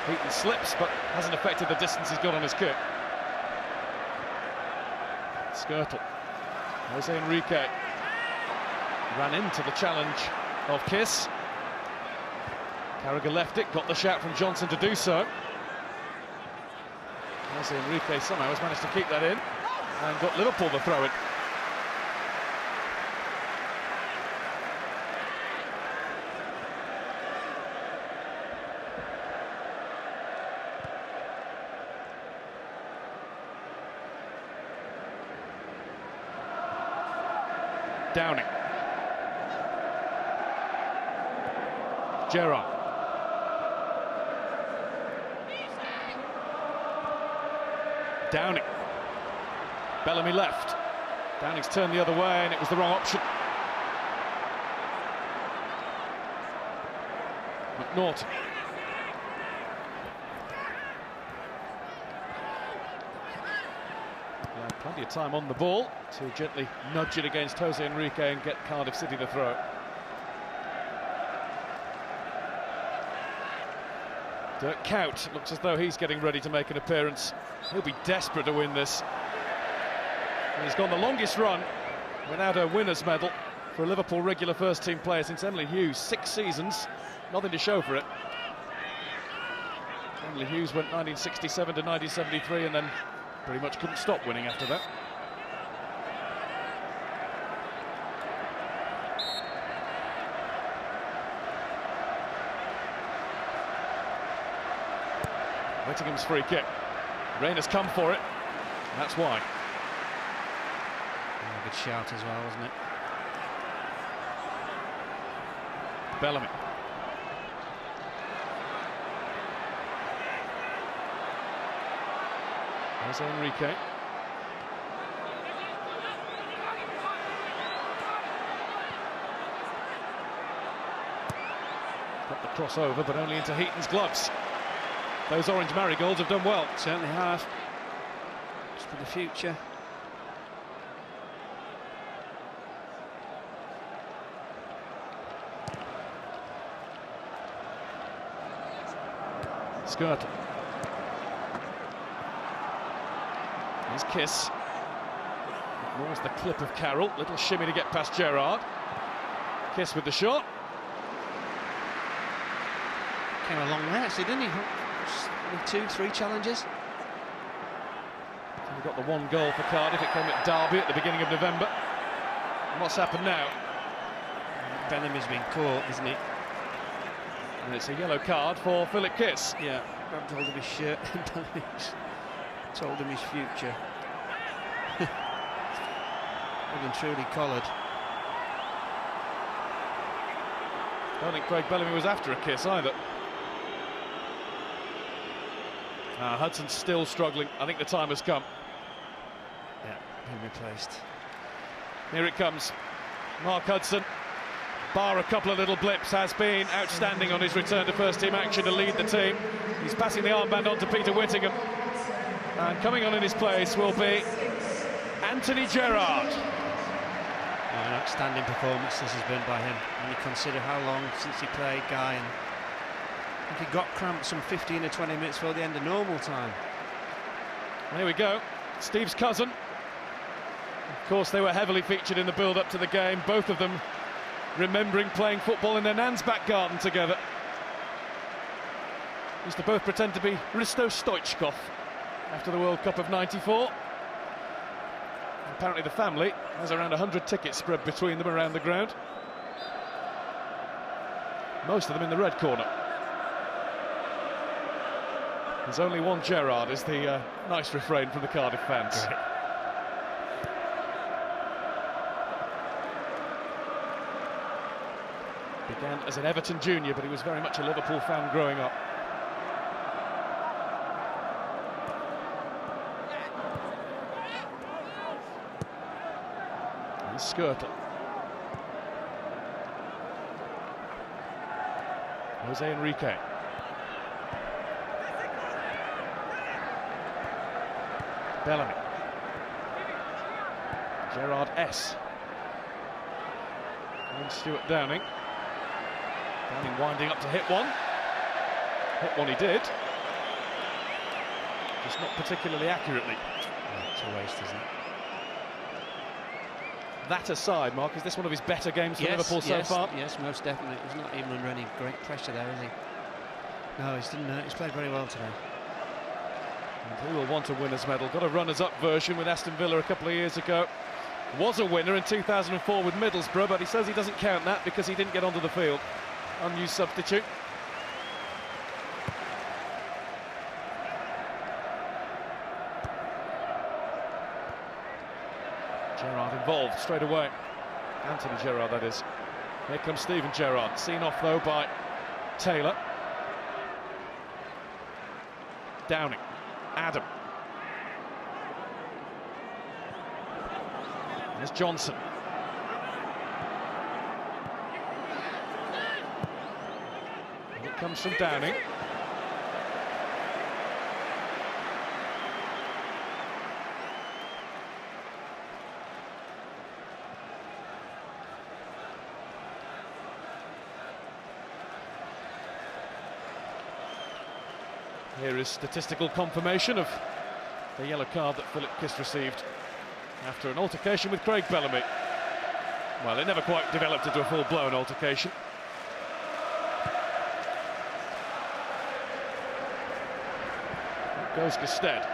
Speaker 1: Heaton slips, but hasn't affected the distance he's got on his kick. Skirtle. Jose Enrique ran into the challenge of Kiss. Carragher left it, got the shout from Johnson to do so. Jose Enrique somehow has managed to keep that in and got Liverpool the throw-in. Downing. Gerrard. Downing. Bellamy left. Downing's turned the other way and it was the wrong option. McNaughton. Plenty of time on the ball to gently nudge it against Jose Enrique and get Cardiff City the throw. Dirk Kuyt looks as though he's getting ready to make an appearance. He'll be desperate to win this. And he's gone the longest run without a winner's medal for a Liverpool regular first-team player since Emily Hughes. 6 seasons, nothing to show for it. Emily Hughes went 1967 to 1973 and then pretty much couldn't stop winning after that. Whittingham's free kick. Rain has come for it, and that's why.
Speaker 3: Oh, good shout as well, wasn't it?
Speaker 1: Bellamy. Jose Enrique. Got the crossover, but only into Heaton's gloves. Those orange marigolds have done well.
Speaker 3: Certainly have. Just for the future.
Speaker 1: Skirtle. Here's Kiss. Ignores the clip of Carroll. Little shimmy to get past Gerrard. Kiss with the shot.
Speaker 3: Came along there, actually, didn't he? 2, 3 challenges.
Speaker 1: We've got the 1 goal for Cardiff. It came at Derby at the beginning of November. And what's happened now?
Speaker 3: Bellamy's been caught, isn't he?
Speaker 1: And it's a yellow card for Philip Kiss.
Speaker 3: Yeah, grabbed hold of his shirt and Bellamy's told him his future. Well and truly collared.
Speaker 1: I don't think Craig Bellamy was after a Kiss either. Hudson's still struggling. I think the time has come.
Speaker 3: Yeah, been replaced.
Speaker 1: Here it comes. Mark Hudson, bar a couple of little blips, has been outstanding on his return to first-team action to lead the team. He's passing the armband on to Peter Whittingham. And coming on in his place will be Anthony Gerrard.
Speaker 3: An outstanding performance this has been by him. When you consider how long since he played, Guy, and I think he got cramped some 15 or 20 minutes before the end of normal time.
Speaker 1: Here we go. Steve's cousin. Of course, they were heavily featured in the build-up to the game. Both of them remembering playing football in their nan's back garden together. Used to both pretend to be Risto Stoichkov after the World Cup of '94. Apparently the family has around 100 tickets spread between them around the ground. Most of them in the red corner. There's only one Gerrard, is the nice refrain from the Cardiff fans.
Speaker 3: Great.
Speaker 1: Began as an Everton junior, but he was very much a Liverpool fan growing up. And Skirtle. Jose Enrique. Bellamy. Gerrard S. And Stuart Downing. Downing winding up to hit one. Hit one he did. Just not particularly accurately.
Speaker 3: Yeah, it's a waste, isn't it?
Speaker 1: That aside, Mark, is this one of his better games for Liverpool so far?
Speaker 3: Yes, most definitely. He's not even under any great pressure there, is he? No, he's played very well today.
Speaker 1: And he will want a winner's medal. Got a runners-up version with Aston Villa a couple of years ago. Was a winner in 2004 with Middlesbrough, but he says he doesn't count that because he didn't get onto the field. Unused substitute. Gerrard involved straight away. Anthony Gerrard, that is. Here comes Steven Gerrard, seen off though by Taylor. Downing, Adam. There's Johnson. And it comes from Downing. Here is statistical confirmation of the yellow card that Philip Kiss received after an altercation with Craig Bellamy. Well, it never quite developed into a full-blown altercation. Goes Gested.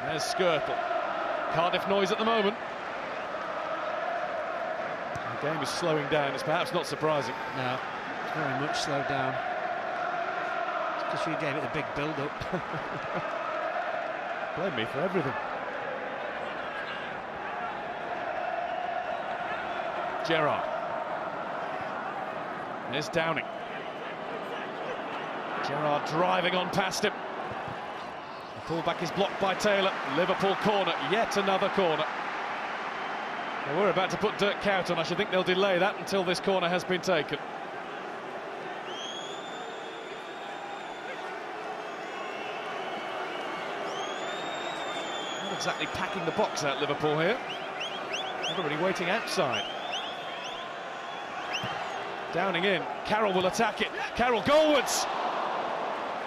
Speaker 1: There's Skirtle. Cardiff noise at the moment. The game is slowing down. It's perhaps not surprising.
Speaker 3: No, it's very much slowed down. Because you gave it a big build-up.
Speaker 1: Blame me for everything. Gerrard. There's Downing. Gerrard driving on past him. The pullback is blocked by Taylor. Liverpool corner, yet another corner. Well, we're about to put Dirk Kuyt on. I should think they'll delay that until this corner has been taken. Not exactly packing the box out, Liverpool here. Everybody waiting outside. Downing in, Carroll will attack it. Carroll goalwards!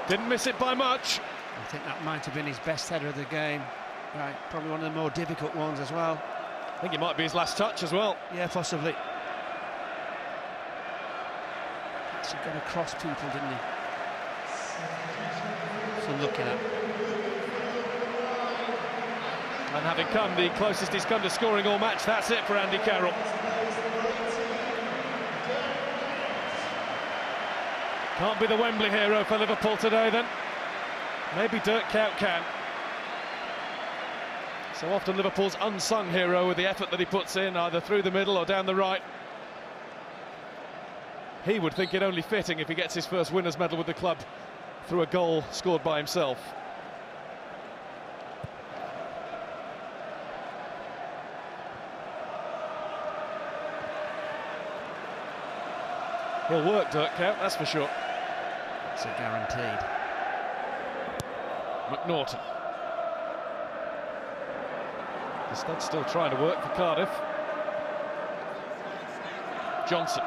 Speaker 1: Didn't miss it by much.
Speaker 3: I think that might have been his best header of the game. Right, probably one of the more difficult ones as well.
Speaker 1: I think it might be his last touch as well.
Speaker 3: Yeah, possibly. He got across people, didn't he? So looking at.
Speaker 1: And having come the closest he's come to scoring all match, that's it for Andy Carroll. Can't be the Wembley hero for Liverpool today then. Maybe Dirk Kuyt can. So often Liverpool's unsung hero with the effort that he puts in, either through the middle or down the right. He would think it only fitting if he gets his first winner's medal with the club through a goal scored by himself. He'll work, Dirk Kuyt, that's for sure.
Speaker 3: It's a guaranteed.
Speaker 1: McNaughton. The stud's still trying to work for Cardiff. Johnson.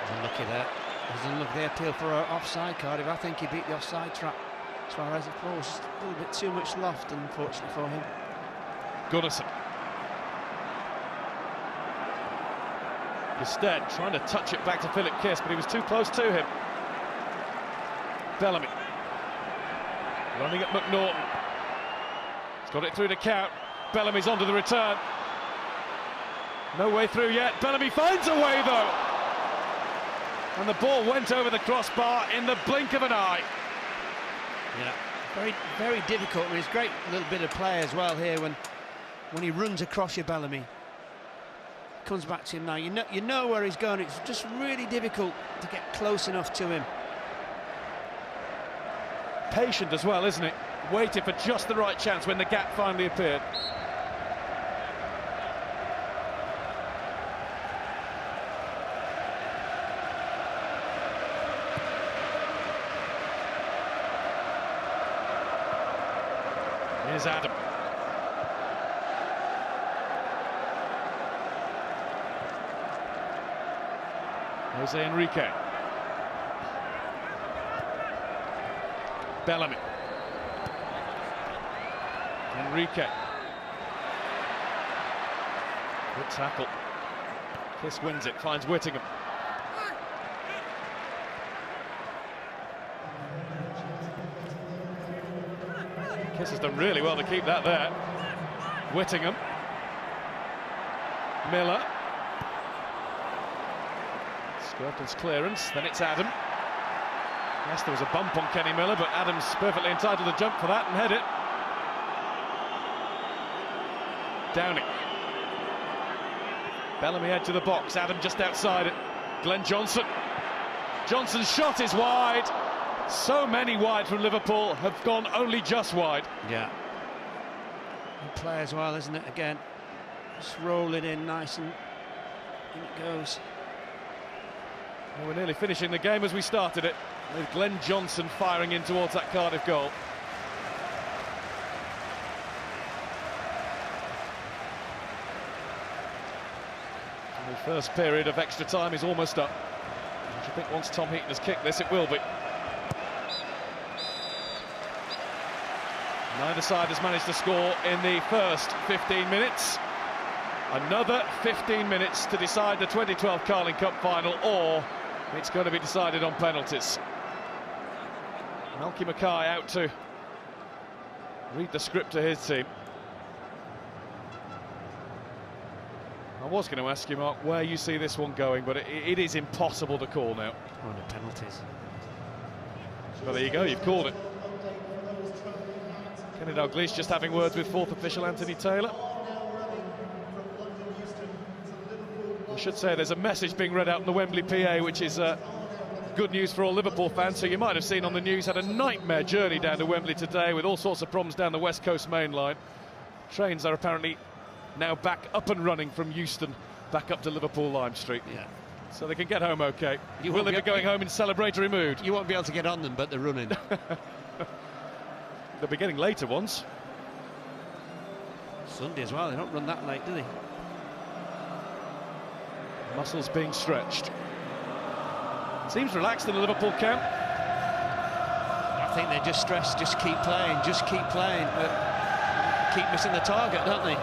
Speaker 3: He's unlucky there. He's unlucky. They appeal for an offside, Cardiff. I think he beat the offside trap. Suarez, of course, a little bit too much loft, unfortunately for him.
Speaker 1: Gunnarsson. Gested trying to touch it back to Philip Kiss, but he was too close to him. Bellamy. Running at McNaughton. He's got it through to Kuyt. Bellamy's onto the return. No way through yet. Bellamy finds a way, though. And the ball went over the crossbar in the blink of an eye.
Speaker 3: Yeah, very, very difficult. I mean, it's a great little bit of play as well here when he runs across your Bellamy. Comes back to him now. You know where he's going. It's just really difficult to get close enough to him.
Speaker 1: Patient as well, isn't it? Waited for just the right chance when the gap finally appeared. Here's Adam. Jose Enrique. Bellamy. Enrique. Good tackle. Kiss wins it, finds Whittingham. Kiss has done really well to keep that there. Whittingham. Miller. Skirtle's clearance, then it's Adam. Yes, there was a bump on Kenny Miller, but Adam's perfectly entitled to jump for that and head it. Downing. Bellamy edge of the box, Adam just outside it. Glenn Johnson. Johnson's shot is wide. So many wide from Liverpool have gone only just wide.
Speaker 3: Yeah. Good play as well, isn't it? Again, just roll it in nice and in it goes.
Speaker 1: Well, we're nearly finishing the game as we started it, with Glenn Johnson firing in towards that Cardiff goal. And the first period of extra time is almost up. I think once Tom Heaton has kicked this, it will be. Neither side has managed to score in the first 15 minutes. Another 15 minutes to decide the 2012 Carling Cup final, or it's going to be decided on penalties. Malky Mackay out to read the script to his team. I was going to ask you, Mark, where you see this one going, but it is impossible to call now.
Speaker 3: Oh, the penalties.
Speaker 1: Well, there you go, you've called it. Kenny Dalglish just having words with fourth official Anthony Taylor. I should say there's a message being read out in the Wembley PA, which is good news for all Liverpool fans. So you might have seen on the news, had a nightmare journey down to Wembley today with all sorts of problems down the West Coast main line. Trains are apparently now back up and running from Euston back up to Liverpool Lime Street.
Speaker 3: Yeah.
Speaker 1: So they can get home okay. Will they be going home in celebratory mood?
Speaker 3: You won't be able to get on them, but they're running.
Speaker 1: They'll be getting later ones.
Speaker 3: Sunday as well, they don't run that late, do they?
Speaker 1: Muscles being stretched. Seems relaxed in the Liverpool camp.
Speaker 3: I think they're just stressed, just keep playing, but keep missing the target, don't they?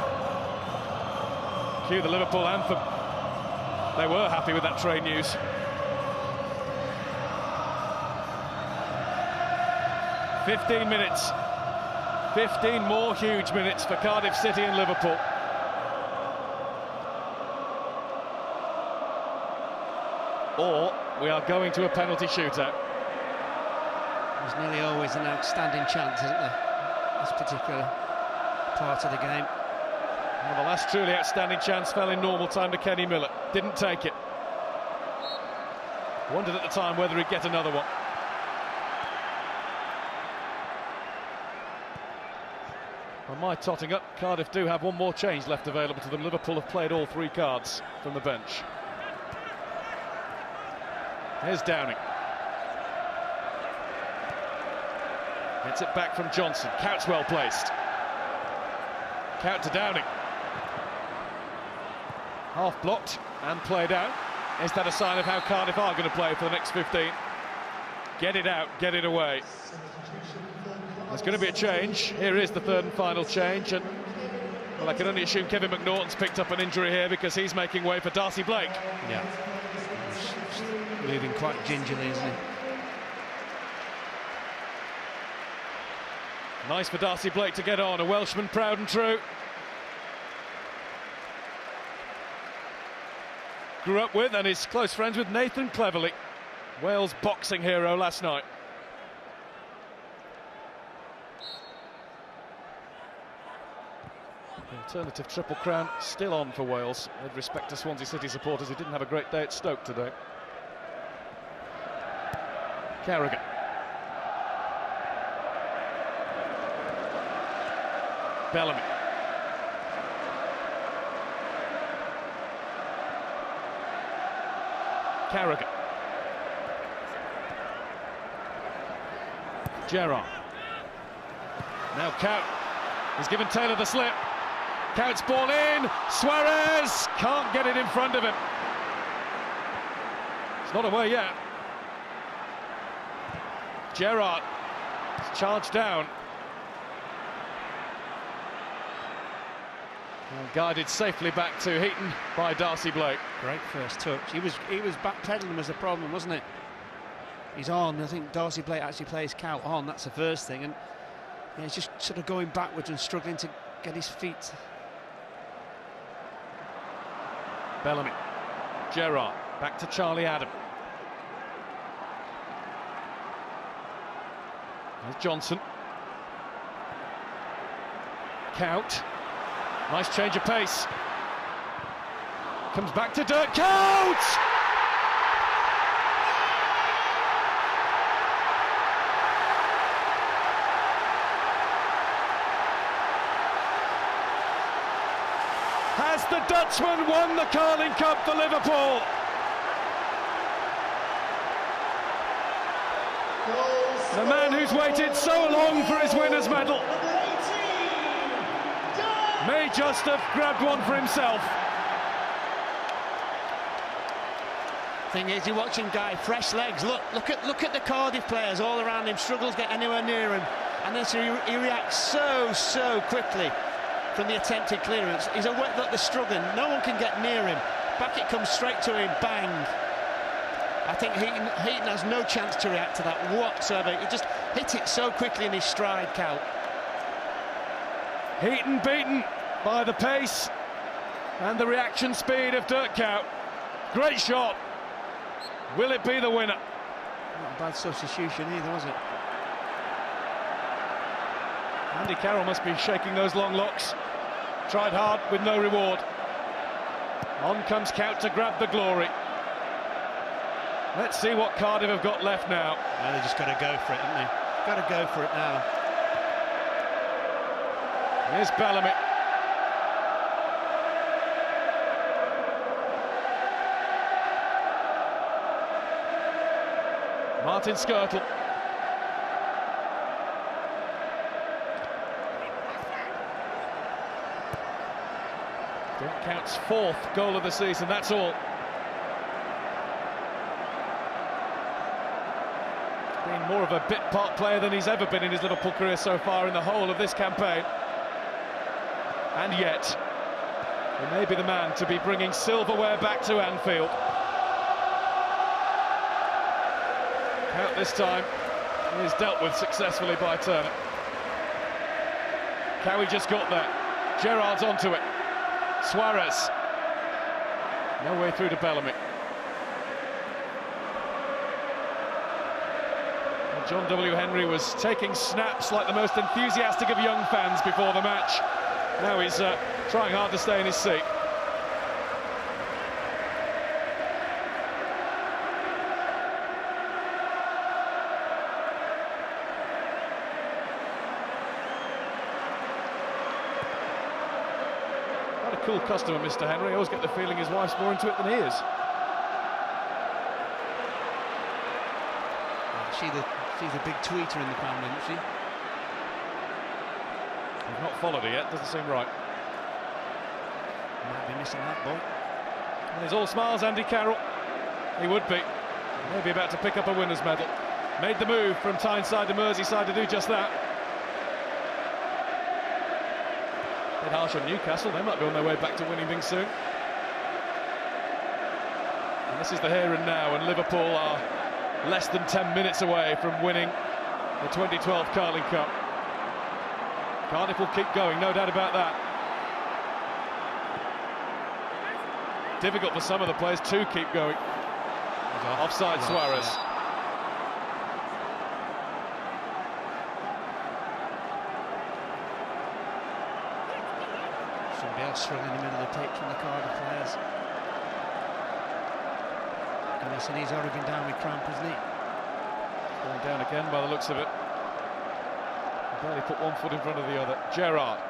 Speaker 1: Cue the Liverpool anthem. They were happy with that train news. "15 minutes. 15 more huge minutes for Cardiff City and Liverpool. Or we are going to a penalty shootout.
Speaker 3: There's nearly always an outstanding chance, isn't there? This particular part of the game.
Speaker 1: Well, the last truly outstanding chance fell in normal time to Kenny Miller. Didn't take it. Wondered at the time whether he'd get another one. On my totting up, Cardiff do have one more change left available to them. Liverpool have played all three cards from the bench. Here's Downing. Gets it back from Johnson. Coutts well placed. Count to Downing. Half blocked and played out. Is that a sign of how Cardiff are going to play for the next 15? Get it out, get it away. There's going to be a change. Here is the third and final change, and well, I can only assume Kevin McNaughton's picked up an injury here because he's making way for Darcy Blake.
Speaker 3: Yeah, he's moving quite gingerly, isn't he?
Speaker 1: Nice for Darcy Blake to get on, a Welshman proud and true. Grew up with and is close friends with Nathan Cleverley, Wales boxing hero last night. The alternative Triple Crown still on for Wales, with respect to Swansea City supporters who didn't have a great day at Stoke today. Carragher. Bellamy. Carragher. Gerrard. Now Count. He's given Taylor the slip. Count's ball in. Suarez can't get it in front of him. It's not away yet. Gerrard charged down. And guided safely back to Heaton by Darcy Blake.
Speaker 3: Great first touch. He was backpedaling was the problem, wasn't it? He's on. I think Darcy Blake actually plays Cout on. That's the first thing, and yeah, he's just sort of going backwards and struggling to get his feet.
Speaker 1: Bellamy. Gerrard back to Charlie Adam. There's Johnson. Cout. Nice change of pace. Comes back to Dirk Cout! Has the Dutchman won the Carling Cup for Liverpool? The man who's waited so long for his winner's medal may just have grabbed one for himself.
Speaker 3: Thing is, you're watching Guy, fresh legs. Look at the Cardiff players all around him. Struggles to get anywhere near him, and then so he reacts so quickly from the attempted clearance. He's aware that they're struggling. No one can get near him. Back it comes straight to him. Bang. I think Heaton has no chance to react to that whatsoever. He just hit it so quickly in his stride, Cout.
Speaker 1: Heaton beaten by the pace and the reaction speed of Dirk Cout. Great shot. Will it be the winner?
Speaker 3: Not a bad substitution either, was it?
Speaker 1: Andy Carroll must be shaking those long locks. Tried hard with no reward. On comes Cout to grab the glory. Let's see what Cardiff have got left now.
Speaker 3: Well, they just got to go for it, haven't they? Got to go for it now.
Speaker 1: Here's Bellamy. Martin Skirtle. Dirk Cout's 4th goal of the season, that's all. Been more of a bit part player than he's ever been in his Liverpool career so far in the whole of this campaign. And yet, he may be the man to be bringing silverware back to Anfield. Cout this time is dealt with successfully by Turner. Cowie just got there. Gerrard's onto it. Suarez. No way through to Bellamy. And John W. Henry was taking snaps like the most enthusiastic of young fans before the match. Now he's trying hard to stay in his seat. What a cool customer, Mr. Henry. I always get the feeling his wife's more into it than he is.
Speaker 3: She's a big tweeter in the family, isn't she?
Speaker 1: I've not followed her yet, doesn't seem right.
Speaker 3: Might be missing that ball.
Speaker 1: And he's all smiles, Andy Carroll. He would be. Maybe about to pick up a winner's medal. Made the move from Tyneside to Merseyside to do just that. Bit harsh on Newcastle, they might be on their way back to winning things soon. And this is the here and now, and Liverpool are less than 10 minutes away from winning the 2012 Carling Cup. Cardiff will keep going, no doubt about that. Difficult for some of the players to keep going. Offside Suarez.
Speaker 3: Somebody else struggling in the middle of the pitch from the Cardiff players. Goodness, and he's already been down with cramp, hasn't he?
Speaker 1: Going down again by the looks of it. Barely put one foot in front of the other. Gerrard.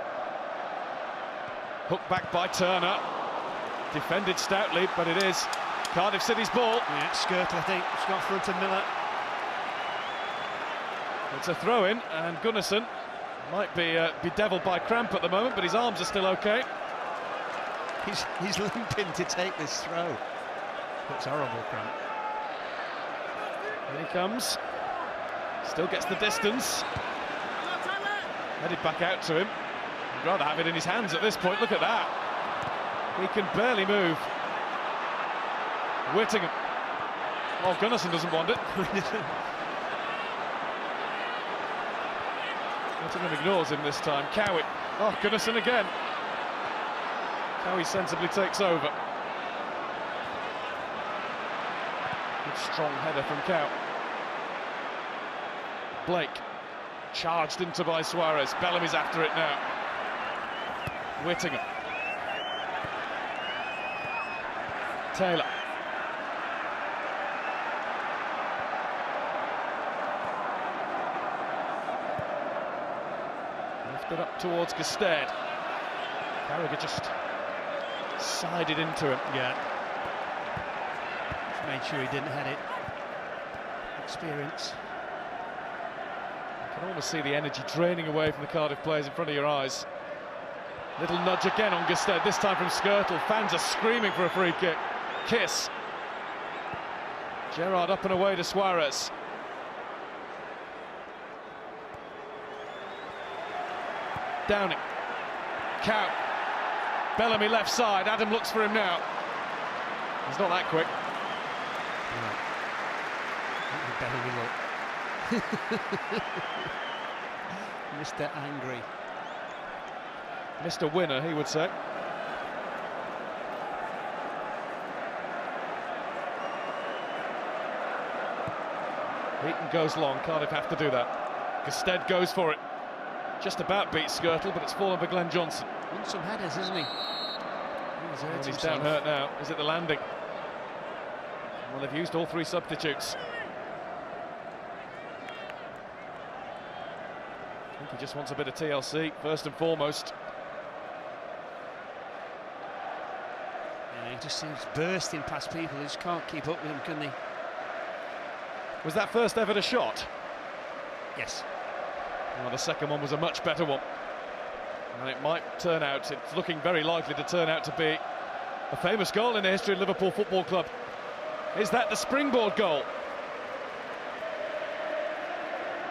Speaker 1: Hooked back by Turner. Defended stoutly, but it is Cardiff City's ball.
Speaker 3: Yeah, Skirtle, I think. It's got through to Miller.
Speaker 1: It's a throw-in, and Gunnarsson might be bedeviled by cramp at the moment, but his arms are still okay.
Speaker 3: He's limping to take this throw. Looks horrible, cramp.
Speaker 1: Here he comes. Still gets the distance. Headed back out to him. I'd rather have it in his hands at this point. Look at that. He can barely move. Whittingham. Oh, Gunnarsson doesn't want it. Whittingham ignores him this time. Cowie. Oh, Gunnarsson again. Cowie sensibly takes over. Good strong header from Cow. Blake. Charged into by Suarez. Bellamy's after it now. Whittingham. Taylor. Lifted up towards Gestede. Carragher just sided into him.
Speaker 3: Yeah. Just made sure he didn't head it. Experience.
Speaker 1: You can almost see the energy draining away from the Cardiff players in front of your eyes. Little nudge again on Gestede, this time from Skirtle. Fans are screaming for a free kick. Kiss. Gerrard up and away to Suarez. Downing. Cow. Bellamy left side. Adam looks for him now. He's not that quick.
Speaker 3: Bellamy look. Mr. Angry.
Speaker 1: Mr. Winner, he would say. Heaton goes long. Cardiff have to do that. Gestede goes for it. Just about beats Skirtle, but it's fallen for Glenn Johnson.
Speaker 3: Won some headers, isn't he?
Speaker 1: He's down hurt now. Is it the landing? Well, they've used all three substitutes. I think he just wants a bit of TLC, first and foremost.
Speaker 3: Yeah, he just seems bursting past people. He just can't keep up with him, can he?
Speaker 1: Was that first ever a shot?
Speaker 3: Yes.
Speaker 1: Well, the second one was a much better one. And it might turn out, it's looking very likely to turn out to be a famous goal in the history of Liverpool Football Club. Is that the springboard goal?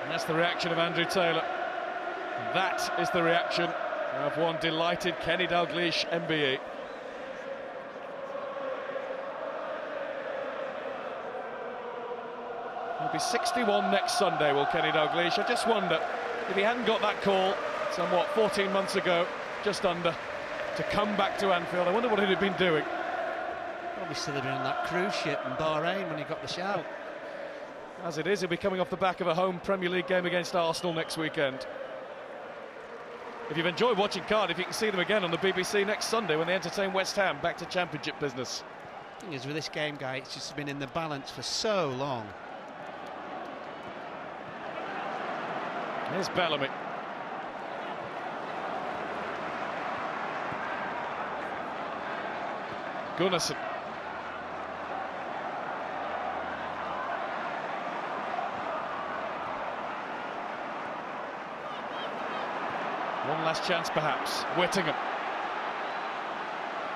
Speaker 1: And that's the reaction of Andrew Taylor. And that is the reaction of one delighted Kenny Dalglish, MBE. He'll be 61 next Sunday, will Kenny Dalglish. I just wonder if he hadn't got that call somewhat 14 months ago, just under, to come back to Anfield. I wonder what he'd have been doing.
Speaker 3: Probably still have been on that cruise ship in Bahrain when he got the shout.
Speaker 1: As it is, he'll be coming off the back of a home Premier League game against Arsenal next weekend. If you've enjoyed watching Cardiff, you can see them again on the BBC next Sunday when they entertain West Ham, back to Championship business.
Speaker 3: The thing is, with this game, guy, it's just been in the balance for so long.
Speaker 1: Here's Bellamy. Gunnarsson. One last chance perhaps. Whittingham.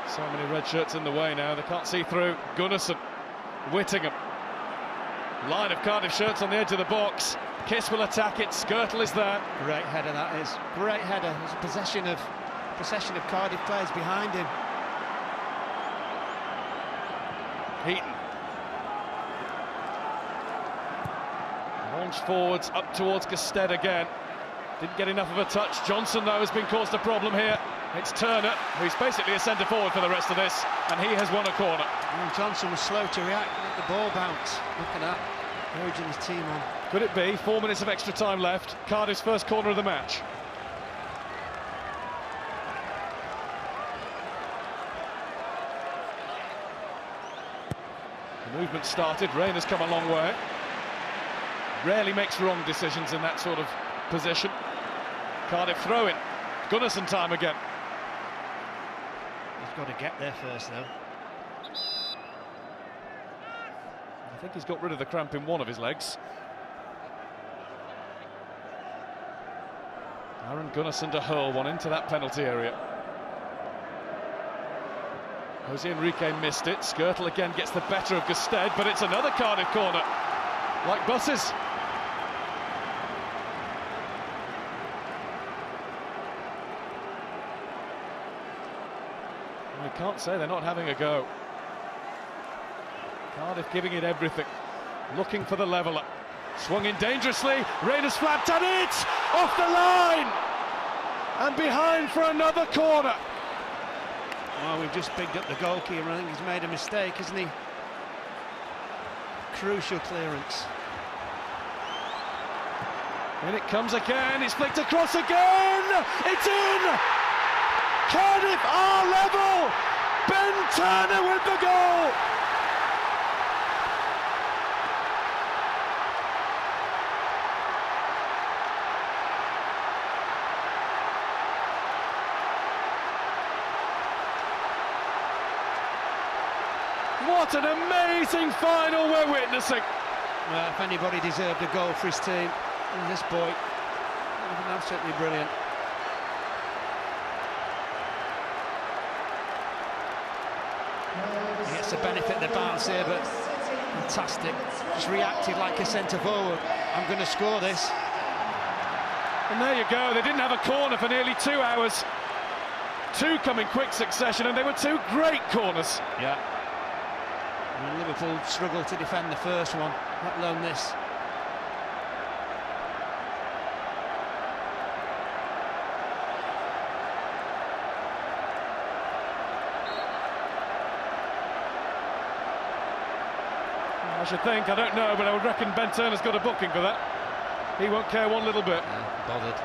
Speaker 1: So many red shirts in the way now, they can't see through. Gunnarsson. Whittingham. Line of Cardiff shirts on the edge of the box. Kiss will attack it. Skirtle is there.
Speaker 3: Great header that is. Great header. There's a possession of Cardiff players behind him.
Speaker 1: Heaton. Launched forwards up towards Gestede again. Didn't get enough of a touch. Johnson, though, has been caused a problem here. It's Turner, who's basically a centre forward for the rest of this, and he has won a corner.
Speaker 3: And Johnson was slow to react, let the ball bounce. Look at that, urging his team on.
Speaker 1: Could it be? 4 minutes of extra time left. Cardiff's first corner of the match. The movement started. Rain has come a long way. Rarely makes wrong decisions in that sort of position. Cardiff throw in. Gunnarsson time again.
Speaker 3: He's got to get there first, though.
Speaker 1: I think he's got rid of the cramp in one of his legs. Aaron Gunnarsson to hurl one into that penalty area. Jose Enrique missed it. Skirtle again gets the better of Gestede, but it's another Cardiff corner. like buses. You can't say they're not having a go. Cardiff giving it everything, looking for the leveller. Swung in dangerously, Raiders flapped at it, off the line, and behind for another corner.
Speaker 3: Well, we've just picked up the goalkeeper. I think he's made a mistake, hasn't he? Crucial clearance.
Speaker 1: And it comes again, it's flicked across again, it's in! Cardiff are level! Ben Turner with the goal! What an amazing final we're witnessing!
Speaker 3: Well, if anybody deserved a goal for his team, it was this boy. Absolutely brilliant. He gets the benefit of the bounce here, but fantastic. Just reacted like a centre forward. I'm going to score this.
Speaker 1: And there you go, they didn't have a corner for nearly 2 hours. Two come in quick succession, and they were two great corners.
Speaker 3: Yeah. And Liverpool struggled to defend the first one, let alone this.
Speaker 1: I should think, I don't know, but I would reckon Ben Turner's got a booking for that. He won't care one little bit.
Speaker 3: Bothered.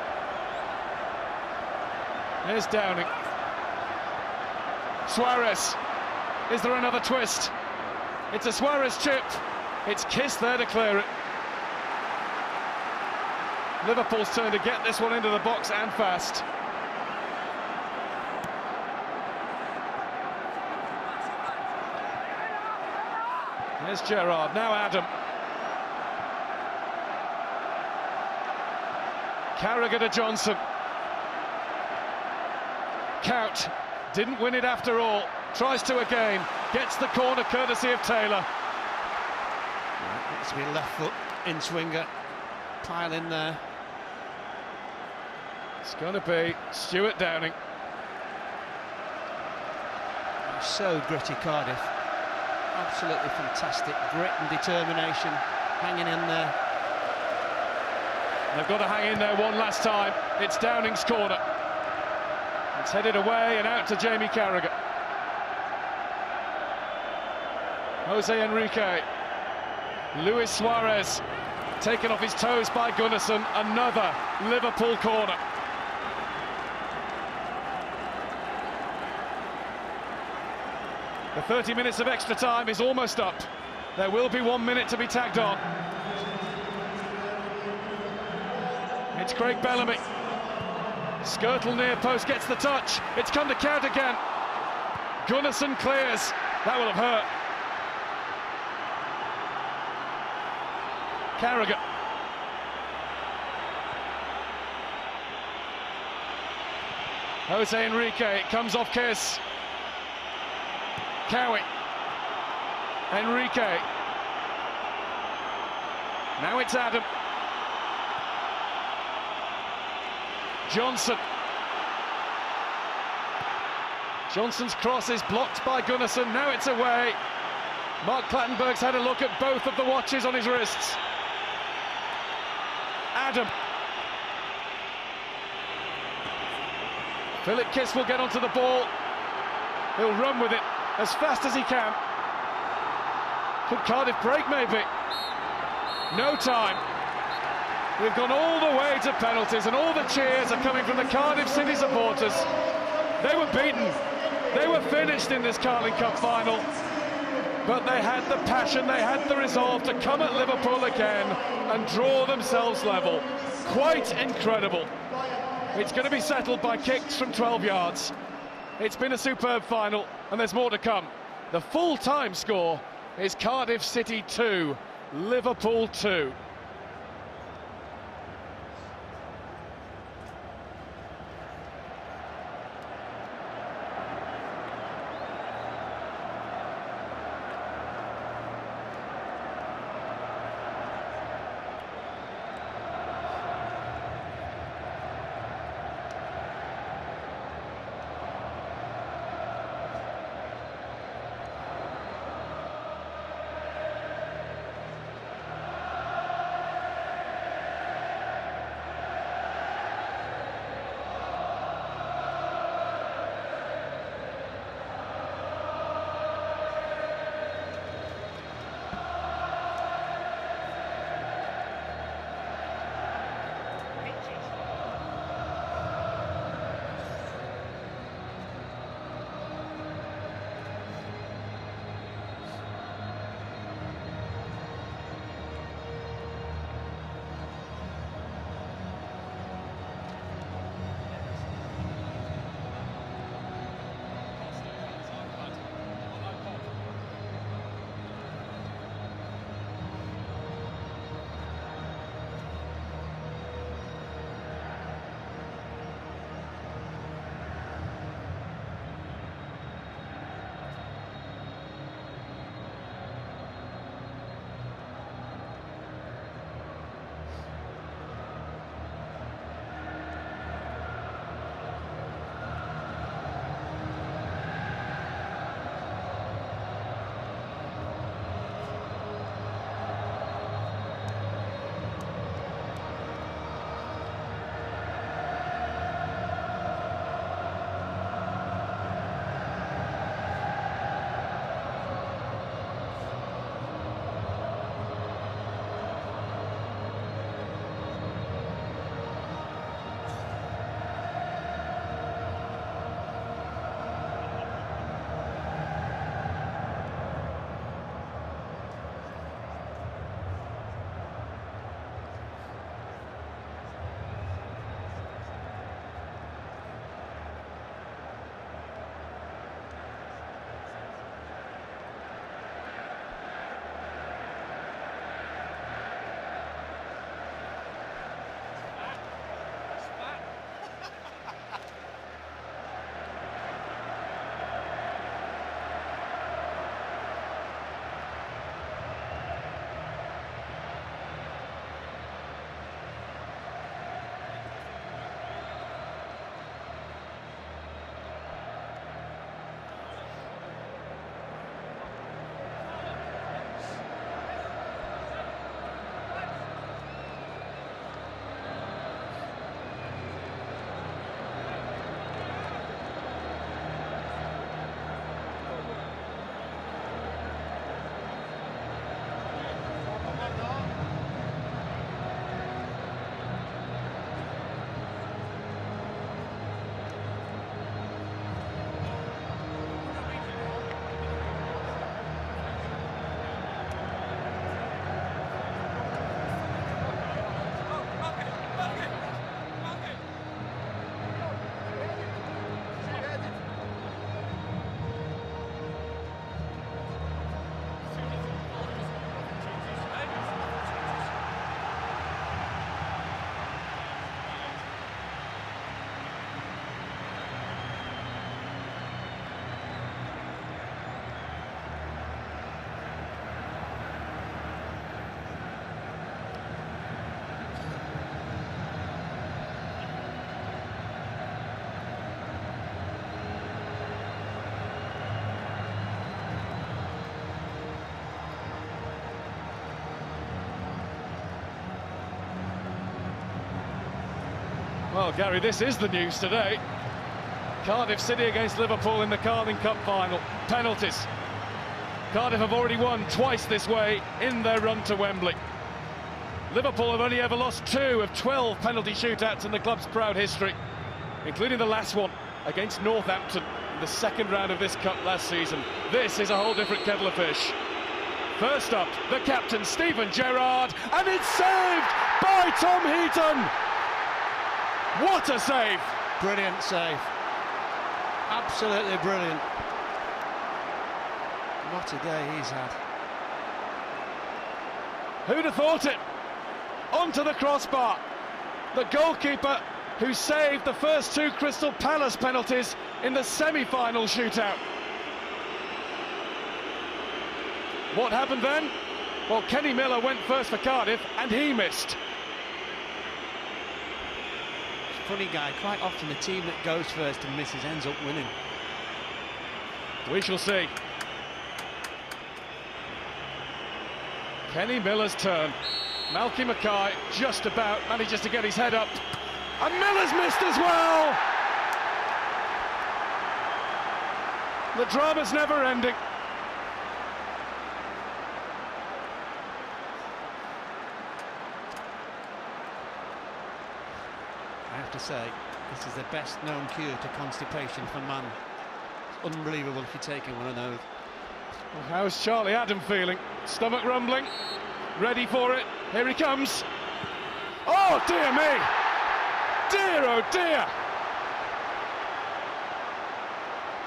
Speaker 1: Here's Downing. Suarez. Is there another twist? It's a Suarez chip. It's Kiss there to clear it. Liverpool's turn to get this one into the box and fast. There's Gerrard, now Adam. Carragher to Johnson. Couch didn't win it after all. Tries to again. Gets the corner courtesy of Taylor.
Speaker 3: Needs to be left foot in swinger. Pile in there.
Speaker 1: It's going to be Stuart Downing.
Speaker 3: So gritty, Cardiff. Absolutely fantastic. Grit and determination. Hanging in there.
Speaker 1: They've got to hang in there one last time. It's Downing's corner. It's headed away and out to Jamie Carragher. Jose Enrique. Luis Suarez taken off his toes by Gunnarsson. Another Liverpool corner. The 30 minutes of extra time is almost up. There will be 1 minute to be tagged on. It's Craig Bellamy. Skirtle near post gets the touch. It's come to count again. Gunnarsson clears. That will have hurt. Carragher. Jose Enrique, it comes off Kiss. Cowie. Enrique. Now it's Adam. Johnson. Johnson's cross is blocked by Gunnarsson. Now it's away. Mark Clattenburg's had a look at both of the watches on his wrists. Adam. Philip Kiss will get onto the ball. He'll run with it as fast as he can. Could Cardiff break, maybe? No time. We've gone all the way to penalties, and all the cheers are coming from the Cardiff City supporters. They were beaten. They were finished in this Carling Cup final. But they had the passion, they had the resolve to come at Liverpool again and draw themselves level. Quite incredible. It's going to be settled by kicks from 12 yards. It's been a superb final, and there's more to come. The full-time score is Cardiff City 2, Liverpool 2. Well, Gary, this is the news today. Cardiff City against Liverpool in the Carling Cup final. Penalties. Cardiff have already won twice this way in their run to Wembley. Liverpool have only ever lost 2 of 12 penalty shootouts in the club's proud history, including the last one against Northampton in the second round of this cup last season. This is a whole different kettle of fish. First up, the captain, Steven Gerrard, and it's saved by Tom Heaton. What a save!
Speaker 3: Brilliant save. Absolutely brilliant. What a day he's had.
Speaker 1: Who'd have thought it? Onto the crossbar. The goalkeeper who saved the first 2 Crystal Palace penalties in the semi-final shootout. What happened then? Well, Kenny Miller went first for Cardiff and he missed.
Speaker 3: Funny guy, quite often the team that goes first and misses ends up winning.
Speaker 1: We shall see. Kenny Miller's turn. Malky Mackay just about manages to get his head up. And Miller's missed as well! The drama's never ending.
Speaker 3: I have to say, this is the best known cure to constipation for man. It's unbelievable if you're taking one of those.
Speaker 1: Well, how's Charlie Adam feeling? Stomach rumbling? Ready for it? Here he comes. Oh, dear me! Dear, oh dear!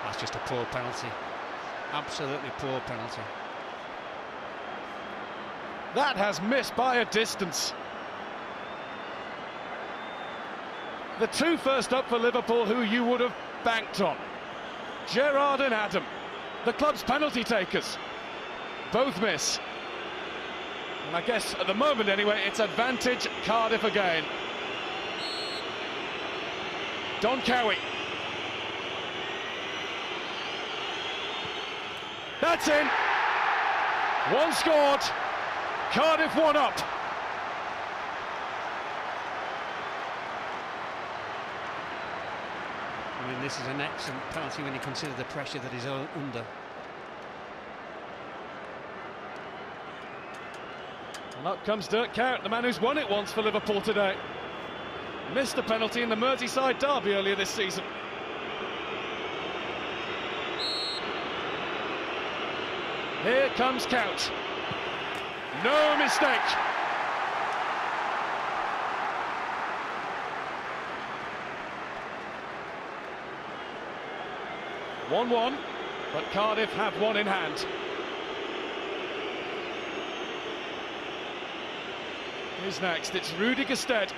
Speaker 3: That's just a poor penalty. Absolutely poor penalty.
Speaker 1: That has missed by a distance. The 2 first up for Liverpool who you would have banked on. Gerrard and Adam, the club's penalty takers. Both miss. And I guess at the moment anyway, it's advantage Cardiff again. Don Cowie. That's in. 1 scored. Cardiff 1 up.
Speaker 3: I mean, this is an excellent penalty when you consider the pressure that he's under.
Speaker 1: And up comes Dirk Kuyt, the man who's won it once for Liverpool today. Missed a penalty in the Merseyside derby earlier this season. Here comes Kuyt. No mistake. (1-1), but Cardiff have one in hand. Who's next? It's Rudy Gestede,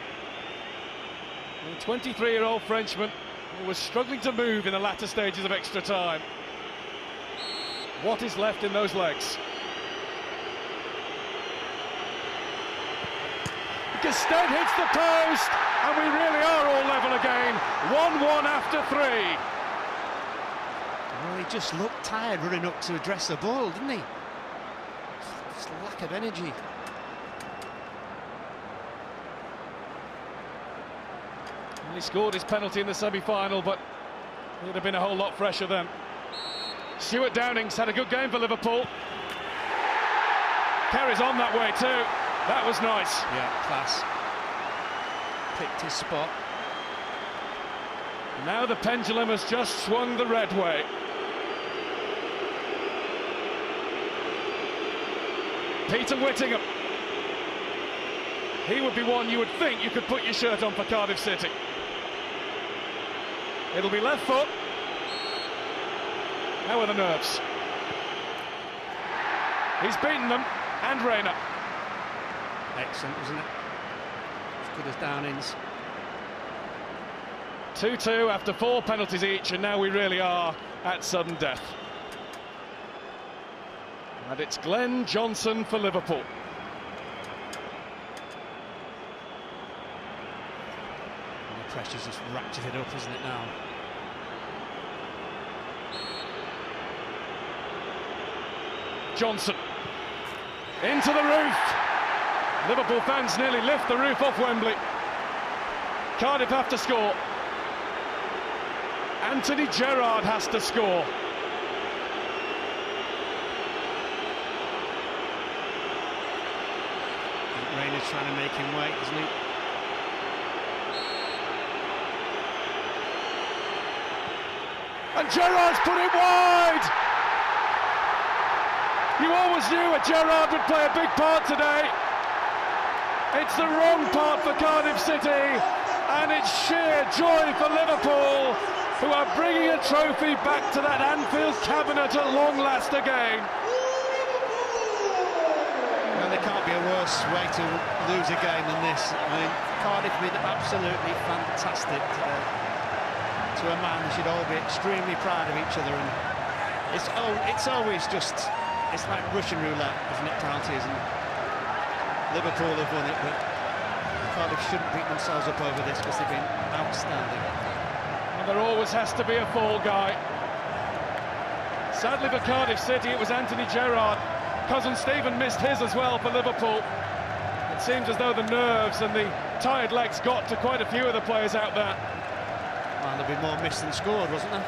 Speaker 1: a 23-year-old Frenchman who was struggling to move in the latter stages of extra time. What is left in those legs? Gestede hits the post, and we really are all level again. 1-1 after 3.
Speaker 3: Well, he just looked tired running up to address the ball, didn't he? Just lack of energy.
Speaker 1: He scored his penalty in the semi-final, but it would have been a whole lot fresher then. Stuart Downing's had a good game for Liverpool. Carries on that way too. That was nice.
Speaker 3: Yeah, class. Picked his spot.
Speaker 1: Now the pendulum has just swung the red way. Peter Whittingham. He would be one you would think you could put your shirt on for Cardiff City. It'll be left foot. How are the nerves? He's beaten them, and Rayner.
Speaker 3: Excellent, wasn't it? As good as Downing's.
Speaker 1: 2-2 after 4 penalties each, and now we really are at sudden death. And it's Glenn Johnson for Liverpool.
Speaker 3: And the pressure's just ratcheted it up, isn't it now?
Speaker 1: Johnson into the roof. Liverpool fans nearly lift the roof off Wembley. Cardiff have to score. Anthony Gerrard has to score.
Speaker 3: Rayner's trying to make him wait, isn't he?
Speaker 1: And Gerrard's put it wide! You always knew that Gerrard would play a big part today. It's the wrong part for Cardiff City, and it's sheer joy for Liverpool, who are bringing a trophy back to that Anfield cabinet at long last again.
Speaker 3: Well, there can't be a worse way to lose a game than this. I mean, Cardiff have been absolutely fantastic today. To a man, they should all be extremely proud of each other, and it's always just, it's like Russian roulette, isn't it, penalties, and Liverpool have won it, but Cardiff shouldn't beat themselves up over this because they've been outstanding.
Speaker 1: And there always has to be a fall guy. Sadly for Cardiff City, it was Anthony Gerrard. Cousin Stephen missed his as well for Liverpool. It seems as though the nerves and the tired legs got to quite a few of the players out there.
Speaker 3: Well, there'd be more missed than scored, wasn't there?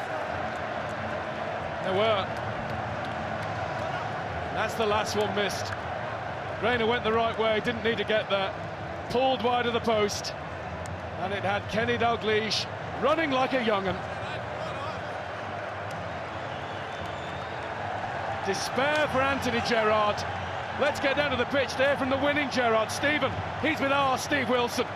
Speaker 1: There were. That's the last one missed. Rayner went the right way, didn't need to get there. Pulled wide of the post. And it had Kenny Dalglish running like a young'un. Despair for Anthony Gerrard. Let's get down to the pitch there from the winning Gerrard. Stephen, he's with our Steve Wilson.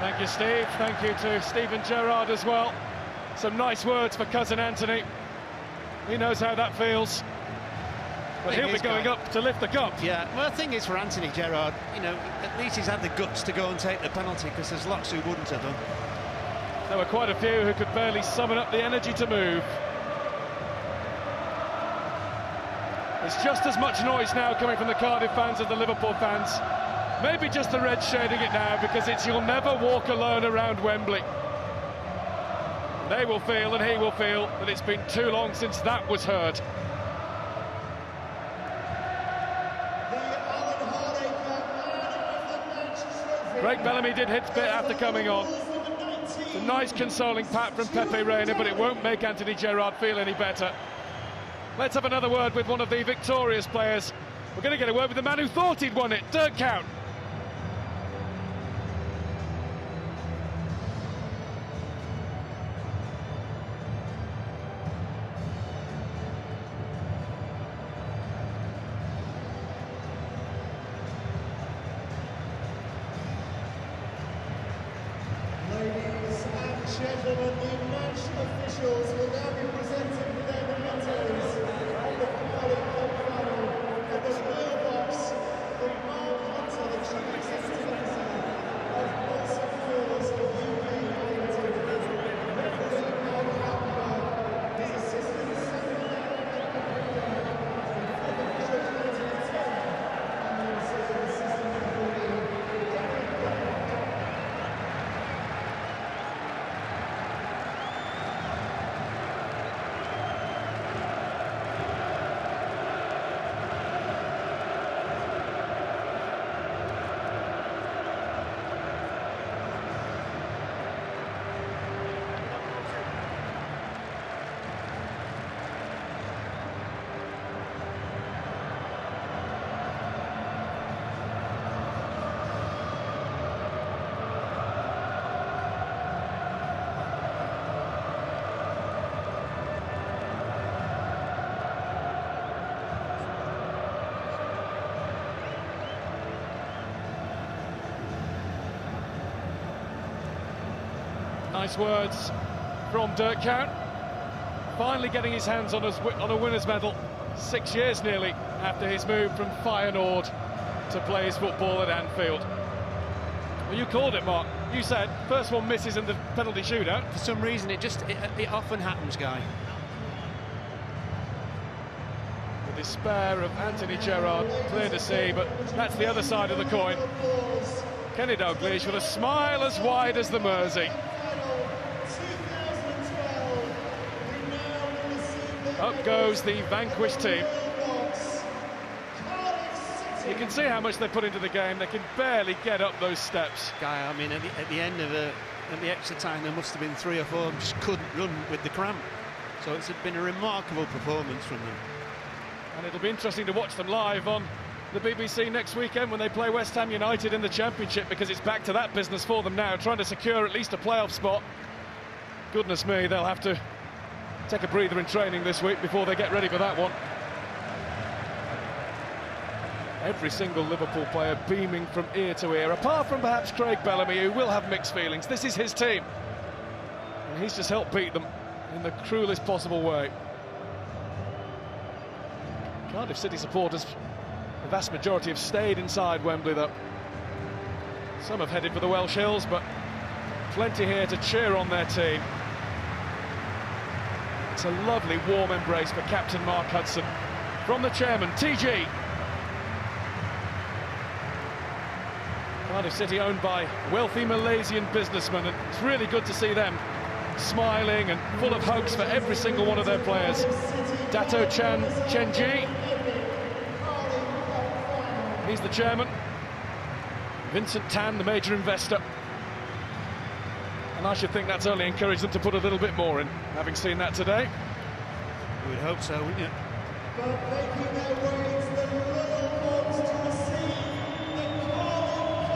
Speaker 1: Thank you, Steve. Thank you to Steven Gerrard as well. Some nice words for cousin Anthony. He knows how that feels. But he'll be going up to lift the cup.
Speaker 3: Yeah, well, the thing is for Anthony Gerrard, you know, at least he's had the guts to go and take the penalty, because there's lots who wouldn't have done.
Speaker 1: There were quite a few who could barely summon up the energy to move. There's just as much noise now coming from the Cardiff fans as the Liverpool fans. Maybe just the red shading it now, because it's "You'll never walk alone around Wembley." They will feel, and he will feel, that it's been too long since that was heard. Craig Bellamy did hit a bit after coming on. It's a nice consoling pat from Pepe Reina, but it won't make Anthony Gerrard feel any better. Let's have another word with one of the victorious players. We're going to get a word with the man who thought he'd won it, Dirk Kuyt.
Speaker 2: Ladies and gentlemen, the match officials will now be presented with their mementos on the Cardiff Cup final at the mailbox from Mark Hunter, the Chief Executive Officer of Wilson Falls UK Limited. Referee Mark Hamper, his assistant Samuel
Speaker 1: Nice words from Dirk Kuyt. Finally getting his hands on a winner's medal 6 years nearly after his move from Feyenoord to play his football at Anfield. Well, you called it, Mark. You said first one misses in the penalty shootout.
Speaker 3: For some reason, it often happens, Guy.
Speaker 1: The despair of Anthony Gerrard, clear to see, but that's the other side of the coin. Kenny Dalglish with a smile as wide as the Mersey. Up goes the vanquished team. You can see how much they put into the game. They can barely get up those steps.
Speaker 3: Guy, I mean, at the end of the extra time, there must have been 3 or 4 who just couldn't run with the cramp. So it's been a remarkable performance from them.
Speaker 1: And it'll be interesting to watch them live on the BBC next weekend when they play West Ham United in the Championship, because it's back to that business for them now, trying to secure at least a playoff spot. Goodness me, they'll have to take a breather in training this week before they get ready for that one. Every single Liverpool player beaming from ear to ear, apart from perhaps Craig Bellamy, who will have mixed feelings. This is his team, and he's just helped beat them in the cruelest possible way. Cardiff City supporters, the vast majority have stayed inside Wembley, though. Some have headed for the Welsh Hills, but plenty here to cheer on their team. It's a lovely warm embrace for Captain Mark Hudson from the chairman, TG. Cardiff City owned by wealthy Malaysian businessmen, and it's really good to see them smiling and full of hugs for every single one of their players. Dato Chenji, he's the chairman. Vincent Tan, the major investor. And I should think that's only encouraged them to put a little bit more in, having seen that today.
Speaker 3: You would hope so, wouldn't you?
Speaker 2: But making their way to the Liverpool to receive the Cardiff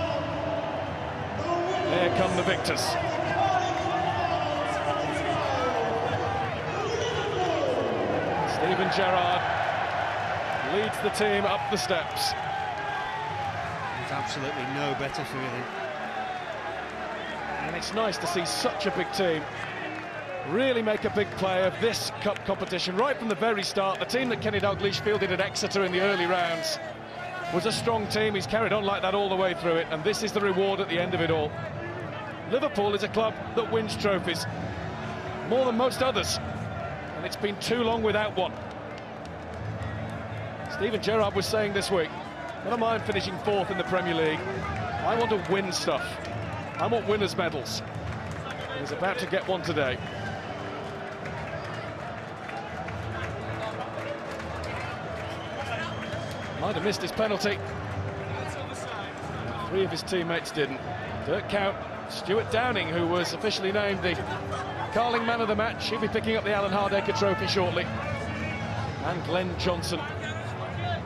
Speaker 2: Cup.
Speaker 1: Here come the victors. Steven Gerrard leads the team up the steps.
Speaker 3: There's absolutely no better feeling.
Speaker 1: And it's nice to see such a big team really make a big play of this cup competition right from the very start. The team that Kenny Dalglish fielded at Exeter in the early rounds was a strong team. He's carried on like that all the way through it, and this is the reward at the end of it all. Liverpool is a club that wins trophies more than most others, and it's been too long without one. Steven Gerrard was saying this week, I don't mind finishing 4th in the Premier League. I want to win stuff. I want winners' medals. And he's about to get one today. Might have missed his penalty. 3 of his teammates didn't. Dirk Kuyt, Stuart Downing, who was officially named the Carling Man of the Match. He'll be picking up the Alan Hardaker trophy shortly. And Glenn Johnson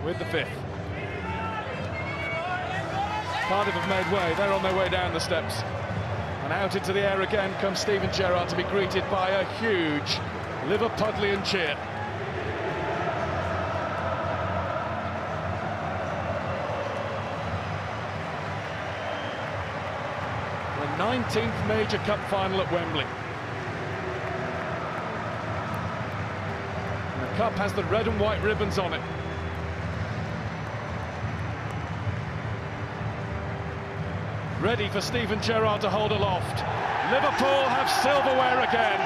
Speaker 1: with the 5th. Cardiff have made way. They're on their way down the steps. And out into the air again comes Steven Gerrard to be greeted by a huge Liverpudlian cheer. The 19th major cup final at Wembley. And the cup has the red and white ribbons on it. Ready for Steven Gerrard to hold aloft. Liverpool have silverware again.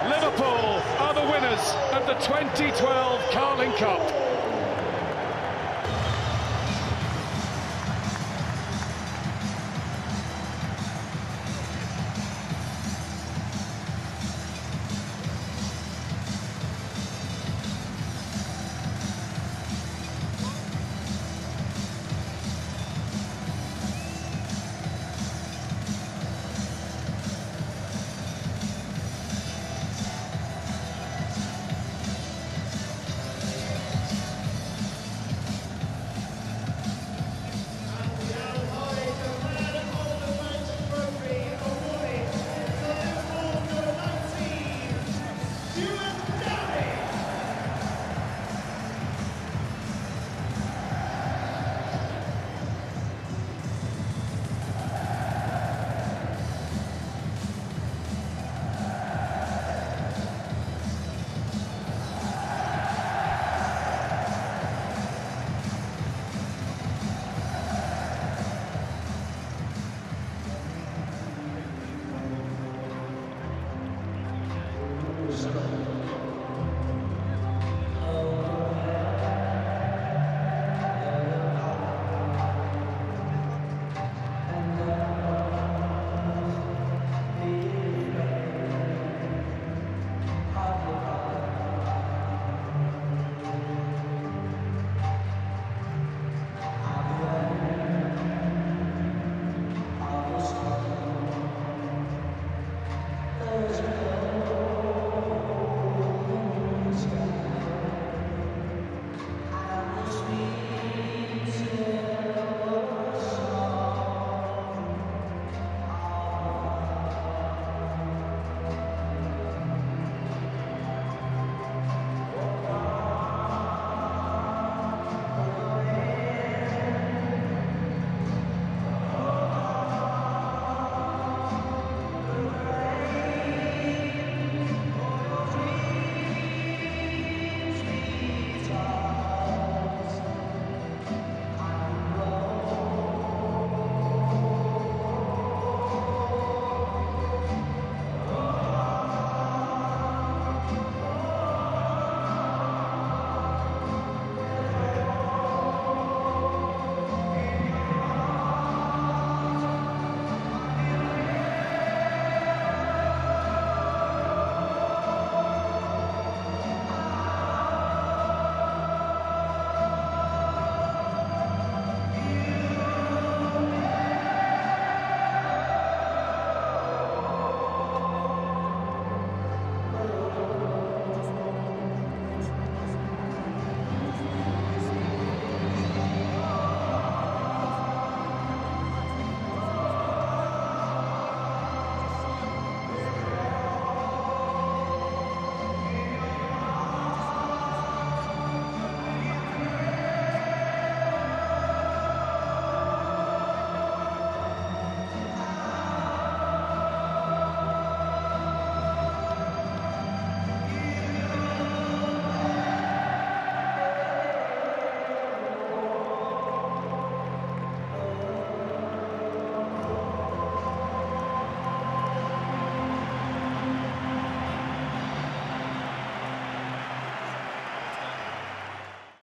Speaker 1: Liverpool are the winners of the 2012 Carling Cup.